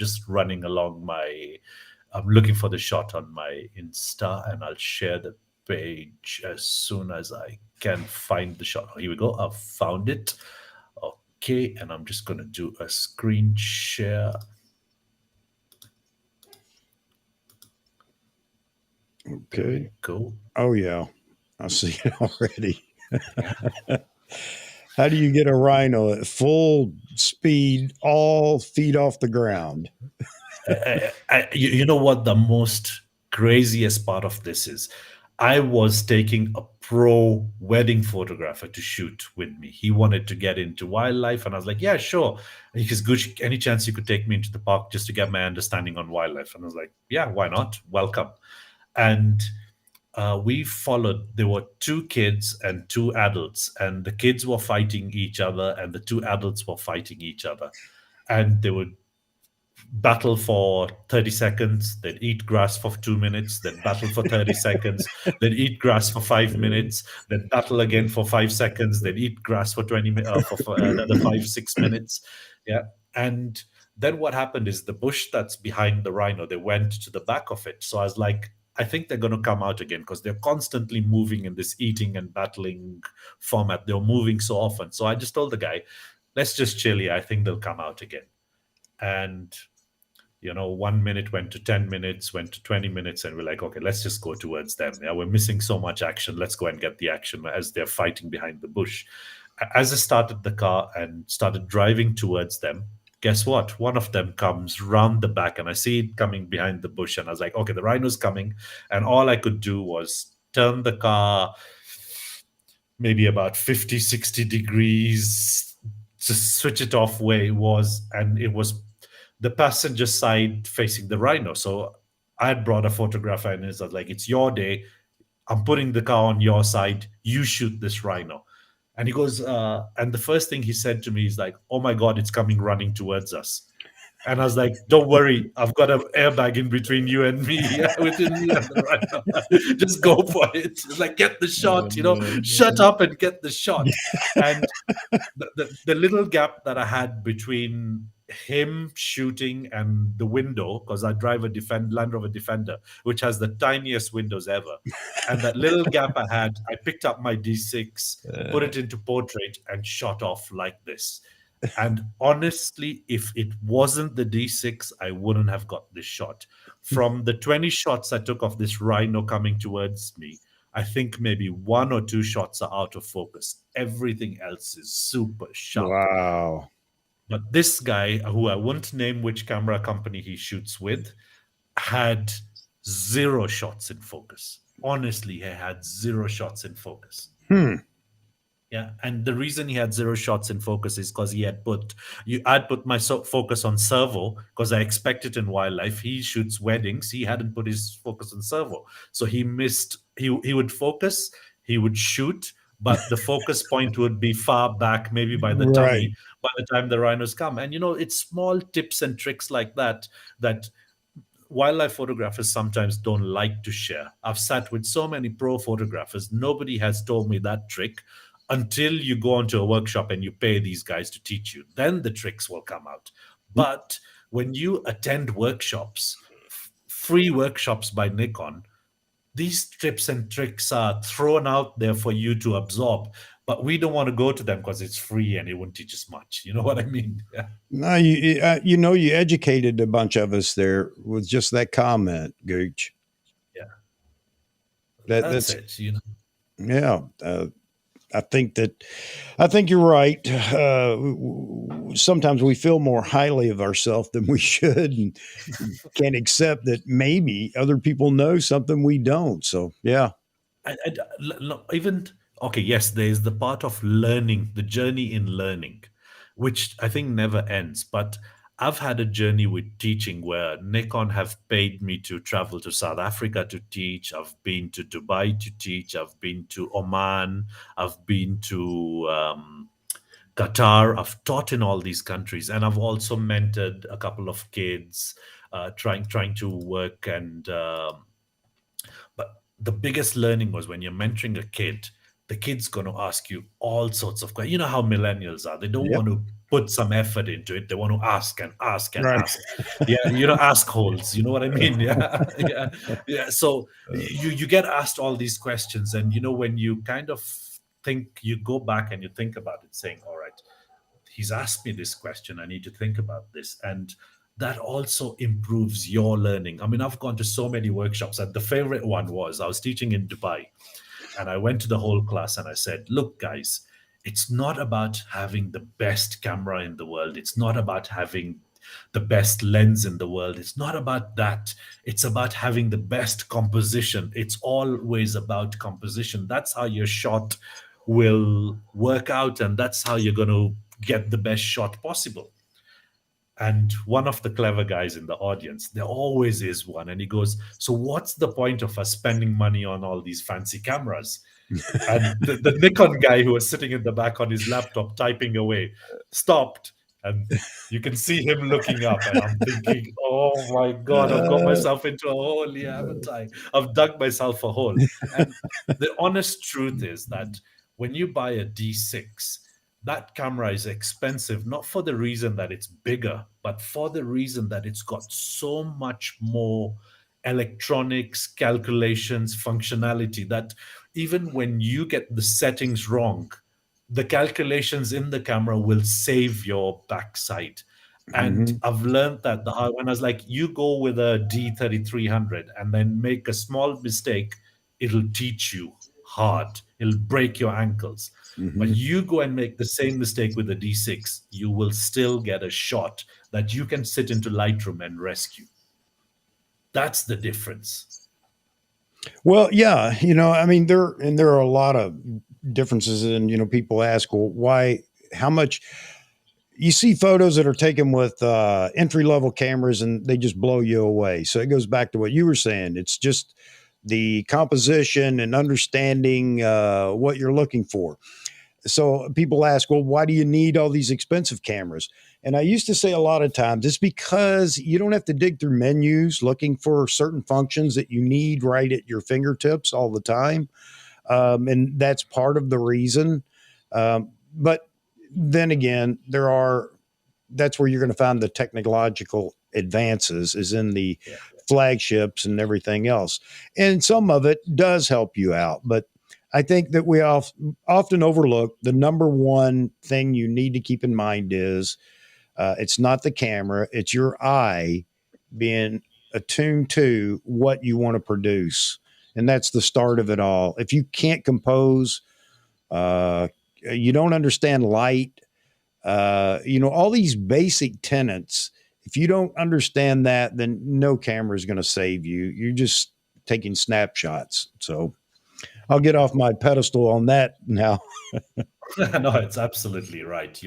looking for the shot on my Insta and I'll share the page as soon as I can find the shot. Oh, here we go. I've found it. Okay, and I'm just going to do a screen share. There we Okay. go. Oh yeah, I see it already. Yeah. How do you get a rhino at full speed, all feet off the ground? You know what the most craziest part of this is? I was taking a pro wedding photographer to shoot with me. He wanted to get into wildlife, and I was like, "Yeah, sure." And he goes, "Gucci, any chance you could take me into the park just to get my understanding on wildlife?" And I was like, "Yeah, why not? Welcome." And we followed. There were two kids and two adults, and the kids were fighting each other, and the two adults were fighting each other, and they would battle for 30 seconds, then eat grass for 2 minutes, then battle for 30 seconds, then eat grass for 5 minutes, then battle again for 5 seconds, then eat grass for 20 for another 5 6 minutes. Yeah. And then what happened is the bush that's behind the rhino, they went to the back of it. So I was like, I think they're going to come out again because they're constantly moving in this eating and battling format. They're moving so often. So I just told the guy, let's just chill here. I think they'll come out again. And 1 minute went to 10 minutes, went to 20 minutes, and we're like, okay, let's just go towards them. Yeah, we're missing so much action. Let's go and get the action as they're fighting behind the bush. As I started the car and started driving towards them, guess what? One of them comes round the back, and I see it coming behind the bush. And I was like, okay, the rhino's coming. And all I could do was turn the car maybe about 50, 60 degrees, just switch it off where it was. And it was the passenger side facing the rhino. So I had brought a photographer and it's like, it's your day. I'm putting the car on your side. You shoot this rhino. And he goes, and the first thing he said to me is like, oh my God, it's coming running towards us. And I was like, don't worry, I've got an airbag in between you and me, yeah, between me and the rhino. Just go for it. It's like, get the shot, shut up and get the shot. And the little gap that I had between him shooting and the window, because I drive a Land Rover Defender, which has the tiniest windows ever. And that little gap I had, I picked up my D6, put it into portrait, and shot off like this. And honestly, if it wasn't the D6, I wouldn't have got this shot. From the 20 shots I took of this rhino coming towards me, I think maybe one or two shots are out of focus. Everything else is super sharp. Wow. But this guy, who I won't name which camera company he shoots with, had zero shots in focus. Honestly, he had zero shots in focus. Hmm. Yeah, and the reason he had zero shots in focus is because I'd put my focus on servo because I expect it in wildlife. He shoots weddings. He hadn't put his focus on servo, so he missed. He would focus, he would shoot, but the focus point would be far back, maybe by the Right. tummy, by the time the rhinos come. And it's small tips and tricks like that that wildlife photographers sometimes don't like to share. I've sat with so many pro photographers. Nobody has told me that trick until you go onto a workshop and you pay these guys to teach you. Then the tricks will come out. But when you attend workshops, free workshops by Nikon, these tips and tricks are thrown out there for you to absorb. But we don't want to go to them because it's free and it won't teach us much. You know what I mean? Yeah. No, you educated a bunch of us there with just that comment, Gooch. Yeah. That's That's it. yeah. I think you're right. Sometimes we feel more highly of ourselves than we should, and can't accept that maybe other people know something we don't. So yeah, Even okay, yes, there is the part of learning, the journey in learning, which I think never ends. But I've had a journey with teaching where Nikon have paid me to travel to South Africa to teach. I've been to Dubai to teach. I've been to Oman. I've been to Qatar. I've taught in all these countries, and I've also mentored a couple of kids, trying to work and. But the biggest learning was when you're mentoring a kid, the kid's going to ask you all sorts of questions. You know how millennials are. They don't yep, want to put some effort into it. They want to ask and ask and right. ask. Yeah, ask holes. You know what I mean? Yeah, yeah, yeah. So you get asked all these questions, and when you kind of think, you go back and you think about it, saying, all right, he's asked me this question. I need to think about this. And that also improves your learning. I mean, I've gone to so many workshops, and the favorite one was I was teaching in Dubai, and I went to the whole class and I said, look, guys, it's not about having the best camera in the world. It's not about having the best lens in the world. It's not about that. It's about having the best composition. It's always about composition. That's how your shot will work out, and that's how you're going to get the best shot possible. And one of the clever guys in the audience, there always is one, and he goes, so what's the point of us spending money on all these fancy cameras? And the Nikon guy who was sitting in the back on his laptop typing away stopped, and you can see him looking up. And I'm thinking, oh my God, I've got myself into a hole here, haven't I? I've dug myself a hole. And the honest truth is that when you buy a D6, that camera is expensive, not for the reason that it's bigger, but for the reason that it's got so much more electronics, calculations, functionality that even when you get the settings wrong, the calculations in the camera will save your backside. And Mhm. I've learned that when I was like, you go with a D3300 and then make a small mistake, it'll teach you hard. It'll break your ankles. But Mhm. you go and make the same mistake with a D6, you will still get a shot that you can sit into Lightroom and rescue. That's the difference. Well, yeah, I mean, there are a lot of differences, and people ask, well, why? How much? You see photos that are taken with entry level cameras, and they just blow you away. So it goes back to what you were saying. It's just the composition and understanding what you're looking for. So people ask, well, why do you need all these expensive cameras? And I used to say a lot of times it's because you don't have to dig through menus looking for certain functions that you need right at your fingertips all the time. And that's part of the reason. But then again, that's where you're going to find the technological advances is in the Yeah. flagships and everything else. And some of it does help you out, but I think that we often overlook the number one thing you need to keep in mind is it's not the camera, it's your eye being attuned to what you want to produce. And that's the start of it all. If you can't compose, you don't understand light, all these basic tenets. If you don't understand that, then no camera is going to save you. You're just taking snapshots. So I'll get off my pedestal on that now. No, it's absolutely right.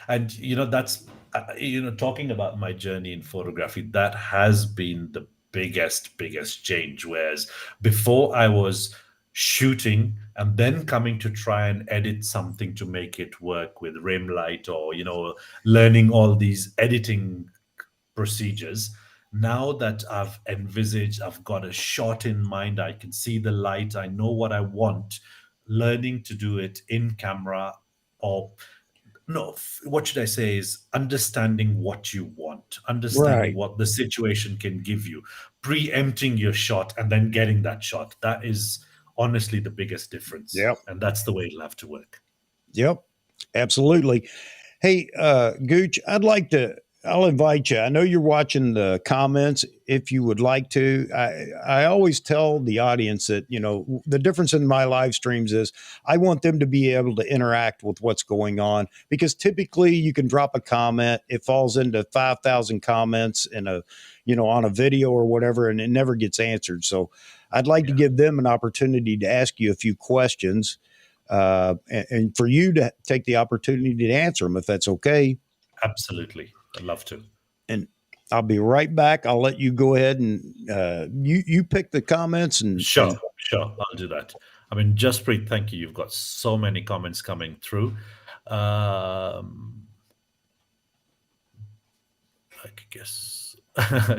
And that's talking about my journey in photography. That has been the biggest change. Whereas before I was shooting and then coming to try and edit something to make it work with rim light, or learning all these editing procedures. Now that I've got a shot in mind, I can see the light, I know what I want, learning to do it in camera, or no, what should I say is understanding what you want, understanding Right. what the situation can give you, preempting your shot and then getting that shot. That is honestly the biggest difference. Yep. And that's the way it'll have to work. Yep. Absolutely. Hey, Gooch, I'll invite you. I know you're watching the comments. If you would like to, I always tell the audience that, the difference in my live streams is I want them to be able to interact with what's going on, because typically you can drop a comment. It falls into 5,000 comments on a video or whatever, and it never gets answered. So I'd like to Yeah, give them an opportunity to ask you a few questions and for you to take the opportunity to answer them, if that's okay. absolutely. I'd love to. And I'll be right back. I'll let you go ahead and you pick the comments and Sure, I'll do that. I mean, Jaspreet, thank you. You've got so many comments coming through. I guess,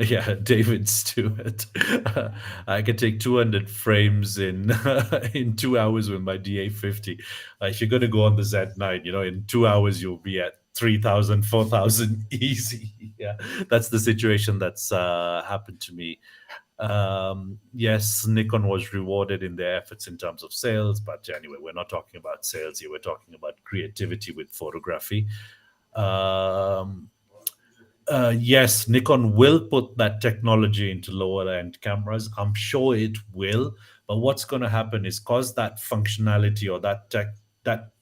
yeah, David Stewart. I can take 200 frames in in 2 hours with my D850. If you're going to go on the Z9, in 2 hours you'll be at 3,000, 4,000 easy. Yeah, that's the situation that's happened to me. Yes, Nikon was rewarded in their efforts in terms of sales, but anyway, we're not talking about sales here. We're talking about creativity with photography. Um, yes, Nikon will put that technology into lower end cameras. I'm sure it will. But what's going to happen is because that functionality or that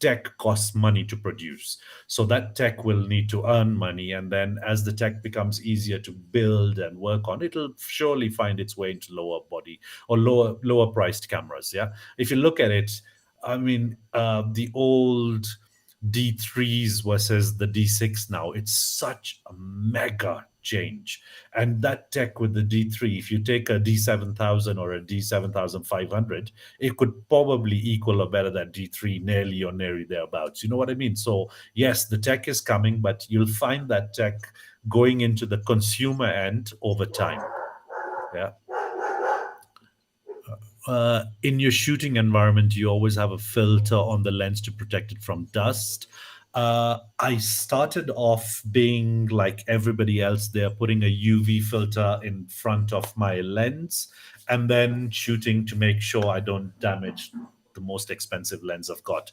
tech costs money to produce. So that tech will need to earn money. And then as the tech becomes easier to build and work on, it'll surely find its way into lower body or lower priced cameras. Yeah. If you look at it, I mean, the old D3s versus the D6 now, it's such a mega change. And that tech with the D3, if you take a D7000 or a D7500, it could probably equal or better that D3 nearly or nearly thereabouts. You know what I mean? So, yes, the tech is coming, but you'll find that tech going into the consumer end over time. Yeah. In your shooting environment, you always have a filter on the lens to protect it from dust. I started off being like everybody else there, putting a UV filter in front of my lens and then shooting to make sure I don't damage the most expensive lens I've got.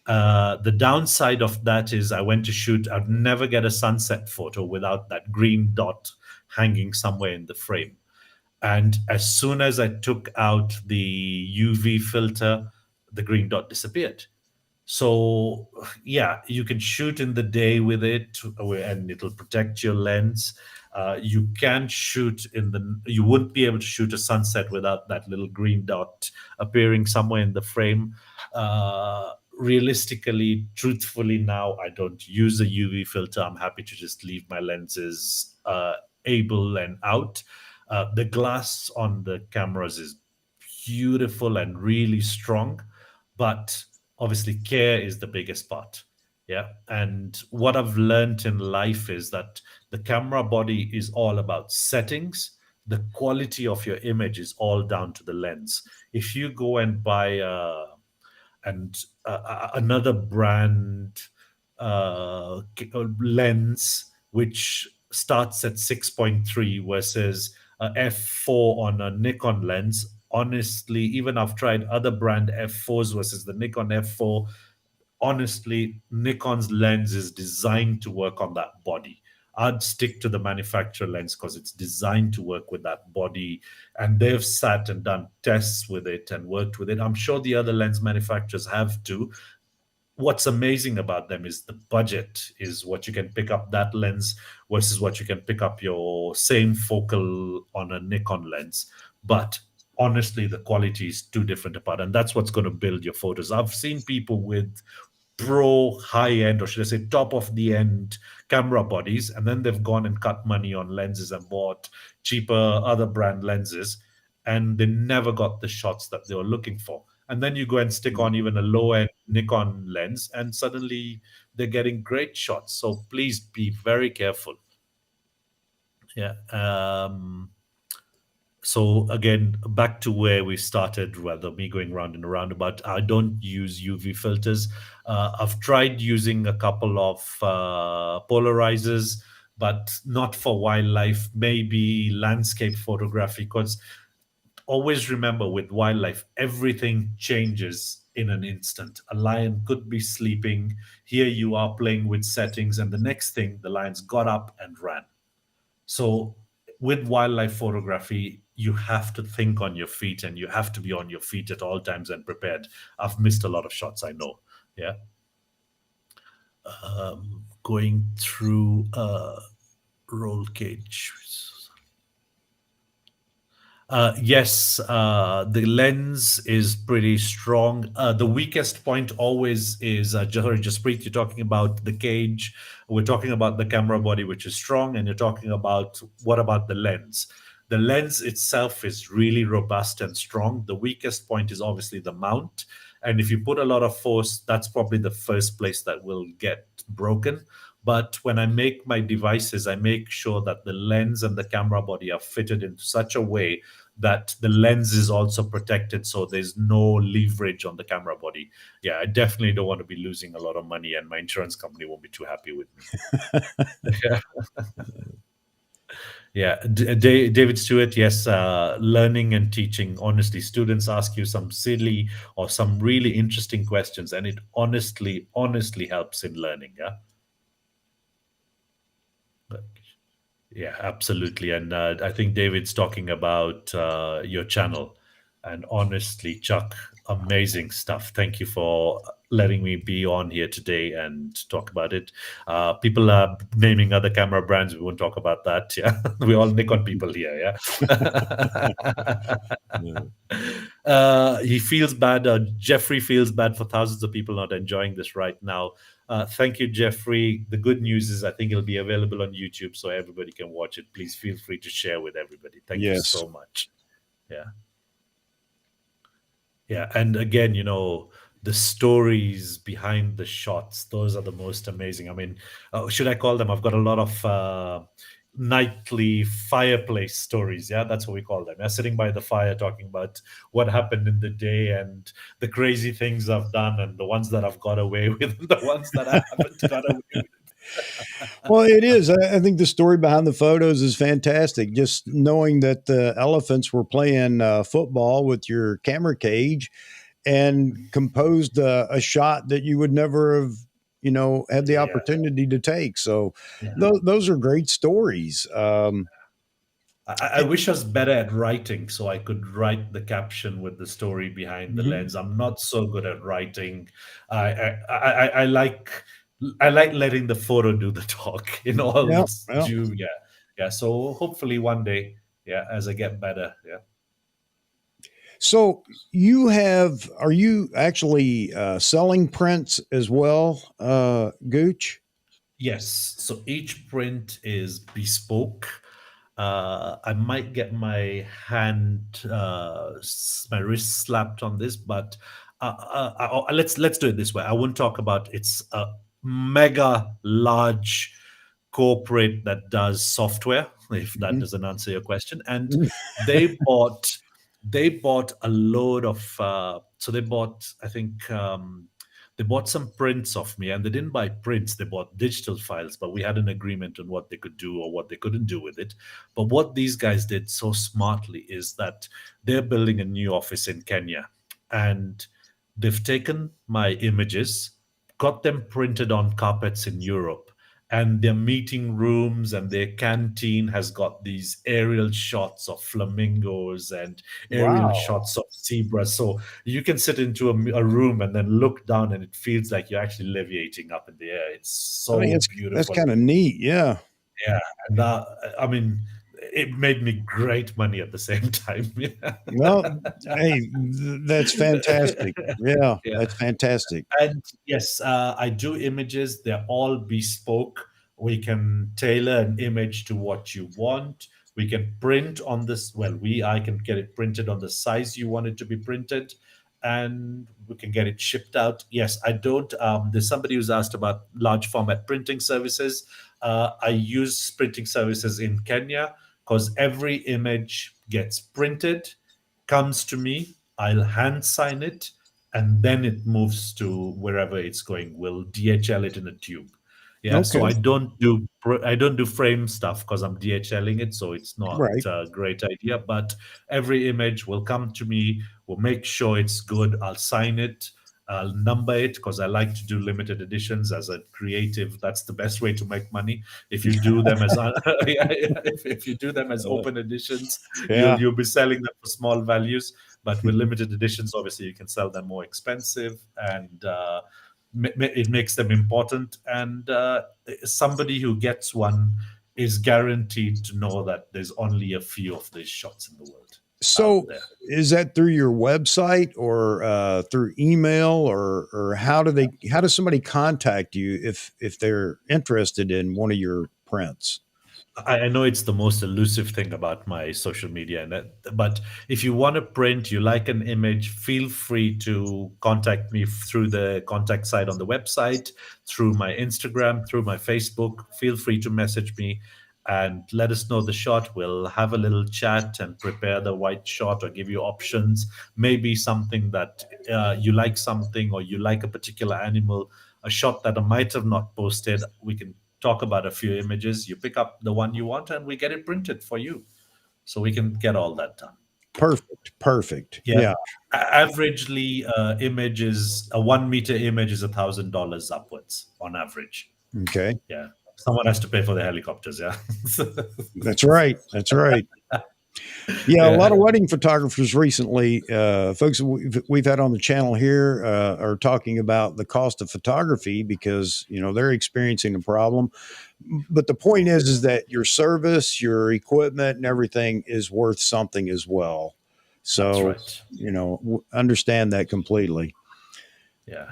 The downside of that is I went to shoot, I'd never get a sunset photo without that green dot hanging somewhere in the frame. And as soon as I took out the UV filter, the green dot disappeared. So, yeah, you can shoot in the day with it and it'll protect your lens. You can shoot you wouldn't be able to shoot a sunset without that little green dot appearing somewhere in the frame. Realistically, truthfully, now I don't use a UV filter. I'm happy to just leave my lenses able and out. The glass on the cameras is beautiful and really strong, but obviously care is the biggest part. Yeah. And what I've learned in life is that the camera body is all about settings. The quality of your image is all down to the lens. If you go and buy another brand lens which starts at 6.3 versus a f4 on a Nikon lens, honestly, even I've tried other brand f4s versus the Nikon f4, honestly, Nikon's lens is designed to work on that body. I'd stick to the manufacturer lens because it's designed to work with that body. And they've sat and done tests with it and worked with it. I'm sure the other lens manufacturers have too. What's amazing about them is the budget is what you can pick up that lens versus what you can pick up your same focal on a Nikon lens. But honestly, the quality is too different apart. And that's what's going to build your photos. I've seen people with pro high end, or should I say top of the end camera bodies, and then they've gone and cut money on lenses and bought cheaper other brand lenses, and they never got the shots that they were looking for. And then you go and stick on even a low end Nikon lens, and suddenly they're getting great shots. So please be very careful. Yeah. So again, back to where we started, rather me going round and around about, I don't use UV filters. I've tried using a couple of polarizers, but not for wildlife, maybe landscape photography, because always remember with wildlife, everything changes in an instant. A lion could be sleeping. Here you are playing with settings, and the next thing, the lion's got up and ran. So with wildlife photography, you have to think on your feet and you have to be on your feet at all times and prepared. I've missed a lot of shots, I know. Yeah. Going through roll cage. Yes, the lens is pretty strong. The weakest point always is, sorry, Jaspreet, you're talking about the cage. We're talking about the camera body, which is strong, and you're talking about what about the lens? The lens itself is really robust and strong. The weakest point is obviously the mount. And if you put a lot of force, that's probably the first place that will get broken. But when I make my devices, I make sure that the lens and the camera body are fitted in such a way that the lens is also protected, so there's no leverage on the camera body. Yeah, I definitely don't want to be losing a lot of money, and my insurance company won't be too happy with me. Yeah. Yeah, David Stewart, yes, learning and teaching. Honestly, students ask you some silly or some really interesting questions, and it honestly helps in learning. Yeah. Yeah, absolutely. And I think David's talking about your channel. And honestly, Chuck, amazing stuff. Thank you for letting me be on here today and talk about it. People are naming other camera brands. We won't talk about that. Yeah, we're all Nikon people here. Yeah. Yeah. He feels bad. Jeffrey feels bad for thousands of people not enjoying this right now. Thank you, Jeffrey. The good news is I think it'll be available on YouTube so everybody can watch it. Please feel free to share with everybody. Thank you Yes. so much. Yeah. Yeah. And again, the stories behind the shots, those are the most amazing. I mean, should I call them? I've got a lot of nightly fireplace stories. Yeah, that's what we call them. Yeah, sitting by the fire talking about what happened in the day and the crazy things I've done and the ones that I've got away with and the ones that I haven't got away with. Well, it is. I think the story behind the photos is fantastic. Just knowing that the elephants were playing football with your camera cage and composed a shot that you would never have, had the Yeah. opportunity to take. So Yeah. those are great stories. I wish I was better at writing so I could write the caption with the story behind the Mhm. lens. I'm not so good at writing. I like letting the photo do the talk in all Yeah, its yeah. due. Yeah, yeah. So hopefully one day, yeah, as I get better, yeah. So are you actually selling prints as well, Gooch? Yes. So each print is bespoke. I might get my wrist slapped on this, but let's do it this way. I won't talk about it's a mega large corporate that does software, if that Mhm. doesn't answer your question, and they bought they bought a load of so they bought I think they bought some prints of me, and they didn't buy prints, they bought digital files, but we had an agreement on what they could do or what they couldn't do with it. But what these guys did so smartly is that they're building a new office in Kenya, and they've taken my images, got them printed on carpets in Europe, and their meeting rooms and their canteen has got these aerial shots of flamingos and aerial Wow. shots of zebras. So you can sit into a room and then look down, and it feels like you're actually leviating up in the air. It's I mean, so that's beautiful. kind of neat. Yeah. Yeah, and I mean, it made me great money at the same time. Well, hey, that's fantastic. Yeah, Yeah. that's fantastic. And yes, I do images. They're all bespoke. We can tailor an image to what you want. We can print on this. Well, I can get it printed on the size you want it to be printed, and we can get it shipped out. Yes, I don't. There's somebody who's asked about large format printing services. I use printing services in Kenya because every image gets printed, comes to me. I'll hand sign it, and then it moves to wherever it's going. We'll DHL it in a tube. Yeah, so Okay. I don't do frame stuff because I'm DHLing it, so it's not Right. a great idea. But every image will come to me. We'll make sure it's good. I'll sign it. I'll number it because I like to do limited editions as a creative. That's the best way to make money. If you do them as if you do them as Uh, open editions, you'll yeah. you'll be selling them for small values. But with limited editions, obviously, you can sell them more expensive, and it makes them important. And somebody who gets one is guaranteed to know that there's only a few of these shots in the world out So there. is that through your website or through email or how does somebody contact you if they're interested in one of your prints? I know it's the most elusive thing about my social media, but if you want to print, you like an image, feel free to contact me through the contact site on the website, through my Instagram, through my Facebook. Feel free to message me and let us know the shot. We'll have a little chat and prepare the white shot or give you options. Maybe something that you like something, or you like a particular animal, a shot that I might have not posted. We can talk about a few images. You pick up the one you want, and we get it printed for you. So we can get all that done. Perfect. Perfect. Yeah. Yeah. Averagely, a 1 meter image is $1,000 upwards on average. Okay. Yeah. Someone has to pay for the helicopters. Yeah. That's right. That's right. Yeah, a lot Yeah. of wedding photographers recently, folks we've had on the channel here, are talking about the cost of photography because they're experiencing a problem. But the point is that your service, your equipment, and everything is worth something as well. That's So right. understand that completely. Yeah.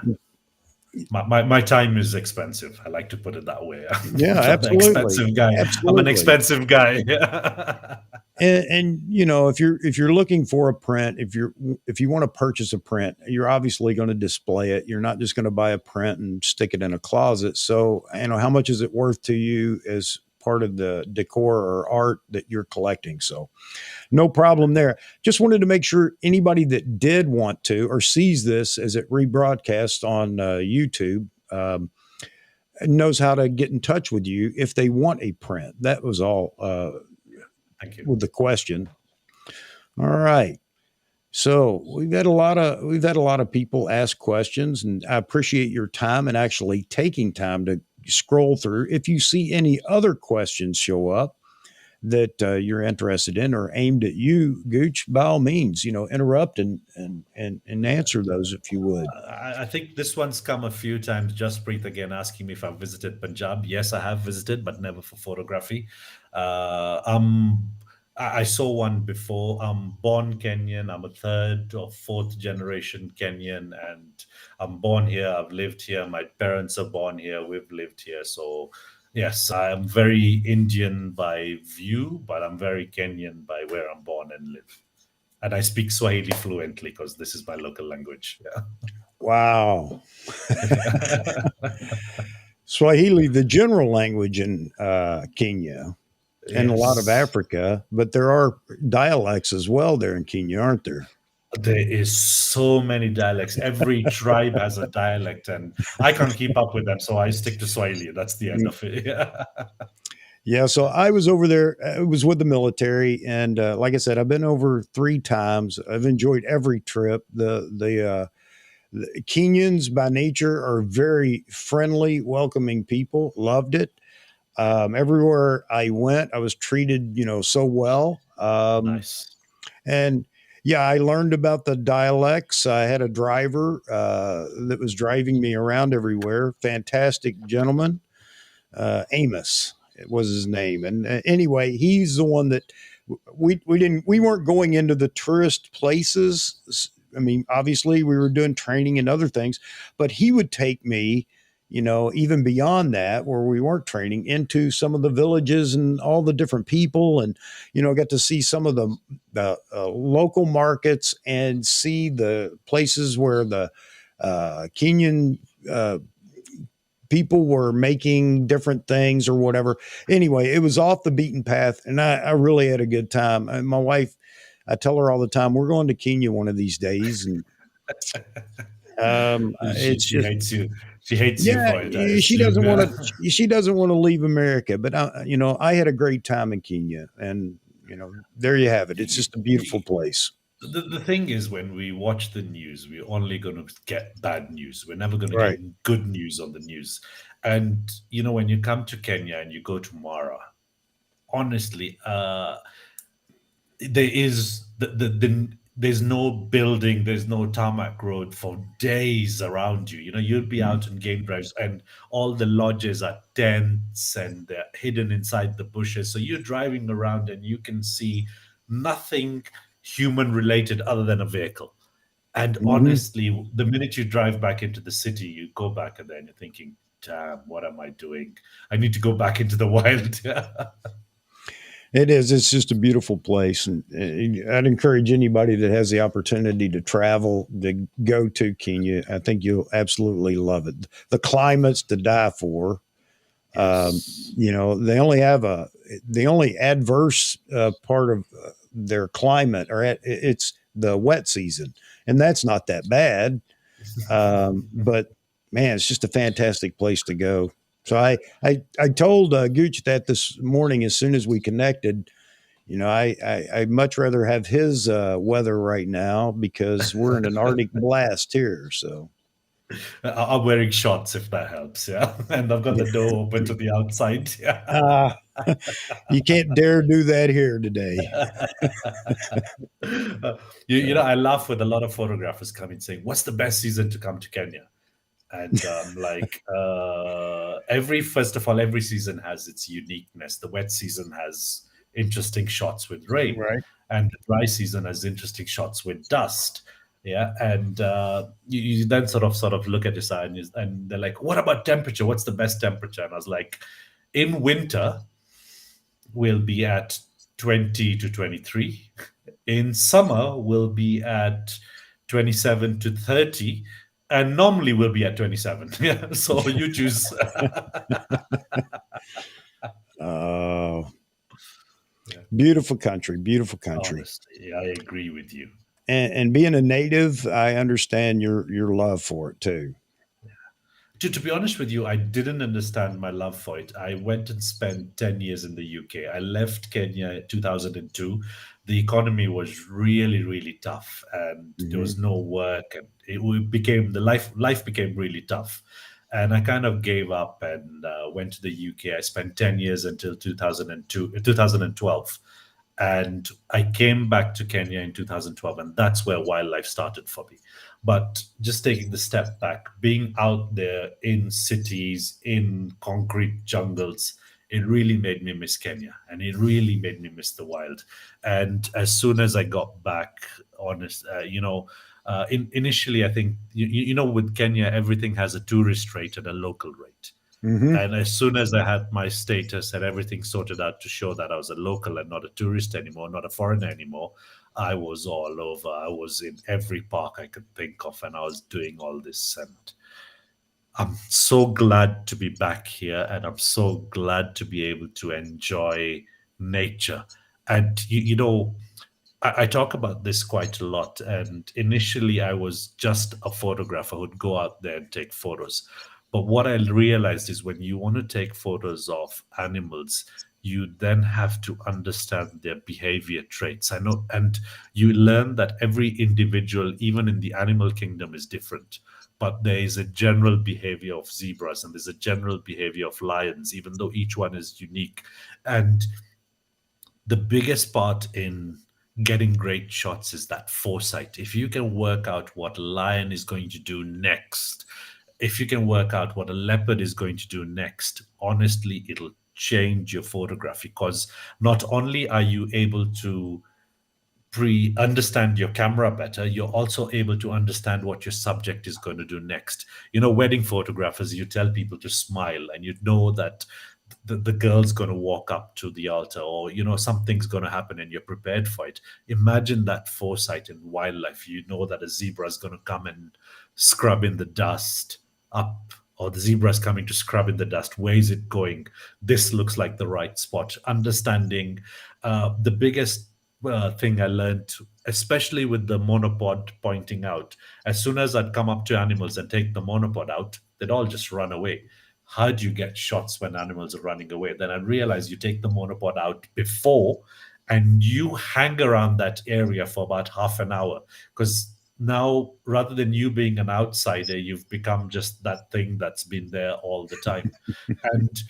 My time is expensive. I like to put it that way. Yeah, I'm an absolutely, expensive guy. I'm an absolutely. expensive guy. Yeah. And if you're looking for a print, if you want to purchase a print, you're obviously going to display it. You're not just going to buy a print and stick it in a closet. So how much is it worth to you as part of the decor or art that you're collecting? So no problem there. Just wanted to make sure anybody that did want to or sees this as it rebroadcasts on YouTube, knows how to get in touch with you if they want a print. That was all Thank you. with the question. All right. So we've had a lot of people ask questions, and I appreciate your time and actually taking time to scroll through. If you see any other questions show up that you're interested in or aimed at you, Gooch, by all means, interrupt and answer those if you would. I think this one's come a few times. Jaspreet again asking me if I've visited Punjab. Yes, I have visited, but never for photography. I saw one before. I'm born Kenyan. I'm a third or fourth generation Kenyan, and I'm born here. I've lived here. My parents are born here. We've lived here. So, yes, I am very Indian by view, but I'm very Kenyan by where I'm born and live. And I speak Swahili fluently because this is my local language. Yeah. Wow. Swahili, the general language in Kenya and a lot of Yes. Africa, but there are dialects as well there in Kenya, aren't there? There is so many dialects. Every tribe has a dialect, and I can't keep up with them, so I stick to Swahili. That's the end of it. Yeah. Yeah, so I was over there. I was with the military, and like I said, I've been over 3 times. I've enjoyed every trip. The Kenyans by nature are very friendly, welcoming people. Loved it. Everywhere I went, I was treated, so well. Nice. And yeah, I learned about the dialects. I had a driver that was driving me around everywhere. Fantastic gentleman, Amos. It was his name, and anyway, he's the one that we weren't going into the tourist places. I mean, obviously, we were doing training and other things, but he would take me, even beyond that, where we weren't training, into some of the villages and all the different people, and got to see some of the local markets and see the places where the Kenyan people were making different things or whatever. Anyway, it was off the beaten path, and I really had a good time. And my wife, I tell her all the time, we're going to Kenya one of these days, and She it's she just hates you. She hates you yeah, for it, I she assume. doesn't want Yeah. to. She doesn't want to leave America, but I had a great time in Kenya, and there you have it. It's just a beautiful place. The thing is, when we watch the news, we're only going to get bad news. We're never going to Right. get good news on the news. And, when you come to Kenya and you go to Mara, honestly, there is there's no building, there's no tarmac road for days around you. You'll be Mhm. out on game drives, and all the lodges are tents and they're hidden inside the bushes. So you're driving around and you can see nothing human related other than a vehicle. And Mhm. honestly, the minute you drive back into the city, you go back and then you're thinking, damn, what am I doing? I need to go back into the wild. It is. It's just a beautiful place, and I'd encourage anybody that has the opportunity to travel to go to Kenya. I think you'll absolutely love it. The climate's to die for. Um, Yes. the only adverse part of their climate, it's the wet season, and that's not that bad. But man, it's just a fantastic place to go. So I told Gooch that this morning as soon as we connected. I'd much rather have his weather right now because we're in an Arctic blast here. So I'm wearing shorts if that helps. Yeah. And I've got the door open to the outside. Yeah. Uh, you can't dare do that here today. I laugh with a lot of photographers coming saying, "What's the best season to come to Kenya?" And like every first of all, every season has its uniqueness. The wet season has interesting shots with rain, Right. and the dry season has interesting shots with dust. Yeah, and you then sort of look at your side and they're like, "What about temperature? What's the best temperature?" And I was like, "In winter, we'll be at 20 to 23. In summer, we'll be at 27 to 30. And normally we'll be at 27." Yeah. So you choose. Uh, Yeah. beautiful country, beautiful country. Honestly, I agree with you. And being a native, I understand your love for it too. To be honest with you, I didn't understand my love for it. I went and spent 10 years in the UK. I left Kenya in 2002. The economy was really, really tough and there was Hmm. no work and became life became really tough. And I kind of gave up and went to the UK. I spent 10 years until 2012. And I came back to Kenya in 2012, and that's where wildlife started for me. But just taking the step back, being out there in cities, in concrete jungles, it really made me miss Kenya and it really made me miss the wild. And as soon as I got back, honest, initially, I think, with Kenya, everything has a tourist rate and a local rate. Hmm. And as soon as I had my status and everything sorted out to show that I was a local and not a tourist anymore, not a foreigner anymore, I was all over. I was in every park I could think of and I was doing all this. And I'm so glad to be back here and I'm so glad to be able to enjoy nature. And, I talk about this quite a lot. And initially, I was just a photographer who'd go out there and take photos. But what I realized is when you want to take photos of animals, you then have to understand their behavior traits. I know, and you learn that every individual, even in the animal kingdom, is different. But there is a general behavior of zebras and there's a general behavior of lions, even though each one is unique. And the biggest part in getting great shots is that foresight. If you can work out what a lion is going to do next, if you can work out what a leopard is going to do next, honestly, it'll change your photography because not only are you able to pre understand your camera better, you're also able to understand what your subject is going to do next. Wedding photographers, you tell people to smile and you know that the girl's going to walk up to the altar or something's going to happen and you're prepared for it. Imagine that foresight in wildlife. You know that a zebra is going to come and scrub in the dust up, or the zebra is coming to scrub in the dust. Where is it going? This looks like the right spot. Understanding the biggest thing I learned, especially with the monopod pointing out, as soon as I'd come up to animals and take the monopod out, they'd all just run away. How do you get shots when animals are running away? Then I realized you take the monopod out before and you hang around that area for about half an hour. Because now, rather than you being an outsider, you've become just that thing that's been there all the time. And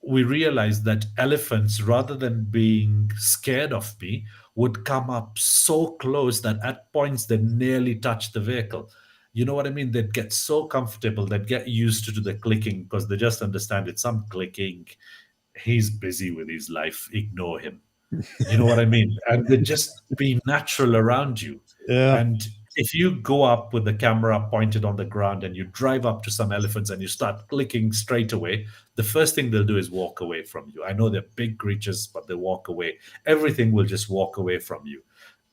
we realized that elephants, rather than being scared of me, would come up so close that at points they nearly touch the vehicle. You know what I mean? They'd get so comfortable, they'd get used to the clicking because they just understand it's some clicking. He's busy with his life, ignore him. You know what I mean? And they just be natural around you. Yeah. And if you go up with the camera pointed on the ground and you drive up to some elephants and you start clicking straight away, the first thing they'll do is walk away from you. I know they're big creatures, but they walk away. Everything will just walk away from you.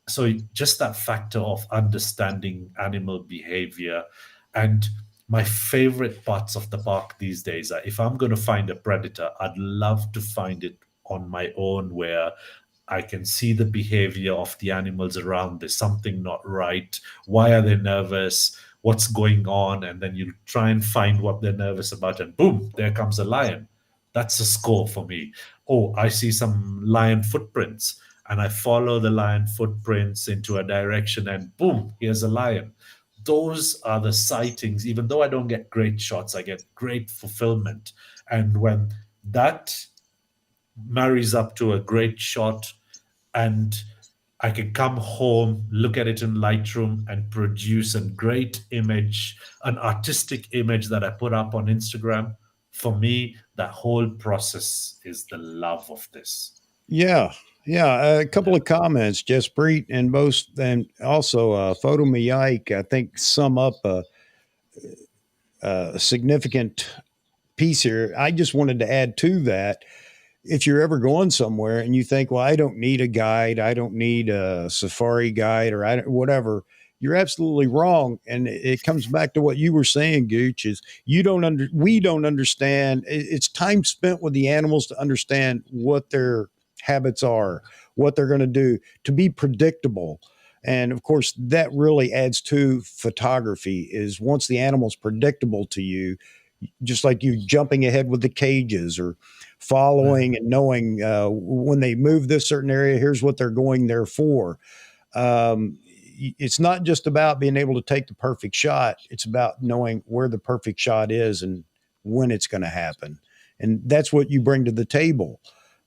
So just that factor of understanding animal behavior. And my favorite parts of the park these days are, if I'm going to find a predator, I'd love to find it on my own, where I can see the behavior of the animals around. There's something not right. Why are they nervous? What's going on? And then you try and find what they're nervous about, and boom, there comes a lion. That's a score for me. Oh, I see some lion footprints, and I follow the lion footprints into a direction, and boom, here's a lion. those are the sightings. Even though I don't get great shots, I get great fulfillment. And when that marries up to a great shot, and I can come home, look at it in Lightroom, and produce a great image, an artistic image that I put up on Instagram. For me, that whole process is the love of this. Yeah. Yeah. A couple of comments, Jaspreet and most, and also Photo Me Ike, I think sum up a significant piece here. I just wanted to add to that. If you're ever going somewhere and you think, well, I don't need a guide, I don't need a safari guide, or I don't, whatever, you're absolutely wrong. And it comes back to what you were saying, Gooch, is we don't understand. It's time spent with the animals to understand what their habits are, what they're going to do, to be predictable. And of course, that really adds to photography. Is once the animal's predictable to you, just like you jumping ahead with the cages, or following and knowing when they move this certain area, here's what they're going there for. It's not just about being able to take the perfect shot. It's about knowing where the perfect shot is and when it's going to happen. And that's what you bring to the table.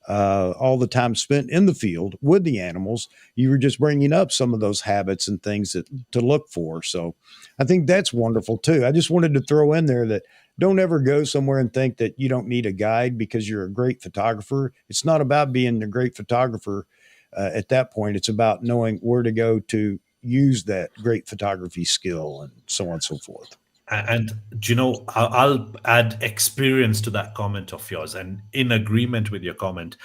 All the time spent in the field with the animals, you were just bringing up some of those habits and things that to look for. So I think that's wonderful too. I just wanted to throw in there that don't ever go somewhere and think that you don't need a guide because you're a great photographer. It's not about being a great photographer at that point. It's about knowing where to go to use that great photography skill, and so on and so forth. And do you know, I'll add experience to that comment of yours. And in agreement with your comment,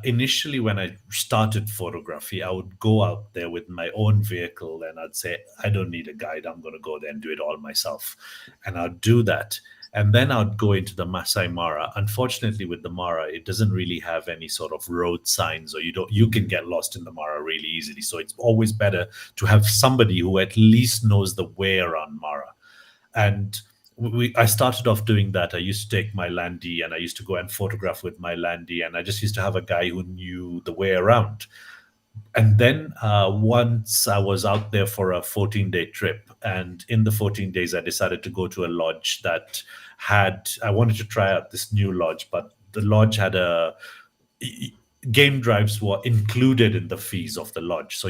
initially when I started photography, I would go out there with my own vehicle and I'd say, I don't need a guide. I'm going to go there and do it all myself. And I'd do that. And then I'd go into the Masai Mara. Unfortunately, with the Mara, it doesn't really have any sort of road signs, or you can get lost in the Mara really easily. So it's always better to have somebody who at least knows the way around Mara. And I started off doing that. I used to take my landy and I used to go and photograph with my landy, and I just used to have a guy who knew the way around. And then once I was out there for a 14-day trip, and in the 14 days, I decided to go to a lodge that I wanted to try out this new lodge, but the lodge had game drives were included in the fees of the lodge. So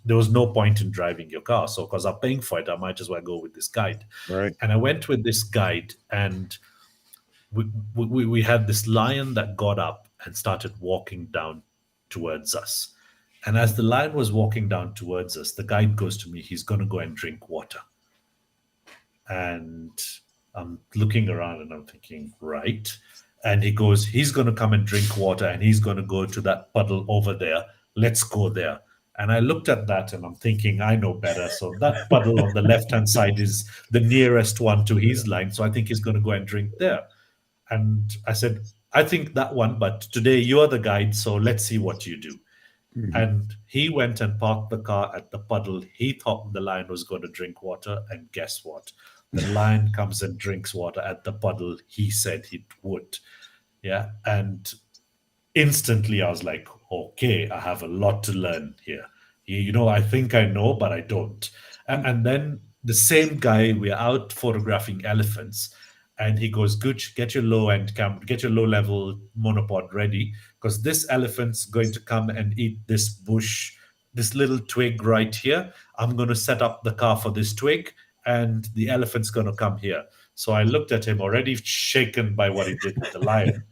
there was no point in driving your car. So because I'm paying for it, I might as well go with this guide. Right. And I went with this guide, and we had this lion that got up and started walking down towards us. And as the lion was walking down towards us, the guide goes to me, he's going to go and drink water. And I'm looking around and I'm thinking, right. And he goes, he's going to come and drink water and he's going to go to that puddle over there. Let's go there. And I looked at that and I'm thinking, I know better. So that puddle on the left-hand side is the nearest one to his line. So I think he's going to go and drink there. And I said, I think that one, but today you're the guide. So let's see what you do. Mm-hmm. And he went and parked the car at the puddle. He thought the lion was going to drink water. And guess what? The lion comes and drinks water at the puddle he said he would. Yeah. And instantly I was like, okay, I have a lot to learn here. I think I know, but I don't. And then the same guy, we're out photographing elephants. And he goes, Gooch, get your low-end camera, get your low-level monopod ready, because this elephant's going to come and eat this bush, this little twig right here. I'm going to set up the car for this twig, and the elephant's going to come here. So I looked at him already shaken by what he did with the lion.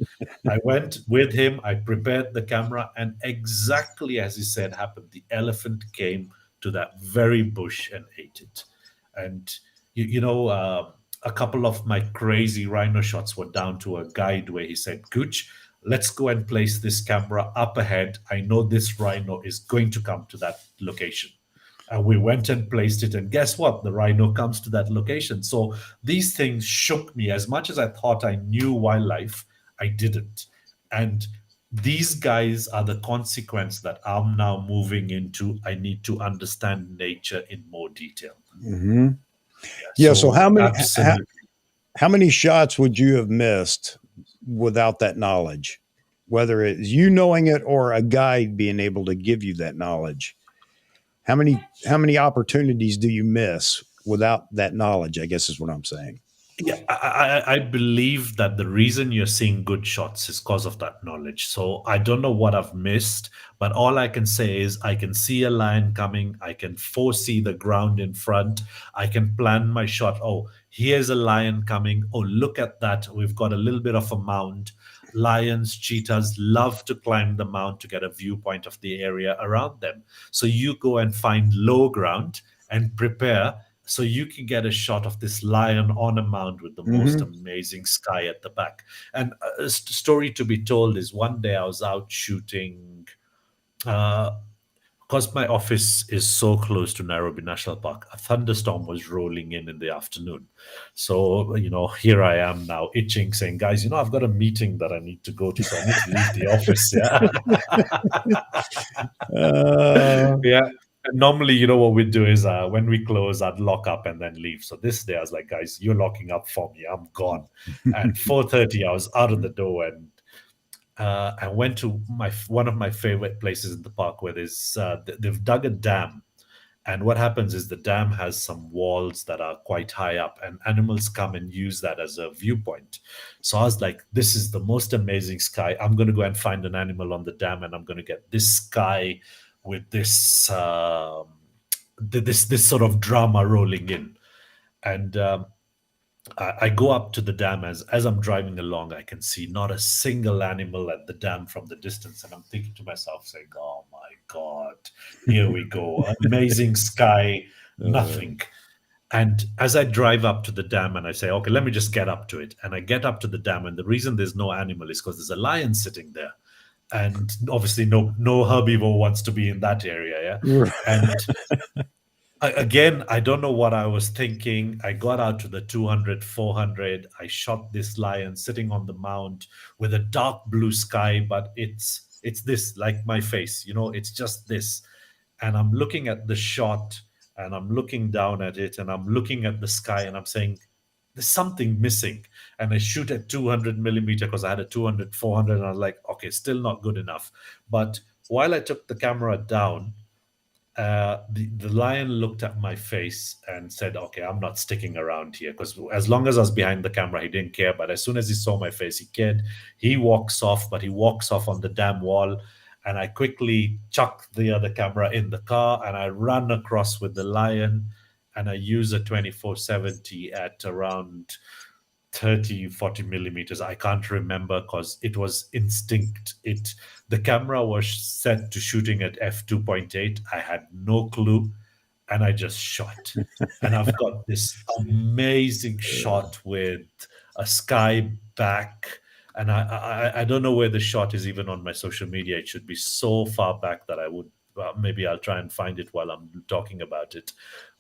I went with him, I prepared the camera, and exactly as he said happened, the elephant came to that very bush and ate it. And, a couple of my crazy rhino shots were down to a guide where he said, Gooch, let's go and place this camera up ahead. I know this rhino is going to come to that location. And we went and placed it. And guess what? The rhino comes to that location. So these things shook me. As much as I thought I knew wildlife, I didn't. And these guys are the consequence that I'm now moving into. I need to understand nature in more detail. Mm-hmm. Yeah. So how many shots would you have missed without that knowledge, whether it's you knowing it or a guide being able to give you that knowledge? How many opportunities do you miss without that knowledge, I guess is what I'm saying. Yeah, I believe that the reason you're seeing good shots is because of that knowledge. So I don't know what I've missed, but all I can say is I can see a lion coming. I can foresee the ground in front. I can plan my shot. Oh, here's a lion coming. Oh, look at that. We've got a little bit of a mound. Lions, cheetahs love to climb the mound to get a viewpoint of the area around them. So you go and find low ground and prepare so you can get a shot of this lion on a mound with the most Mm-hmm. amazing sky at the back. And a story to be told is one day I was out shooting. Because my office is so close to Nairobi National Park, a thunderstorm was rolling in the afternoon. So, here I am now itching, saying, guys, I've got a meeting that I need to go to, so I need to leave the office. Yeah. Yeah. And normally, what we do is when we close, I'd lock up and then leave. So this day, I was like, guys, you're locking up for me. I'm gone. And 4:30, I was out of the door, and I went to one of my favorite places in the park where they've dug a dam. And what happens is the dam has some walls that are quite high up, and animals come and use that as a viewpoint. So I was like, this is the most amazing sky. I'm going to go and find an animal on the dam, and I'm going to get this sky with this sort of drama rolling in. And I go up to the dam. As I'm driving along, I can see not a single animal at the dam from the distance. And I'm thinking to myself, saying, oh my God, here we go. Amazing sky, nothing. And as I drive up to the dam and I say, okay, let me just get up to it. And I get up to the dam. And the reason there's no animal is because there's a lion sitting there. And obviously no herbivore wants to be in that area. Yeah. And again, I don't know what I was thinking. I got out to the 200, 400. I shot this lion sitting on the mount with a dark blue sky, but it's this, like my face, it's just this. And I'm looking at the shot and I'm looking down at it and I'm looking at the sky and I'm saying, there's something missing. And I shoot at 200 millimeter because I had a 200, 400, and I was like, okay, still not good enough. But while I took the camera down, the lion looked at my face and said, okay, I'm not sticking around here, because as long as I was behind the camera, he didn't care. But as soon as he saw my face, he cared. He walks off, but he walks off on the damn wall. And I quickly chuck the other camera in the car and I run across with the lion, and I use a 2470 at around 30, 40 millimeters. I can't remember because it was instinct. The camera was set to shooting at f2.8. I had no clue, and I just shot. And I've got this amazing shot with a sky back. And I don't know where the shot is even on my social media. It should be so far back that I would maybe I'll try and find it while I'm talking about it.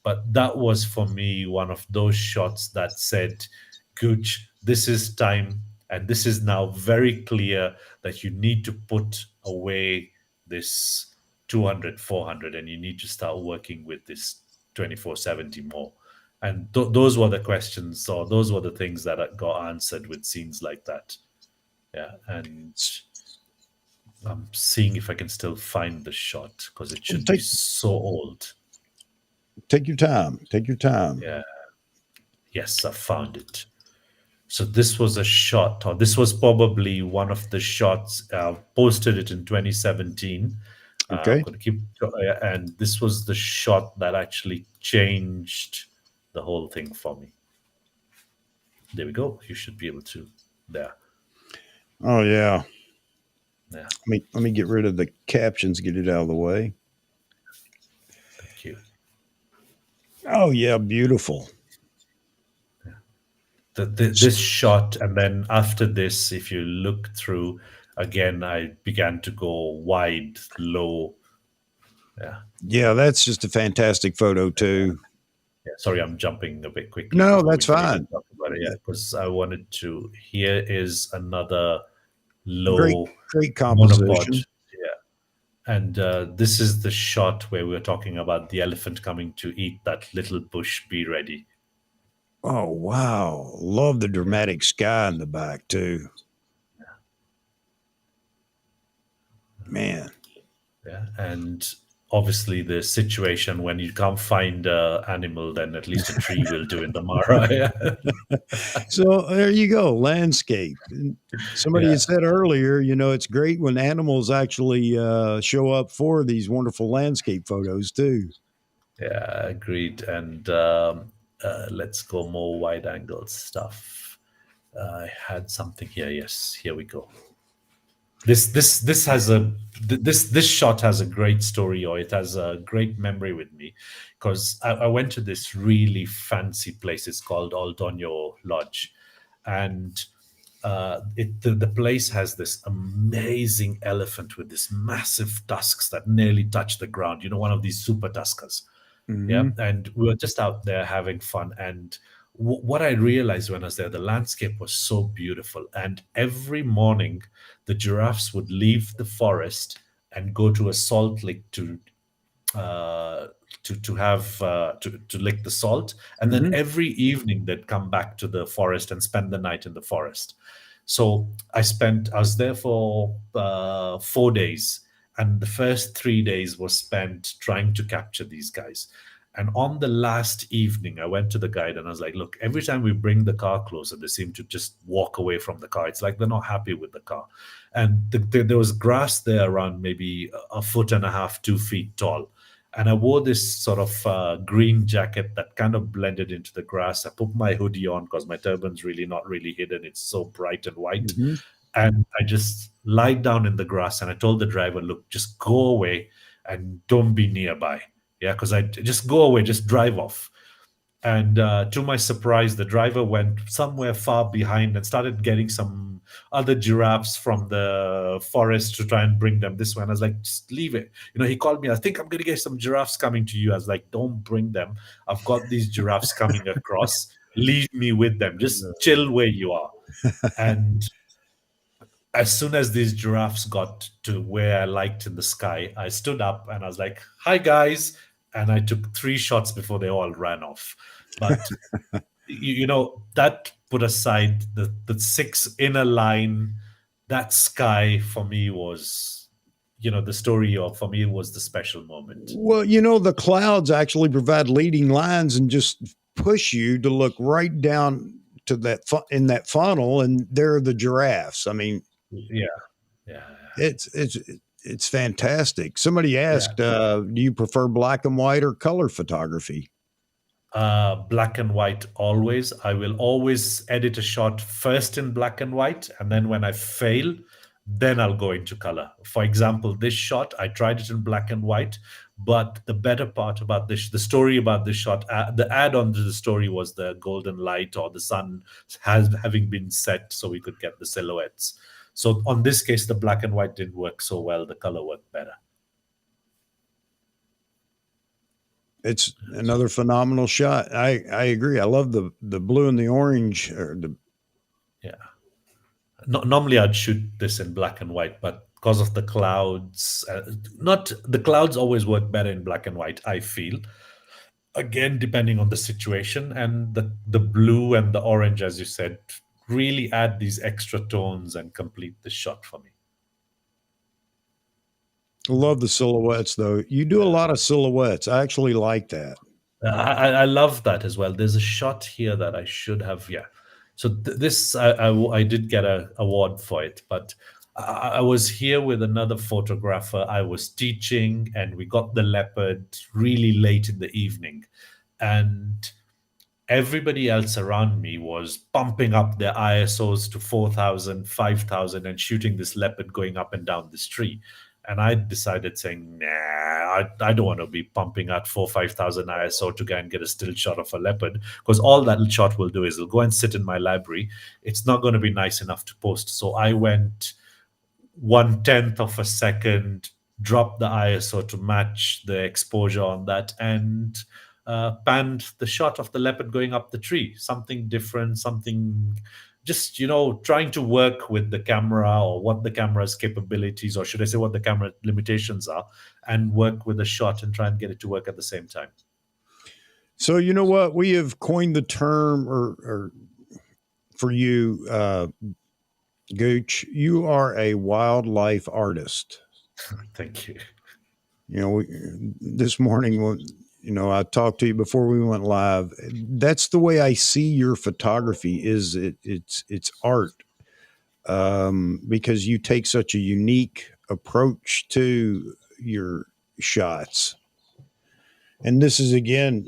But that was for me one of those shots that said, Gooch, this is time, and this is now very clear that you need to put away this 200, 400, and you need to start working with this 2470 more. And those were the questions, or those were the things that got answered with scenes like that. Yeah, and I'm seeing if I can still find the shot because it should be so old. Take your time. Take your time. Yeah. Yes, I found it. So this was a shot, or this was probably one of the shots. Posted it in 2017. Okay. I'm going to keep, and this was the shot that actually changed the whole thing for me. There we go. You should be able to. There. Oh yeah. Yeah. Let me get rid of the captions. Get it out of the way. Thank you. Oh yeah, beautiful. This shot, and then after this, if you look through again, I began to go wide, low. Yeah, that's just a fantastic photo too. Yeah, sorry, I'm jumping a bit quickly. No, that's fine. Yeah, because I wanted to. Here is another low great composition. monopod. Yeah, and this is the shot where we're talking about the elephant coming to eat that little bush. Be ready. Oh wow, love the dramatic sky in the back too. Man. Yeah, and obviously the situation when you can't find an animal, then at least a tree will do in the Mara. So there you go, landscape. And somebody Yeah, had said earlier, it's great when animals actually show up for these wonderful landscape photos too. yeah, agreed. And let's go more wide angle stuff. I had something here. Yes, here we go. This has a this shot has a great story, or it has a great memory with me, because I went to this really fancy place. It's called Aldonio Lodge, and the place has this amazing elephant with this massive tusks that nearly touch the ground. One of these super tuskers. Yeah, Hmm. and we were just out there having fun. And what I realized when I was there, the landscape was so beautiful. And every morning, the giraffes would leave the forest and go to a salt lick uh, to lick the salt, and then Hmm. every evening they'd come back to the forest and spend the night in the forest. So I was there for 4 days, and the first 3 days was spent trying to capture these guys. And on the last evening, I went to the guide and I was like, look, every time we bring the car closer, they seem to just walk away from the car. It's like they're not happy with the car. And there was grass there around maybe a foot and a half, 2 feet tall. And I wore this sort of green jacket that kind of blended into the grass. I put my hoodie on because my turban's really not really hidden. It's so bright and white. Hmm. And I just lied down in the grass and I told the driver, look, just go away and don't be nearby. Yeah, because I just go away, just drive off. And to my surprise, the driver went somewhere far behind and started getting some other giraffes from the forest to try and bring them this way. And I was like, just leave it. He called me, I think I'm going to get some giraffes coming to you. I was like, don't bring them. I've got these giraffes coming across. Leave me with them. Just chill where you are. And as soon as these giraffes got to where I liked in the sky, I stood up and I was like, hi, guys. And I took 3 shots before they all ran off. But, that put aside the six in a line, that sky for me was, the story of, for me, was the special moment. Well, the clouds actually provide leading lines and just push you to look right down to in that funnel, and there are the giraffes. I mean, Yeah. Yeah. it's fantastic. Somebody Yeah. asked, do you prefer black and white or color photography? Black and white always. I will always edit a shot first in black and white, and then when I fail, then I'll go into color. For example, this shot, I tried it in black and white, but the better part about this, the story about this shot, the add-on to the story was the golden light or the sun having been set so we could get the silhouettes. So on this case, the black and white didn't work so well. The color worked better. It's another phenomenal shot. I agree. I love the blue and the orange, or the Yeah. No, normally I'd shoot this in black and white, but because of the clouds, not the clouds always work better in black and white. I feel, again, depending on the situation, and the blue and the orange, as you said, really add these extra tones and complete the shot for me. love the silhouettes though. You do a lot of silhouettes. I actually like that. I love that as well. There's a shot here that I should have. Yeah. So this I did get a award for it, but I was here with another photographer. I was teaching, and we got the leopard really late in the evening, and everybody else around me was pumping up their ISOs to 4,000, 5,000, and shooting this leopard going up and down this tree. And I decided saying, nah, I don't want to be pumping out 5,000 ISO to go and get a still shot of a leopard, because all that shot will do is it'll go and sit in my library. It's not going to be nice enough to post. So I went 1/10 of a second, drop the ISO to match the exposure on that, and panned the shot of the leopard going up the tree. Something different, something just, trying to work with the camera, or what the camera's capabilities, or should I say what the camera limitations are, and work with the shot and try and get it to work at the same time. So you know what? We have coined the term, or for you, Gooch, you are a wildlife artist. Thank you. This morning, I talked to you before we went live. That's the way I see your photography. It's art, because you take such a unique approach to your shots. And this is again,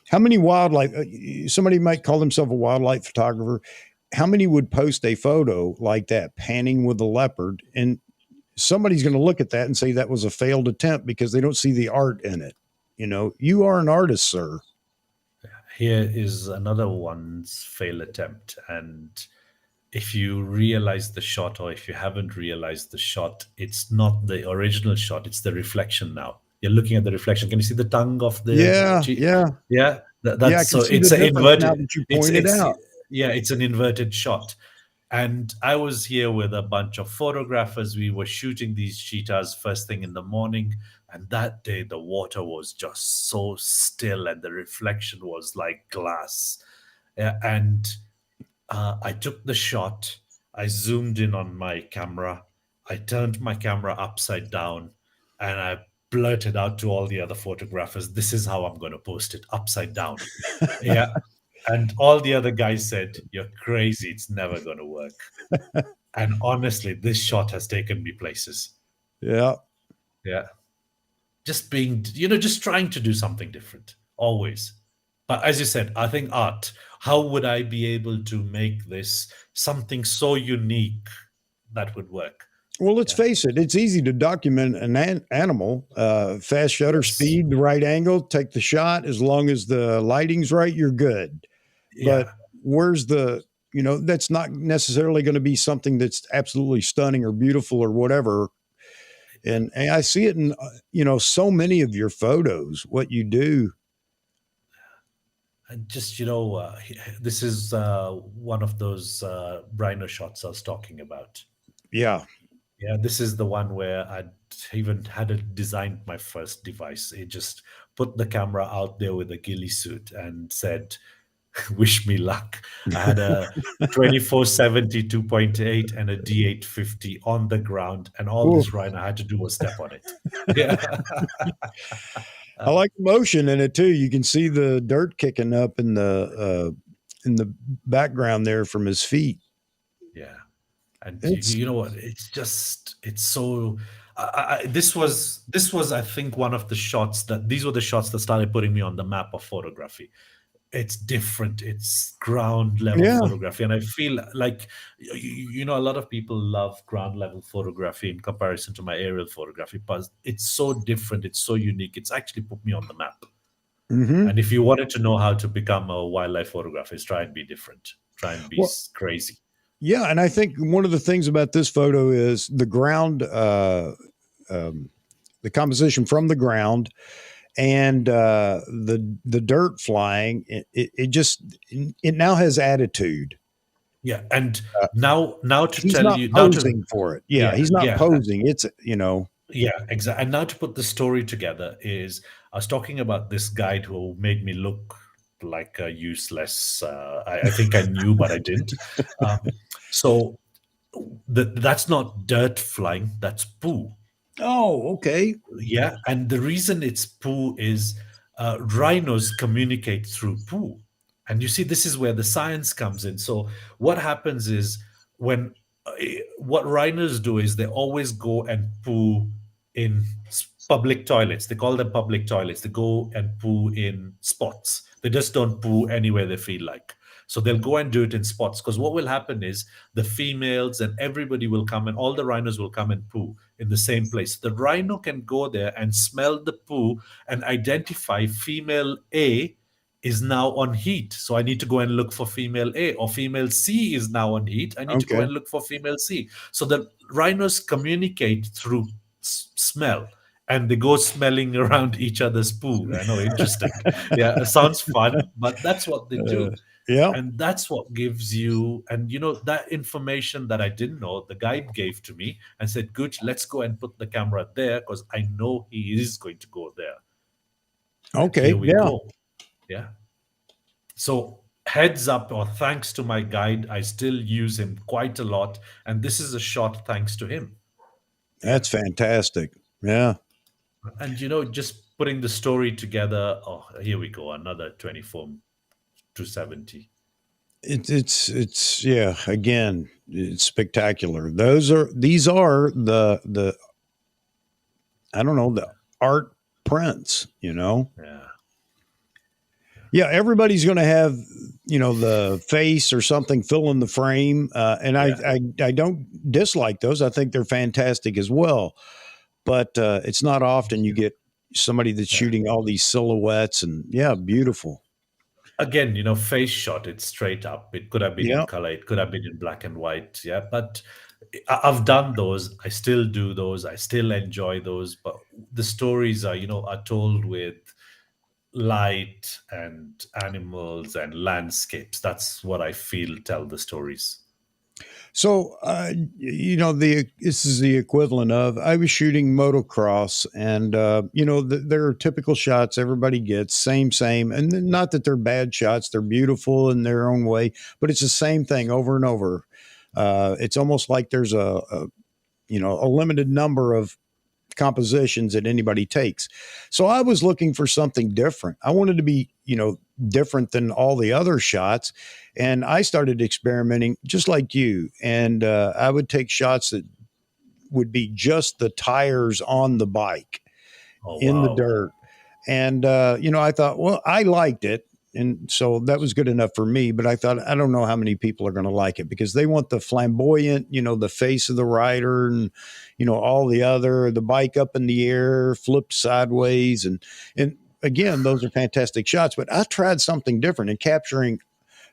how many wildlife? Somebody might call themselves a wildlife photographer. How many would post a photo like that, panning with a leopard, and somebody's going to look at that and say that was a failed attempt because they don't see the art in it. You are an artist, sir. Here is another one's fail attempt. And if you realize the shot, or if you haven't realized the shot, it's not the original shot, it's the reflection now. You're looking at the reflection. Can you see the tongue of the Yeah, yeah, yeah, yeah. I that's can so see the it's an difference now inverted, that you pointed out. yeah, it's an inverted shot. And I was here with a bunch of photographers. We were shooting these cheetahs first thing in the morning. And that day, the water was just so still and the reflection was like glass. Yeah, and I took the shot. I zoomed in on my camera. I turned my camera upside down and I blurted out to all the other photographers, this is how I'm going to post it upside down. Yeah. And all the other guys said, you're crazy. It's never going to work. And honestly, this shot has taken me places. Yeah. Yeah. Just being, just trying to do something different always. But as you said, I think art, how would I be able to make this something so unique that would work? Well, let's face it, it's easy to document an animal, fast shutter Yes. speed, the right angle, take the shot. As long as the lighting's right, you're good. But Yeah. where's that's not necessarily going to be something that's absolutely stunning or beautiful or whatever. And I see it in, so many of your photos, what you do. And just, this is one of those rhino shots I was talking about. Yeah. Yeah, this is the one where I'd even had designed my first device. It just put the camera out there with a ghillie suit and said, wish me luck. I had a 2470 2.8 and a D850 on the ground, and all Ooh, this rhino had to do was step on it. Yeah. I like the motion in it too. You can see the dirt kicking up in the background there from his feet. Yeah. And It's you know what? It's so. This was I think one of the shots that these were the shots that started putting me on the map of photography. It's different. It's ground level yeah. photography, and I feel like a lot of people love ground level photography in comparison to my aerial photography, but it's so different. It's so unique. It's actually put me on the map. Mm-hmm. And if you wanted to know how to become a wildlife photographer, try and be different. Try and be Well, crazy. yeah, and I think one of the things about this photo is the ground, the composition from the ground, and the dirt flying. It now has attitude. Yeah, and Uh, now to he's tell not you now to posing for it. Yeah, yeah he's not yeah posing. It's yeah, exactly. And now to put the story together is I was talking about this guide who made me look like a useless. I think I knew, but I didn't. So that's not dirt flying. That's poo. Oh, okay. Yeah, and the reason it's poo is rhinos communicate through poo. And you see, this is where the science comes in. So what happens is when what rhinos do is they always go and poo in public toilets. They call them public toilets. They go and poo in spots. They just don't poo anywhere they feel like. So they'll go and do it in spots because what will happen is the females and everybody will come and all the rhinos will come and poo in the same place. The rhino can go there and smell the poo and identify female A is now on heat. So I need to go and look for female A, or female C is now on heat. I need to go Okay. and look for female C. So the rhinos communicate through smell and they go smelling around each other's poo. I know, interesting. Yeah, it sounds fun, but that's what they Uh, do. yeah. And that's what gives you, and that information that I didn't know, the guide gave to me and said, Gooch, let's go and put the camera there because I know he is going to go there. And Okay. here we Yeah. go. Yeah. So heads up, or thanks to my guide, I still use him quite a lot. And this is a shot thanks to him. Yeah. That's fantastic. Yeah. And just putting the story together. Oh, here we go, another 24 to 70. It's yeah. Again, it's spectacular. These are the I don't know, the art prints. Yeah, Yeah, everybody's going to have the face or something fill in the frame, and yeah, I don't dislike those. I think they're fantastic as well. But it's not often you get somebody that's yeah. shooting all these silhouettes, and yeah, beautiful. Again, face shot, it's straight up. It could have been in Yeah. color, it could have been in black and white. Yeah, but I've done those. I still do those. I still enjoy those. But the stories are told with light and animals and landscapes. That's what I feel tell the stories. So, this is the equivalent of I was shooting motocross, and there are typical shots everybody gets, same, and not that they're bad shots; they're beautiful in their own way, but it's the same thing over and over. It's almost like there's a limited number of compositions that anybody takes. So I was looking for something different. I wanted to be, different than all the other shots. And I started experimenting just like you. And I would take shots that would be just the tires on the bike Oh in the wow. dirt. And, I thought, well, I liked it. And so that was good enough for me. But I thought, I don't know how many people are going to like it because they want the flamboyant, the face of the rider and, all the bike up in the air, flipped sideways. And again, those are fantastic shots. But I tried something different in capturing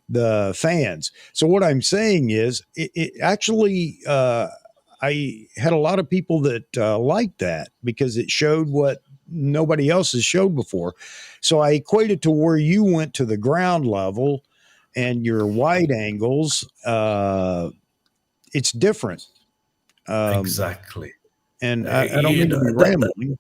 the fans. So what I'm saying is, it actually, I had a lot of people that liked that because it showed what nobody else has showed before. So I equated to where you went to the ground level and your wide angles. It's different. Um, Exactly. and Uh, I don't you mean to know, be rambling.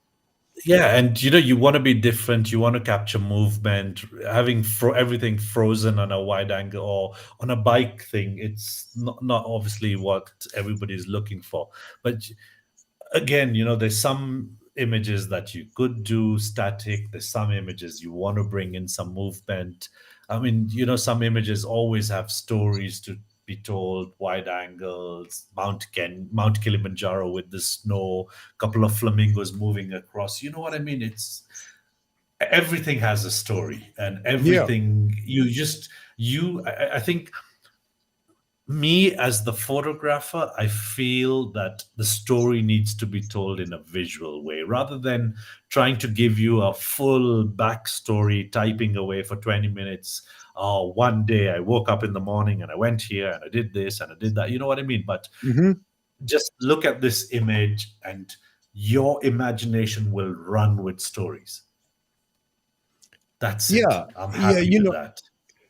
Yeah, and you want to be different. You want to capture movement. Having everything frozen on a wide angle or on a bike thing, it's not obviously what everybody's looking for. But again, there's some images that you could do static. There's some images you want to bring in some movement. I mean, some images always have stories to be told, wide angles, Mount Kilimanjaro with the snow, couple of flamingos moving across. You know what I mean? It's everything has a story, and Yeah. everything I think me as the photographer, I feel that the story needs to be told in a visual way rather than trying to give you a full backstory, typing away for 20 minutes. Oh, one day I woke up in the morning and I went here and I did this and I did that. You know what I mean? But Hmm. just look at this image and your imagination will run with stories. That's it. Yeah. I'm Yeah. happy with that.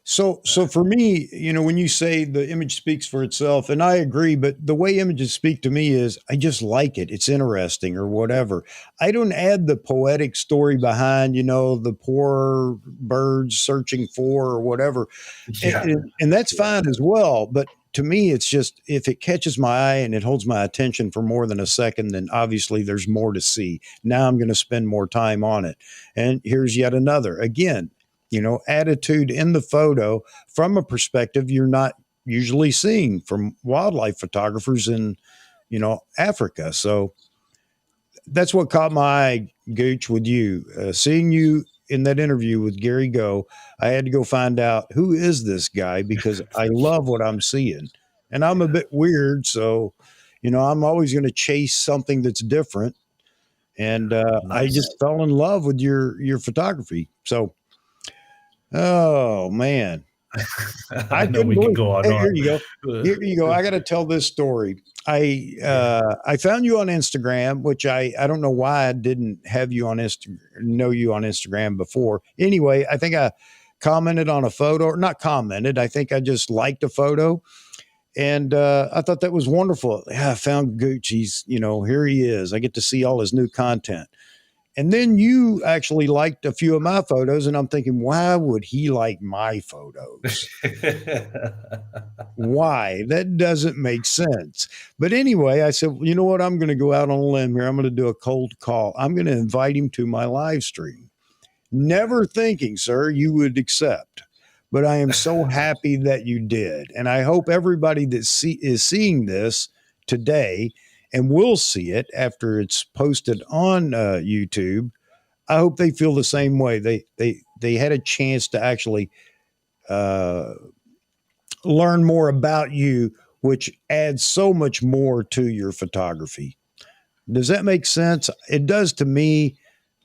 So for me, when you say the image speaks for itself, and I agree, but the way images speak to me is I just like it. It's interesting or whatever. I don't add the poetic story behind, the poor birds searching for or whatever. And, Yeah. and that's Yeah. fine as well. But to me, it's just if it catches my eye and it holds my attention for more than a second, then obviously there's more to see. Now I'm going to spend more time on it. And here's yet another. Again, attitude in the photo from a perspective you're not usually seeing from wildlife photographers in, Africa. So that's what caught my eye, Gooch, with you. Seeing you in that interview with Gary Go, I had to go find out who is this guy because I love what I'm seeing. And I'm a Yeah. bit weird. So, I'm always going to chase something that's different. And Yeah. I Nice. just fell in love with your photography. So, oh man, I I know couldn't we can believe. go on. Hey, here you go. Uh, Here you go. I got to tell this story. yeah. I found you on Instagram, which I don't know why I didn't have you on know you on Instagram before. Anyway, I think I commented on a photo, or not commented. I think I just liked a photo, and I thought that was wonderful. Yeah, I found Gucci's. Here he is. I get to see all his new content. And then you actually liked a few of my photos, and I'm thinking, why would he like my photos? Why? That doesn't make sense. But anyway, I said, you know what? I'm going to go out on a limb here. I'm going to do a cold call. I'm going to invite him to my live stream. Never thinking, sir, you would accept. But I am so happy that you did. And I hope everybody that is seeing this today and will see it after it's posted on YouTube, I hope they feel the same way. They had a chance to actually uh, learn more about you, which adds so much more to your photography. Does that make sense? It does to me.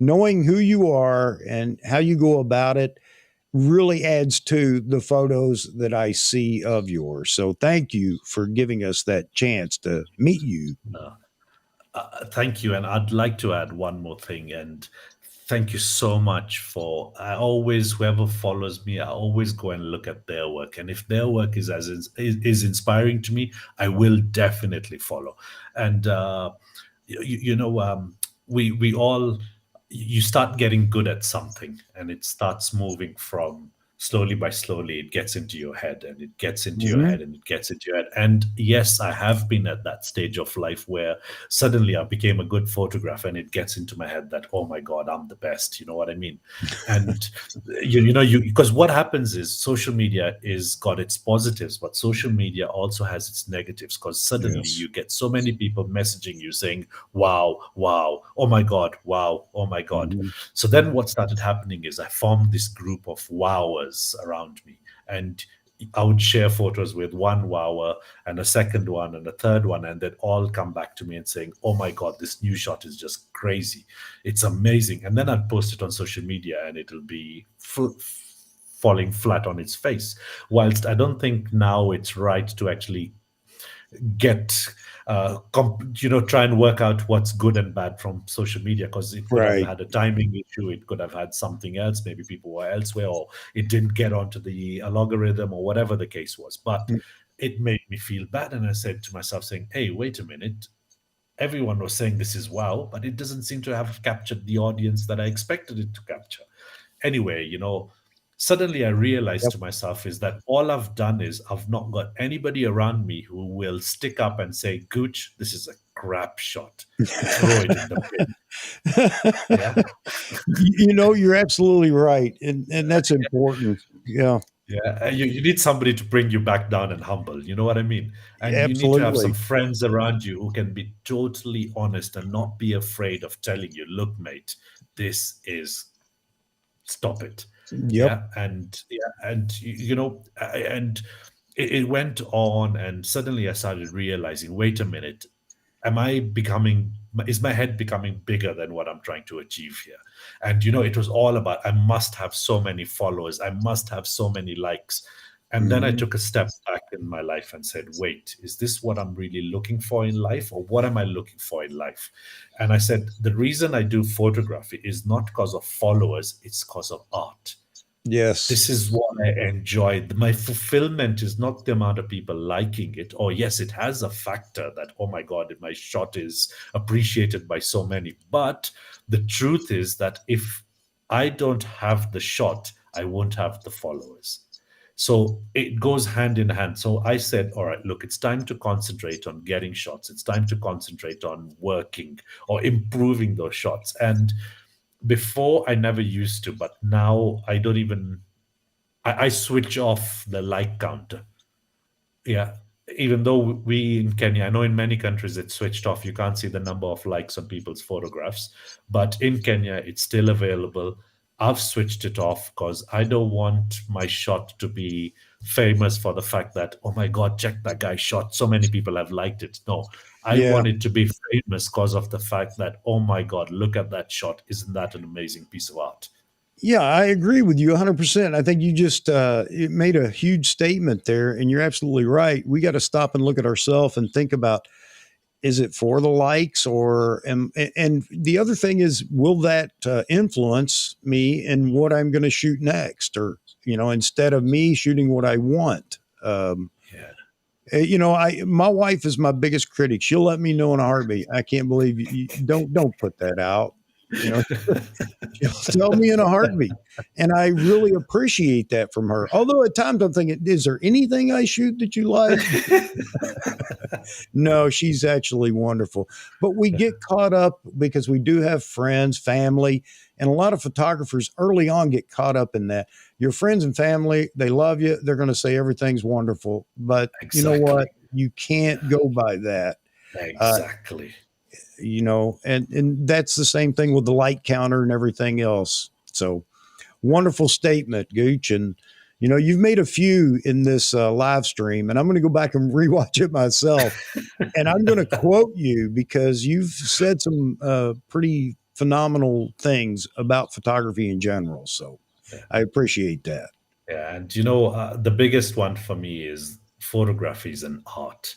Knowing who you are and how you go about it really adds to the photos that I see of yours. So thank you for giving us that chance to meet you. No. Thank you. And I'd like to add one more thing. And thank you so much for, I always, whoever follows me, I always go and look at their work. And if their work is inspiring to me, I will definitely follow. And, we all, you start getting good at something and it starts moving from slowly by slowly it gets into your head and it gets into your Mm-hmm. head and it gets into your head. And yes, I have been at that stage of life where suddenly I became a good photographer and it gets into my head that, oh my God, I'm the best. You know what I mean? And because what happens is social media is got its positives, but social media also has its negatives because suddenly Yes. you get so many people messaging you saying, wow, wow, oh my God, wow, oh my God. Mm-hmm. So then what started happening is I formed this group of wowers around me. And I would share photos with one wower and a second one and a third one, and they'd all come back to me and saying, oh my God, this new shot is just crazy. It's amazing. And then I'd post it on social media and it'll be falling flat on its face. Whilst I don't think now it's right to actually get try and work out what's good and bad from social media because it could have Right. had a timing issue, it could have had something else, maybe people were elsewhere, or it didn't get onto the algorithm or whatever the case was. But it made me feel bad and I said to myself saying, hey, wait a minute, everyone was saying this is wow, but it doesn't seem to have captured the audience that I expected it to capture. Anyway, suddenly I realized Yep. to myself is that all I've done is I've not got anybody around me who will stick up and say, Gooch, this is a crap shot. Throw it in the bin. Yeah. You're absolutely right. And that's important. Yeah, Yeah. You need somebody to bring you back down and humble. You know what I mean? And you need to have some absolutely. friends around you who can be totally honest and not be afraid of telling you, look, mate, this is stop it. Yep. And it went on and suddenly I started realizing, wait a minute, am I becoming is my head becoming bigger than what I'm trying to achieve here? And it was all about, I must have so many followers, I must have so many likes. And then I Mhm. took a step back in my life and said, wait, is this what I'm really looking for in life, or what am I looking for in life? And I said, the reason I do photography is not because of followers, it's because of art. Yes. This is what I enjoy. My fulfillment is not the amount of people liking it. Or, yes, it has a factor that, oh my God, my shot is appreciated by so many. But the truth is that if I don't have the shot, I won't have the followers. So it goes hand in hand. So I said, all right, look, it's time to concentrate on getting shots. It's time to concentrate on working or improving those shots. And before I never used to, but now I don't even I switch off the like counter. Yeah. Even though we in Kenya, I know in many countries it's switched off. You can't see the number of likes on people's photographs. But in Kenya, it's still available. I've switched it off because I don't want my shot to be famous for the fact that, oh my God, check that guy's shot. So many people have liked it. No, I Yeah. want it to be famous because of the fact that, oh my God, look at that shot. Isn't that an amazing piece of art? Yeah, I agree with you 100%. I think you just it made a huge statement there, and you're absolutely right. We got to stop and look at ourselves and think about, is it for the likes, or and the other thing is, will that influence me in what I'm going to shoot next, or instead of me shooting what I want. Yeah. I my wife is my biggest critic. She'll let me know in a heartbeat. I can't believe you don't put that out. You know, she'll tell me in a heartbeat. And I really appreciate that from her. Although at times I'm thinking, is there anything I shoot that you like? No, she's actually wonderful. But we get caught up because we do have friends, family, and a lot of photographers early on get caught up in that. Your friends and family, they love you. They're going to say everything's wonderful. But you know what? Exactly. You can't go by that. Uh, Exactly. and that's the same thing with the light counter and everything else. So wonderful statement, Gooch. And you've made a few in this live stream, and I'm going to go back and rewatch it myself. And I'm going to quote you because you've said some pretty phenomenal things about photography in general. So Yeah. I appreciate that. Yeah. And the biggest one for me is photography is an art.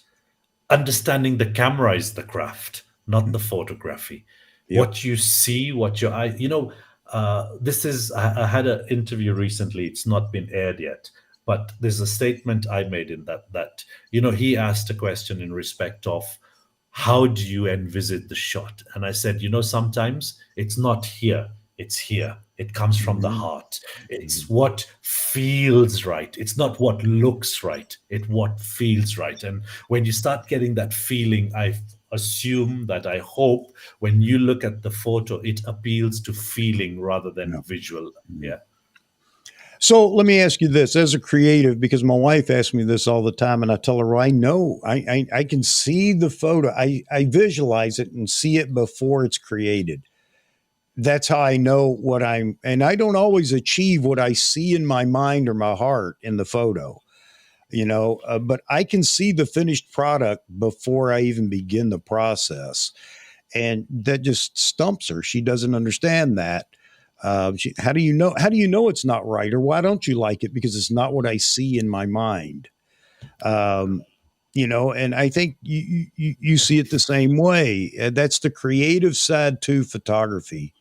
Understanding the camera is the craft, not the photography. Yep. What you see, what your eye, this is, I had an interview recently. It's not been aired yet, but there's a statement I made in that, he asked a question in respect of how do you envisage the shot? And I said, sometimes it's not here, it's here. It comes from the Mhm. heart. It's what feels right. It's not what looks right. It's what feels right. And when you start getting that feeling, I assume that I hope when you look at the photo, it appeals to feeling rather than Yeah. visual. Yeah. So let me ask you this as a creative, because my wife asks me this all the time, and I tell her, I know I can see the photo. I visualize it and see it before it's created. That's how I know and I don't always achieve what I see in my mind or my heart in the photo, but I can see the finished product before I even begin the process. And that just stumps her. She doesn't understand that. How do you know? How do you know it's not right, or why don't you like it? Because it's not what I see in my mind. Um, and I think you see it the same way. That's the creative side to photography.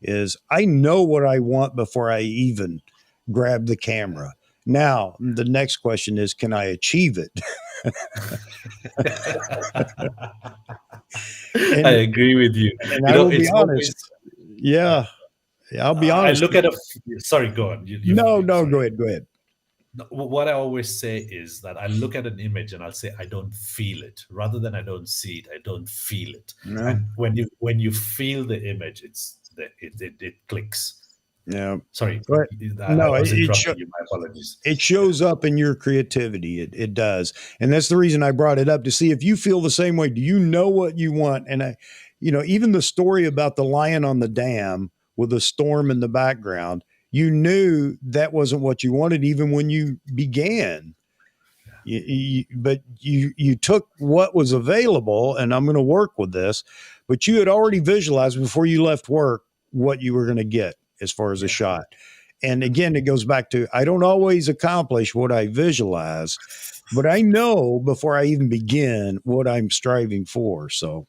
Is I know what I want before I even grab the camera. Now the next question is, can I achieve it? I and agree with you. and I will be It's honest. always, Yeah, I'll be I honest. look at sorry, go on. No, no, Sorry. go ahead, go ahead. No, what I always say is that I look at an image and I'll say I don't feel it rather than I don't see it. I don't feel it. No, And when you feel the image, it clicks. no, Sorry, but I no, was interrupting you. My apologies. it Yeah. shows up in your creativity. It does, and that's the reason I brought it up to see if you feel the same way. Do you know what you want? And even the story about the lion on the dam with a storm in the background, you knew that wasn't what you wanted, even when you began. But you took what was available, and I'm going to work with this. But you had already visualized before you left work what you were going to get as far as a Yeah. shot. And again, it goes back to I don't always accomplish what I visualize, but I know before I even begin what I'm striving for. So,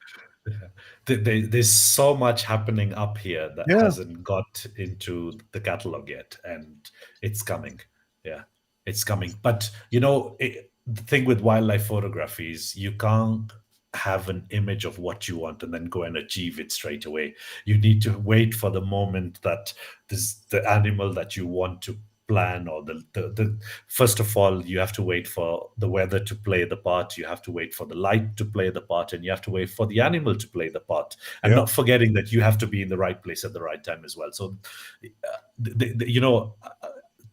There's so much happening up here that yeah, hasn't got into the catalog yet, and it's coming. Yeah, it's coming. But the thing with wildlife photography is you can't have an image of what you want and then go and achieve it straight away. You need to wait for the moment that the animal that you want to plan, or the first of all, you have to wait for the weather to play the part, you have to wait for the light to play the part, and you have to wait for the animal to play the part, and yeah. not forgetting that you have to be in the right place at the right time as well. So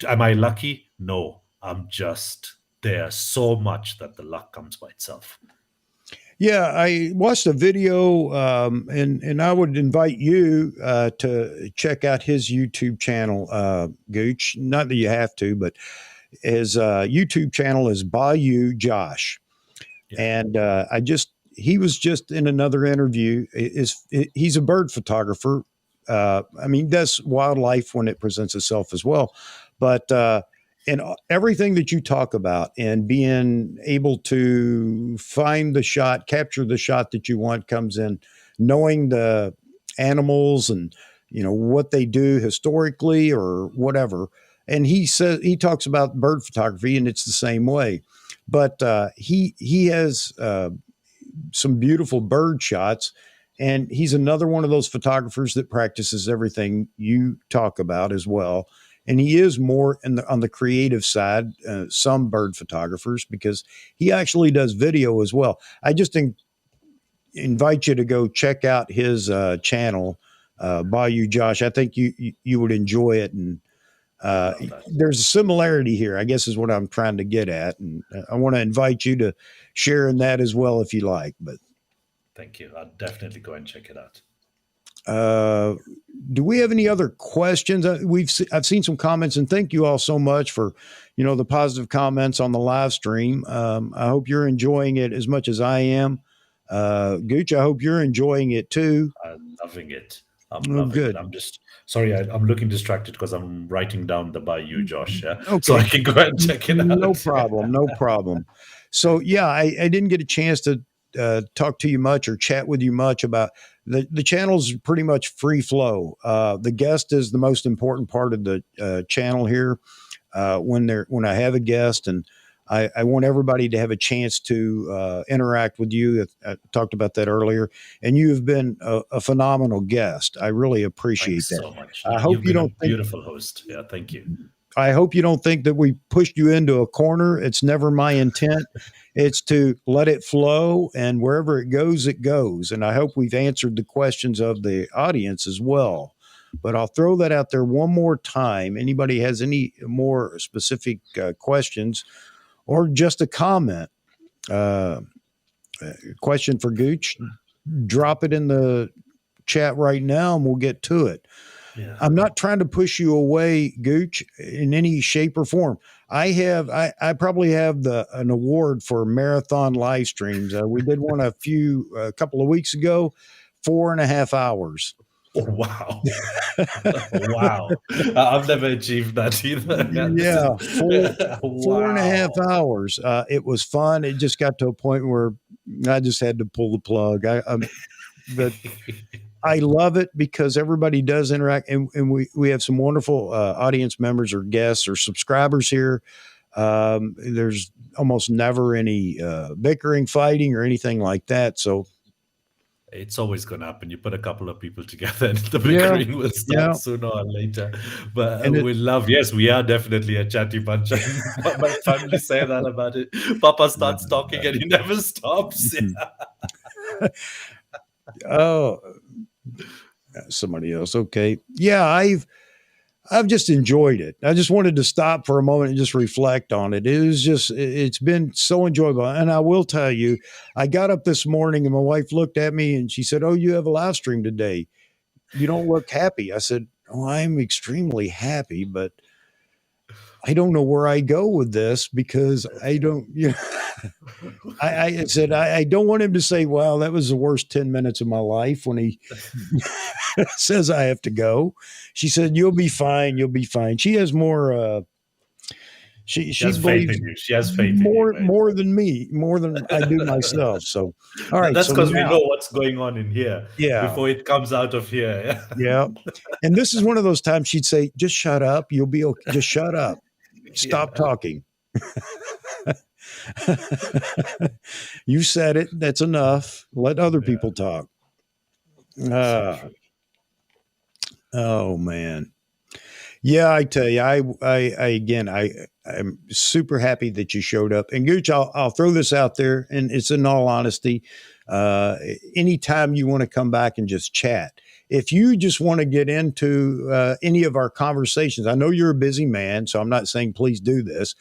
am I lucky? No, I'm just there so much that the luck comes by itself. Yeah, I watched a video, and I would invite you to check out his YouTube channel, Gooch. Not that you have to, but his YouTube channel is Bayou Josh, Yeah. and he was just in another interview. He's a bird photographer. I mean, does wildlife when it presents itself as well, but and everything that you talk about and being able to find the shot, capture the shot that you want comes in knowing the animals and what they do historically or whatever. And he talks about bird photography, and it's the same way. But he has some beautiful bird shots, And he's another one of those photographers that practices everything you talk about as well. And he is more on the creative side, some bird photographers, because he actually does video as well. I just invite you to go check out his channel, Bayou Josh. I think you would enjoy it, and there's a similarity here, I guess, is what I'm trying to get at, and I want to invite you to share in that as well if you like. But thank you. I'll definitely go and check it out. Do we have any other questions? I've seen some comments, and thank you all so much for the positive comments on the live stream. I hope you're enjoying it as much as I am. Gooch, I hope you're enjoying it too. I'm loving it. I'm loving it. I'm just sorry, I'm looking distracted because I'm writing down the Bayou Josh. Yeah? Okay. So I can go ahead and check it out. No problem. No problem. So yeah, I didn't get a chance to talk to you much or chat with you much about the channel's pretty much free flow. The guest is the most important part of the channel here. When I have a guest, and I want everybody to have a chance to interact with you. I talked about that earlier, and you have been a phenomenal guest. I really appreciate Thanks that. so much. I hope you don't think, beautiful host. Yeah, thank you. I hope you don't think that we pushed you into a corner. It's never my intent. It's to let it flow, and wherever it goes, it goes. And I hope we've answered the questions of the audience as well. But I'll throw that out there one more time. Anybody has any more specific questions or just a comment, question for Gooch, drop it in the chat right now and we'll get to it. Yeah. I'm not trying to push you away, Gooch, in any shape or form. I probably have an award for marathon live streams. We did one a couple of weeks ago, 4.5 hours. Oh, wow. Wow. I've never achieved that either. Yeah. 4.5 hours. It was fun. It just got to a point where I just had to pull the plug. But I love it because everybody does interact, and we have some wonderful audience members or guests or subscribers here. There's almost never any bickering, fighting, or anything like that. So it's always going to happen. You put a couple of people together and the bickering will start sooner or later. But yes, we are definitely a chatty bunch. My family say that about it. Papa starts talking and he never stops. Oh, somebody else. Okay. Yeah, I've just enjoyed it. I just wanted to stop for a moment and just reflect on it. It's been so enjoyable. And I will tell you, I got up this morning and my wife looked at me and she said, "Oh, you have a live stream today. You don't look happy." I said, "Oh, I'm extremely happy, but I don't know where I go with this because I don't, I said, I don't want him to say, "Wow, that was the worst 10 minutes of my life," when he says I have to go. She said, "You'll be fine. You'll be fine." She has more, she has faith in you. She has faith more than me, more than I do myself. So, all right. That's because we know what's going on in here. Yeah. Before it comes out of here. Yeah. And this is one of those times she'd say, "Just shut up. You'll be okay. Just shut up. Stop talking." You said it. That's enough. Let other people talk. Oh man. Yeah, I tell you, I'm super happy that you showed up. And Gooch, I'll throw this out there, and it's in all honesty. Anytime you want to come back and just chat, if you just want to get into any of our conversations, I know you're a busy man, so I'm not saying please do this.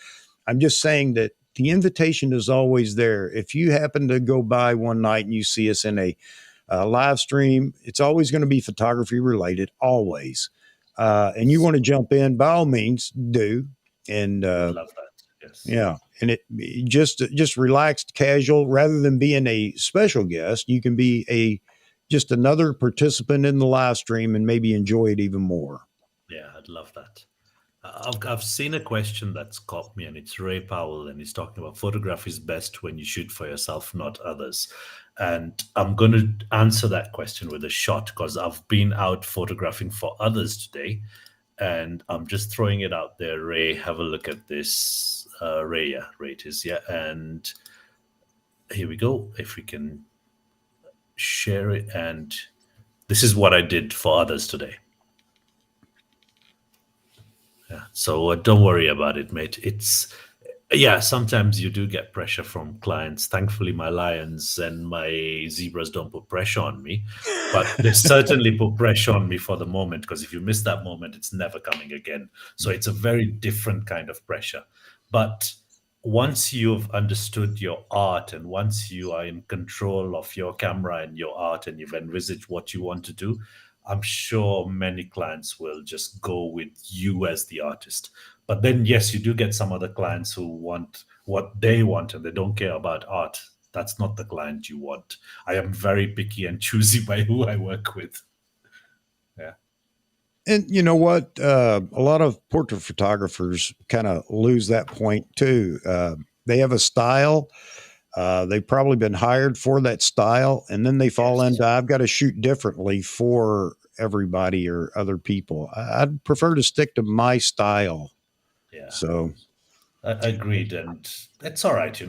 I'm just saying that the invitation is always there. If you happen to go by one night and you see us in a live stream, it's always going to be photography related, always. And you want to jump in, by all means, do. And I love that. Yes. Yeah, and it just relaxed, casual, rather than being a special guest. You can be just another participant in the live stream and maybe enjoy it even more. Yeah, I'd love that. I've seen a question that's caught me, and it's Ray Powell, and he's talking about photography is best when you shoot for yourself, not others. And I'm going to answer that question with a shot because I've been out photographing for others today, and I'm just throwing it out there. Ray, have a look at this. Ray it is, yeah. And here we go. If we can share it, and this is what I did for others today. Yeah. So don't worry about it, mate. It's yeah. Sometimes you do get pressure from clients. Thankfully, my lions and my zebras don't put pressure on me, but they certainly put pressure on me for the moment. Because if you miss that moment, it's never coming again. So it's a very different kind of pressure. But once you've understood your art and once you are in control of your camera and your art and you've envisaged what you want to do, I'm sure many clients will just go with you as the artist. But then, yes, you do get some other clients who want what they want and they don't care about art. That's not the client you want. I am very picky and choosy by who I work with. Yeah. And you know what? A lot of portrait photographers kind of lose that point too. They have a style. They've probably been hired for that style, and then they fall Yes. into I've got to shoot differently for everybody or other people. I'd prefer to stick to my style. Yeah. So, Agreed, and it's all right.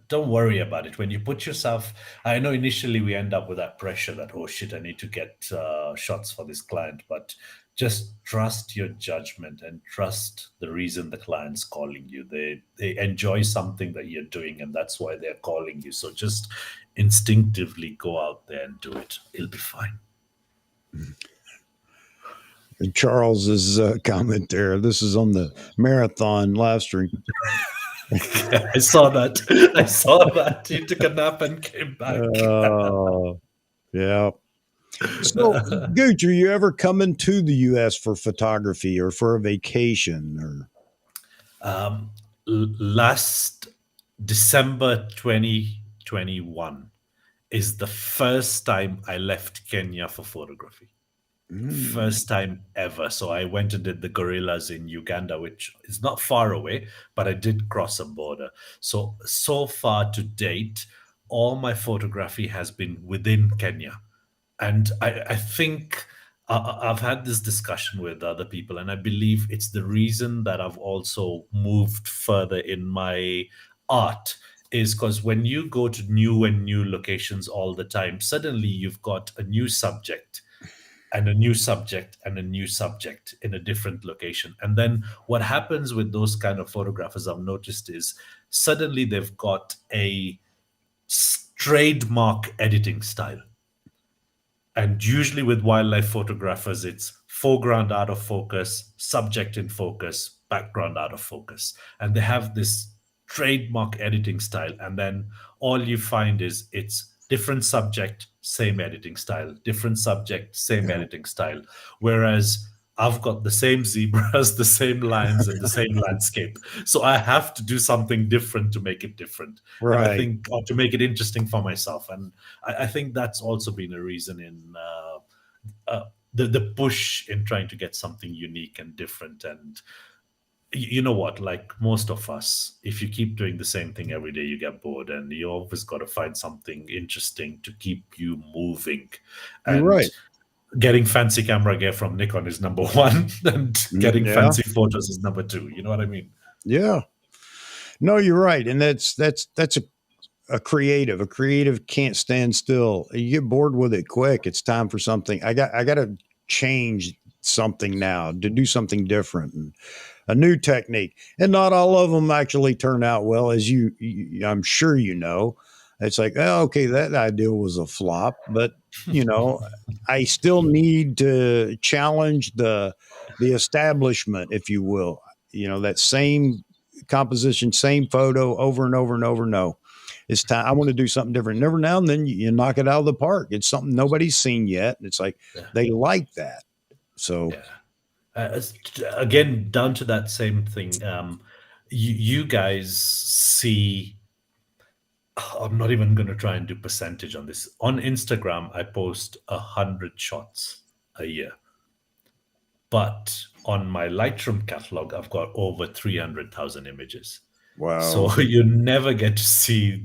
Don't worry about it. When you put yourself, I know initially we end up with that pressure that oh shit, I need to get shots for this client, but just trust your judgment and trust the reason the client's calling you. They enjoy something that you're doing, and that's why they're calling you. So just instinctively go out there and do it. It'll be fine. and Charles's comment there. This is on the marathon live stream. I saw that. I saw that. He took a nap and came back. Yeah. So, Gooch, are you ever coming to the U.S. for photography or for a vacation? Or Last December 2021 is the first time I left Kenya for photography. First time ever. So I went and did the gorillas in Uganda, which is not far away, but I did cross a border. So far to date, all my photography has been within Kenya. And I think I've had this discussion with other people, and I believe it's the reason that I've also moved further in my art is because when you go to new locations all the time, suddenly you've got a new subject and a new subject and a new subject in a different location. And then what happens with those kind of photographers I've noticed is suddenly they've got a trademark editing style. And usually with wildlife photographers, it's foreground out of focus, subject in focus, background out of focus. And they have this trademark editing style. And then all you find is it's different subject, same editing style, different subject, same editing style. Whereas I've got the same zebras, the same lions, and the same landscape. So I have to do something different to make it different. And I right. think, or to make it interesting for myself. And I think that's also been a reason in the push in trying to get something unique and different. And you know what? Like most of us, if you keep doing the same thing every day, you get bored, and you always got to find something interesting to keep you moving. You're And right. getting fancy camera gear from Nikon is number one, and getting Yeah. fancy photos is number two. You know what I mean? Yeah. No, you're right. And that's a creative. A creative can't stand still. You get bored with it quick. It's time for something. I got to change something now to do something different and a new technique. And not all of them actually turn out well, as I'm sure you know. It's like, oh, okay, that idea was a flop, but you know, I still need to challenge the establishment, if you will. You know, that same composition, same photo over and over and over. No, it's time. I want to do something different. Never now and then you knock it out of the park. It's something nobody's seen yet. It's like Yeah. they like that. So Yeah. Again, down to that same thing. You guys see. I'm not even going to try and do percentage on this. On Instagram, I post 100 shots a year, but on my Lightroom catalog, I've got over 300,000 images. wow. So you never get to see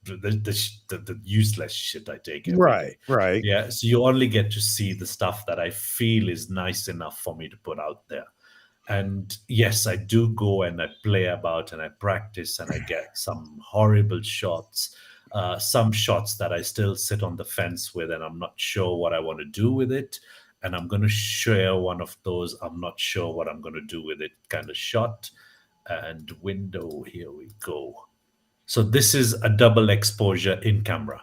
the useless shit I take every Right, day. right. Yeah, so you only get to see the stuff that I feel is nice enough for me to put out there. And yes, I do go and I play about and I practice and I get some horrible shots. some shots that I still sit on the fence with, and I'm not sure what I want to do with it. And I'm going to share one of those I'm not sure what I'm going to do with it kind of shot. And window, here we go. So this is a double exposure in camera.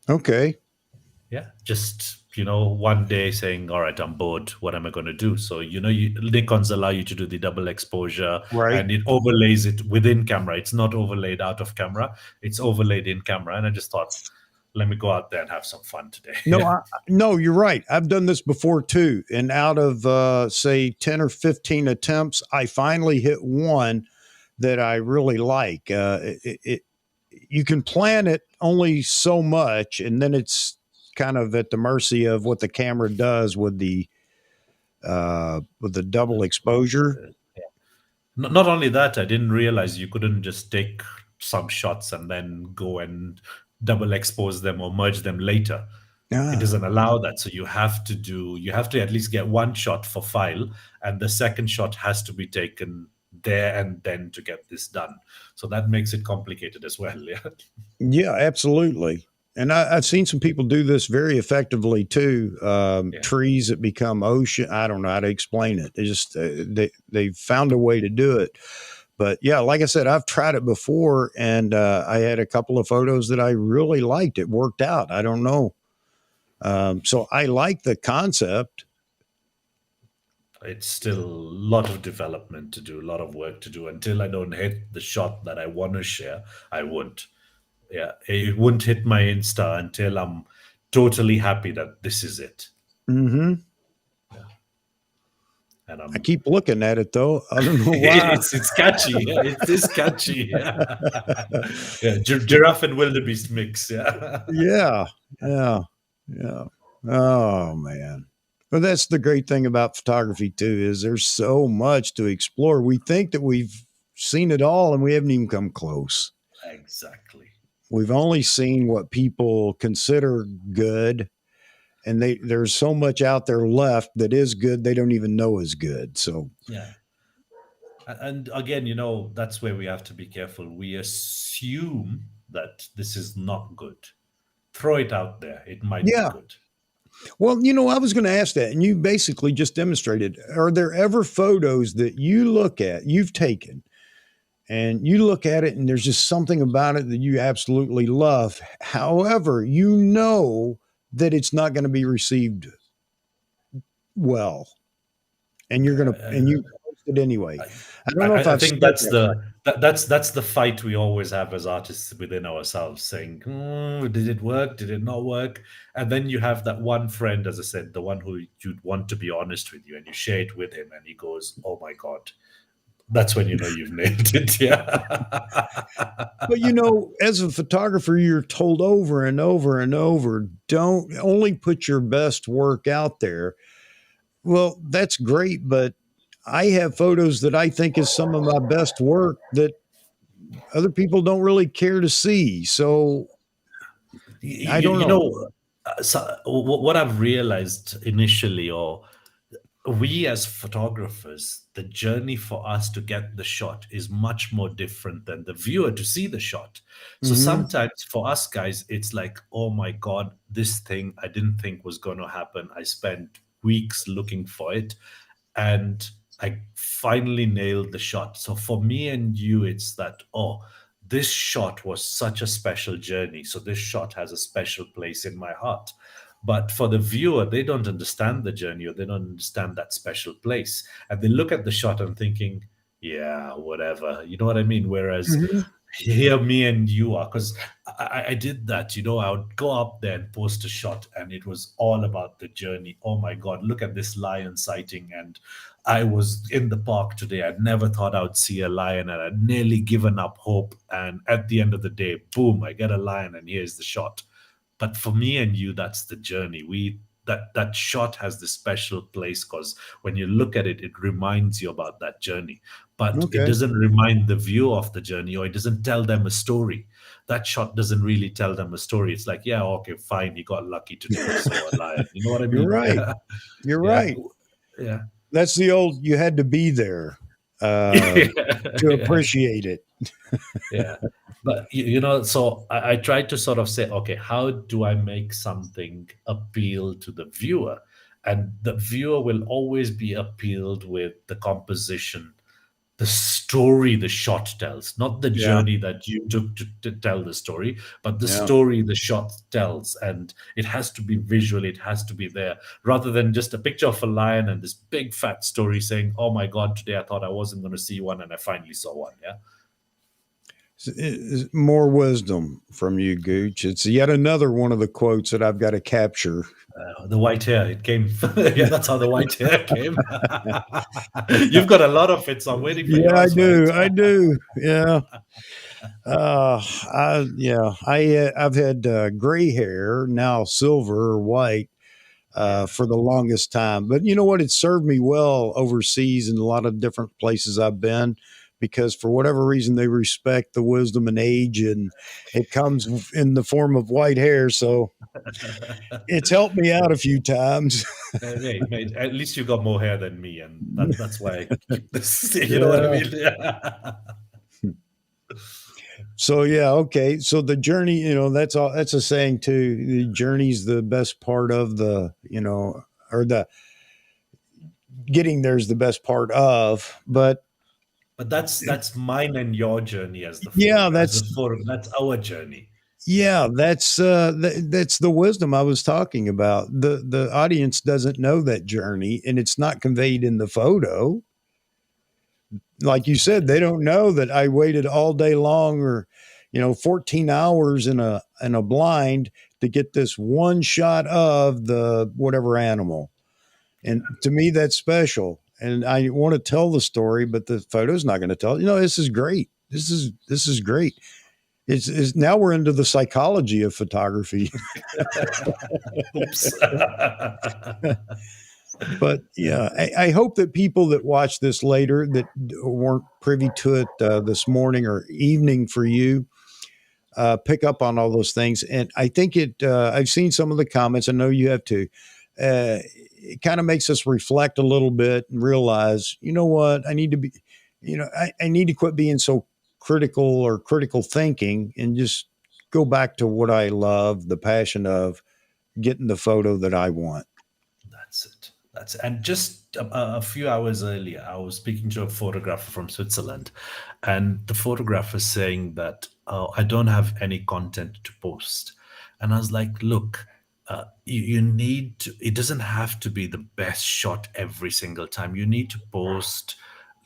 Okay. Yeah, just one day saying, all right, I'm bored, what am I going to do? So Nikon's allow you to do the double exposure, Right. and it overlays it within camera. It's not overlaid out of camera, it's overlaid in camera. And I just thought, let me go out there and have some fun today. No, Yeah. no, you're right. I've done this before too. And out of say 10 or 15 attempts, I finally hit one that I really like. You can plan it only so much, and then it's kind of at the mercy of what the camera does with the double exposure. Not only that, I didn't realize you couldn't just take some shots and then go and double expose them or merge them later. It Ah, doesn't allow that. So you have to at least get one shot for file, and the second shot has to be taken there and then to get this done. So that makes it complicated as well. Yeah. yeah, absolutely. And I've seen some people do this very effectively too. Yeah. Trees that become ocean. I don't know how to explain it. They just they found a way to do it. But yeah, like I said, I've tried it before, and I had a couple of photos that I really liked. It worked out. I don't know. So I like the concept. It's still a lot of development to do, a lot of work to do. Until I don't hit the shot that I want to share, I won't. Yeah, it wouldn't hit my Insta until I'm totally happy that this is it. Mm-hmm. And I keep looking at it though. I don't know why. it's catchy. Yeah, it is catchy. Yeah, yeah, giraffe and wildebeest mix. Yeah, Yeah, yeah, yeah. Oh man. Well, that's the great thing about photography too, is there's so much to explore. We think that we've seen it all, and we haven't even come close. exactly. We've only seen what people consider good, and there's so much out there left that is good they don't even know is good. So Yeah. And again, that's where we have to be careful. We assume that this is not good. Throw it out there. It might be yeah. good. Well, I was going to ask that, and you basically just demonstrated. Are there ever photos that you look at, you've taken, and you look at it, and there's just something about it that you absolutely love? However, you know that it's not going to be received well, and you post it anyway. I don't know if I I've think said that's that right. that's the fight we always have as artists within ourselves, saying, "Did it work? Did it not work?" And then you have that one friend, as I said, the one who you'd want to be honest with you, and you share it with him, and he goes, "Oh my god." That's when you know you've nailed it. Yeah. But as a photographer, you're told over and over and over, don't only put your best work out there. Well, that's great, but I have photos that I think is some of my best work that other people don't really care to see. So I you, don't you know. know, so what I've realized initially, or we as photographers, the journey for us to get the shot is much more different than the viewer to see the shot. So Mm-hmm. sometimes for us guys, it's like, oh my God, this thing I didn't think was going to happen. I spent weeks looking for it, and I finally nailed the shot. So for me and you, it's that, oh, this shot was such a special journey. So this shot has a special place in my heart. But for the viewer, they don't understand the journey, or they don't understand that special place. And they look at the shot and thinking, yeah, whatever. You know what I mean? Whereas Mm-hmm. here me and you are, because I did that. I would go up there and post a shot, and it was all about the journey. Oh my God, look at this lion sighting. And I was in the park today. I never thought I would see a lion, and I'd nearly given up hope. And at the end of the day, boom, I get a lion, and here's the shot. But for me and you, that's the journey. That shot has this special place, because when you look at it, it reminds you about that journey. But it Okay. doesn't remind the viewer of the journey, or it doesn't tell them a story. That shot doesn't really tell them a story. It's like, yeah, okay, fine, he got lucky today, he saw a lion. You know what I You're mean? right. Yeah, You're yeah, right. yeah. That's the old, you had to be there. to Yeah. appreciate it. Yeah. But you know, so I try to sort of say, okay, how do I make something appeal to the viewer? And the viewer will always be appealed with the composition, the story the shot tells, not the Yeah, journey that you took to tell the story, but the yeah. story the shot tells. And it has to be visual, it has to be there, rather than just a picture of a lion and this big fat story saying, oh my God, today I thought I wasn't going to see one and I finally saw one. Yeah. More wisdom from you, Gooch. It's yet another one of the quotes that I've got to capture. The white hair, it came. Yeah, that's how the white hair came. You've got a lot of it, so I'm waiting for Yeah, I yours, right? do. I do. Yeah. I've had gray hair, now silver or white, Yeah. for the longest time. But you know what? It served me well overseas in a lot of different places I've been, because for whatever reason they respect the wisdom and age, and it comes in the form of white hair. So it's helped me out a few times. Hey, mate, at least you got more hair than me, and that's why I keep this. You know what I Yeah. mean? Yeah. So yeah, okay. So the journey, that's all. That's a saying too. The journey's the best part of or the getting there's the best part of. But But that's mine and your journey as the yeah, photographer. As the photo, that's our journey. that's the wisdom I was talking about. The audience doesn't know that journey, and it's not conveyed in the photo. Like you said, they don't know that I waited all day long, or 14 hours in a blind to get this one shot of the whatever animal. And to me, that's special. And I want to tell the story, but the photo's not going to tell. This is great. This is great. It's now we're into the psychology of photography. Oops. But yeah, I hope that people that watch this later that weren't privy to it this morning or evening for you pick up on all those things. And I think I've seen some of the comments. I know you have too. It kind of makes us reflect a little bit and realize, you know what, I need to be, I need to quit being so critical or critical thinking and just go back to what I love, the passion of getting the photo that I want. That's it. That's it. And just a few hours earlier, I was speaking to a photographer from Switzerland, and the photographer saying that I don't have any content to post, and I was like, look. You need to, it doesn't have to be the best shot every single time. You need to post,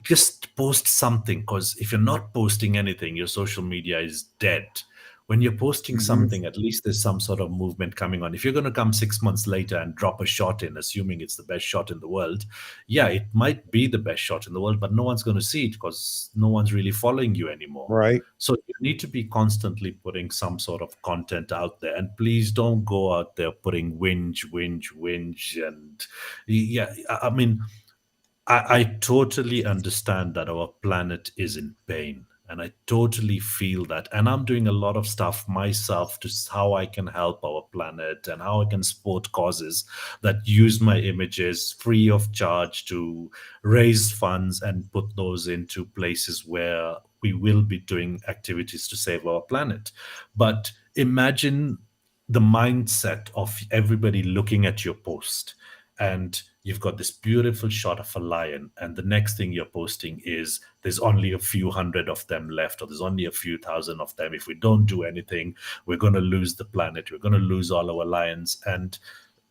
just post something, because if you're not posting anything, your social media is dead. When you're posting Mm-hmm. something, at least there's some sort of movement coming on. If you're going to come 6 months later and drop a shot in, assuming it's the best shot in the world, yeah, it might be the best shot in the world, but no one's going to see it because no one's really following you anymore. Right. So you need to be constantly putting some sort of content out there. And please don't go out there putting whinge. And yeah, I mean, I totally understand that our planet is in pain. And I totally feel that. And I'm doing a lot of stuff myself to how I can help our planet and how I can support causes that use my images free of charge to raise funds and put those into places where we will be doing activities to save our planet. But imagine the mindset of everybody looking at your post, and you've got this beautiful shot of a lion, and the next thing you're posting is there's only a few hundred of them left, or there's only a few thousand of them. If we don't do anything, we're going to lose the planet, we're going to lose all our lions. And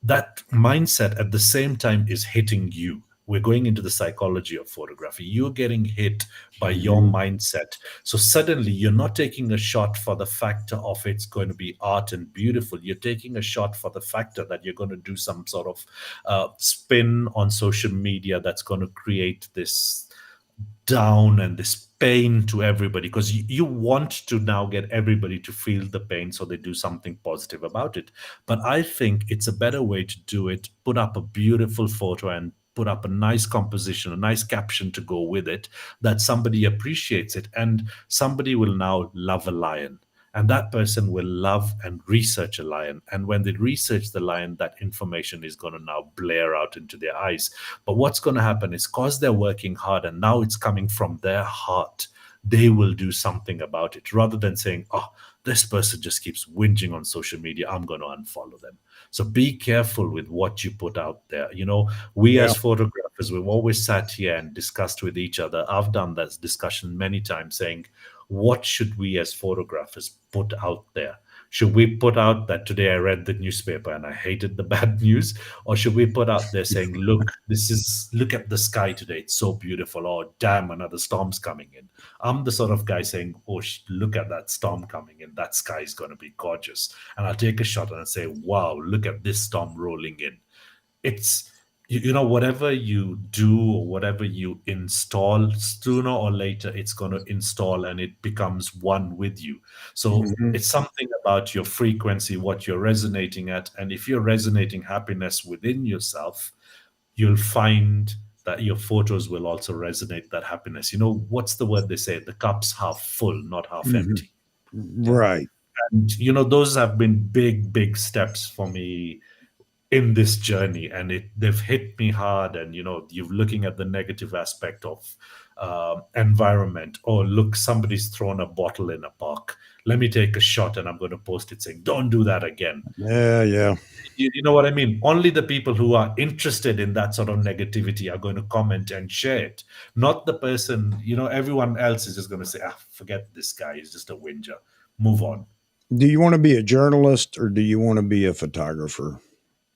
that mindset at the same time is hitting you. We're going into the psychology of photography. You're getting hit by your Mm-hmm. mindset. So suddenly you're not taking a shot for the factor of it's going to be art and beautiful. You're taking a shot for the factor that you're going to do some sort of spin on social media that's going to create this down and this pain to everybody, because you want to now get everybody to feel the pain so they do something positive about it. But I think it's a better way to do it: put up a beautiful photo and put up a nice composition, a nice caption to go with it, that somebody appreciates it, and somebody will now love a lion. And that person will love and research a lion. And when they research the lion, that information is going to now blare out into their eyes. But what's going to happen is, because they're working hard and now it's coming from their heart, they will do something about it, rather than saying, oh, this person just keeps whinging on social media, I'm going to unfollow them. So be careful with what you put out there. We Yeah. as photographers, we've always sat here and discussed with each other. I've done that discussion many times, saying, what should we as photographers put out there? Should we put out that today I read the newspaper and I hated the bad news? Or should we put out there saying, look at the sky today, it's so beautiful. Oh, damn, another storm's coming in. I'm the sort of guy saying, oh, look at that storm coming in. That sky is going to be gorgeous. And I'll take a shot and I'll say, wow, look at this storm rolling in. It's, whatever you do or whatever you install, sooner or later it's going to install and it becomes one with you. So Mhm. it's something about your frequency, what you're resonating at. And if you're resonating happiness within yourself, you'll find that your photos will also resonate that happiness. What's the word they say? The cup's half full, not half Mhm. empty. Yeah. Right. And those have been big, big steps for me in this journey, and they've hit me hard. And you're looking at the negative aspect of environment. Oh, look, somebody's thrown a bottle in a park, let me take a shot and I'm going to post it saying, don't do that again. Yeah, yeah. You know what I mean? Only the people who are interested in that sort of negativity are going to comment and share it, not the person. Everyone else is just going to say, forget this guy, he's just a whinger, move on. Do you want to be a journalist or do you want to be a photographer?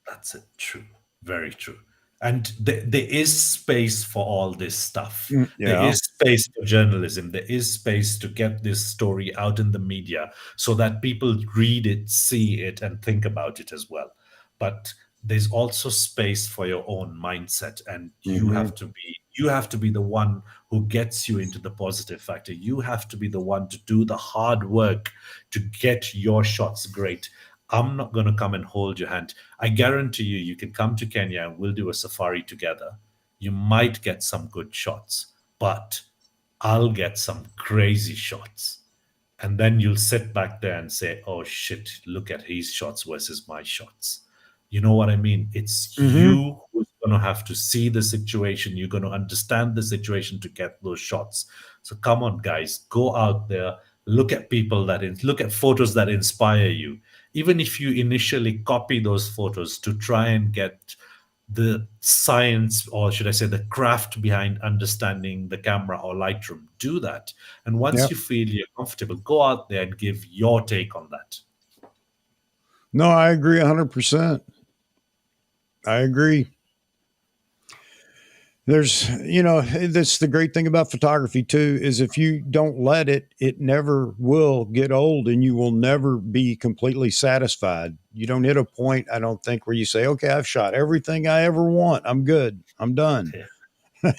That's it. True. Very true. And there is space for all this stuff. There Yeah. is space for journalism. There is space to get this story out in the media so that people read it, see it, and think about it as well. But there's also space for your own mindset, and you Hmm. have to be the one who gets you into the positive factor. You have to be the one to do the hard work to get your shots great. I'm not going to come and hold your hand. I guarantee you, you can come to Kenya and we'll do a safari together. You might get some good shots, but I'll get some crazy shots. And then you'll sit back there and say, oh shit, look at his shots versus my shots. You know what I mean? It's Hmm. you who's going to have to see the situation. You're going to understand the situation to get those shots. So come on, guys, go out there, look at look at photos that inspire you. Even if you initially copy those photos to try and get the science, or should I say the craft behind understanding the camera or Lightroom, do that. And once Yep. you feel you're comfortable, go out there and give your take on that. No, I agree 100%. I agree. That's the great thing about photography too, is if you don't let it, it never will get old and you will never be completely satisfied. You don't hit a point, I don't think, where you say, okay, I've shot everything I ever want. I'm good. I'm done. Yeah,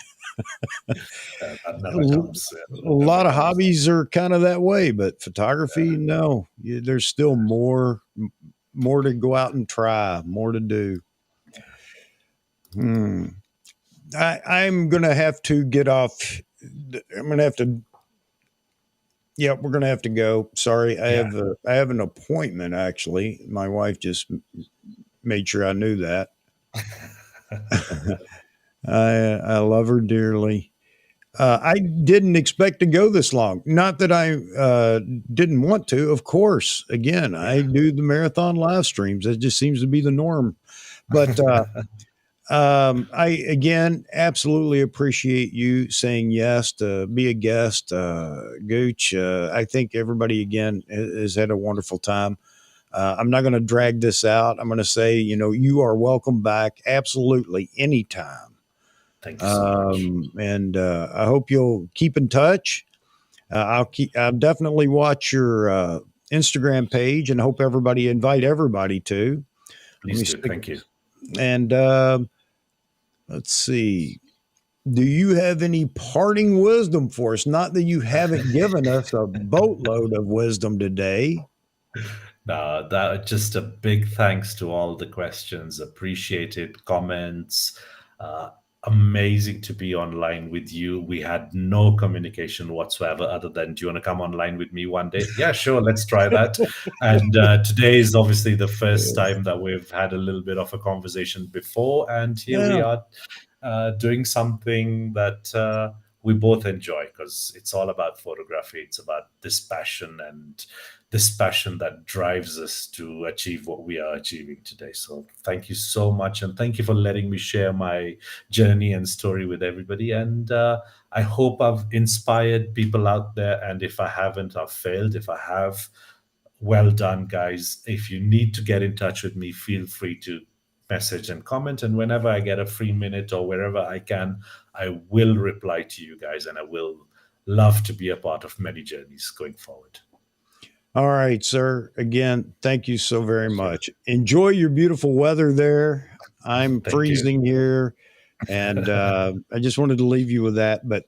that never A comes. That never lot of comes. hobbies are kind of that way, but photography, no, there's still more to go out and try, more to do. Hmm. I'm going to have to get off. I'm going to have to. Yeah, we're going to have to go. Sorry, Yeah. I have an appointment. Actually, my wife just made sure I knew that. I love her dearly. I didn't expect to go this long. Not that I didn't want to. Of course, again, I Yeah. do the marathon live streams. That just seems to be the norm. But I again absolutely appreciate you saying yes to be a guest, Gooch. I think everybody again has had a wonderful time. I'm not going to drag this out. I'm going to say, you are welcome back absolutely anytime. Thank you so much. And I hope you'll keep in touch. I'll definitely watch your Instagram page and hope invite everybody to. Let Please me do. stick Thank you. and let's see. Do you have any parting wisdom for us? Not that you haven't given us a boatload of wisdom today. That just a big thanks to all the questions, appreciated comments. Uh, amazing to be online with you. We had no communication whatsoever other than, do you want to come online with me one day? Yeah, sure, let's try that. And today is obviously the first time that we've had a little bit of a conversation before. And here we Yeah. are doing something that we both enjoy, because it's all about photography. It's about this passion, and this passion that drives us to achieve what we are achieving today. So thank you so much. And thank you for letting me share my journey and story with everybody. And I hope I've inspired people out there. And if I haven't, I've failed. If I have, well done, guys. If you need to get in touch with me, feel free to message and comment. And whenever I get a free minute or wherever I can, I will reply to you guys, and I will love to be a part of many journeys going forward. All right, sir. Again, thank you so very Thank you. much. Enjoy your beautiful weather there. I'm Thank you. freezing here, and I just wanted to leave you with that. But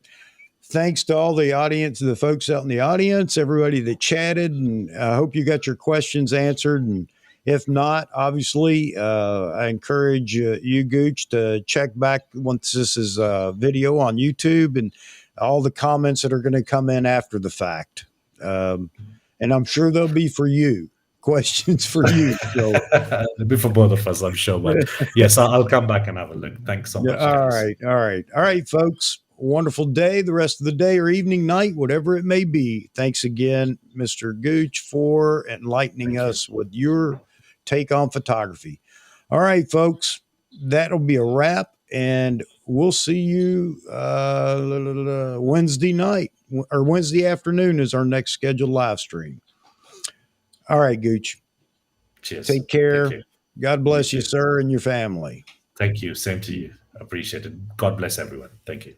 thanks to all the audience, the folks out in the audience, everybody that chatted, and I hope you got your questions answered. And if not, obviously, I encourage you, Gooch, to check back once this is video on YouTube and all the comments that are going to come in after the fact. And I'm sure they'll be for you, questions for you. So It'll be for both of us, I'm sure. But yes, I'll come back and have a look. Thanks so much, all guys. right, all right, folks. Wonderful day, the rest of the day or evening, night, whatever it may be. Thanks again, Mr. Gooch, for enlightening us with your take on photography. All right, folks, that'll be a wrap, and we'll see you Wednesday night or Wednesday afternoon is our next scheduled live stream. All right, Gooch. Cheers. Take care. Thank you. God bless you, too. sir, and your family. Thank you. Same to you. Appreciate it. God bless everyone. Thank you.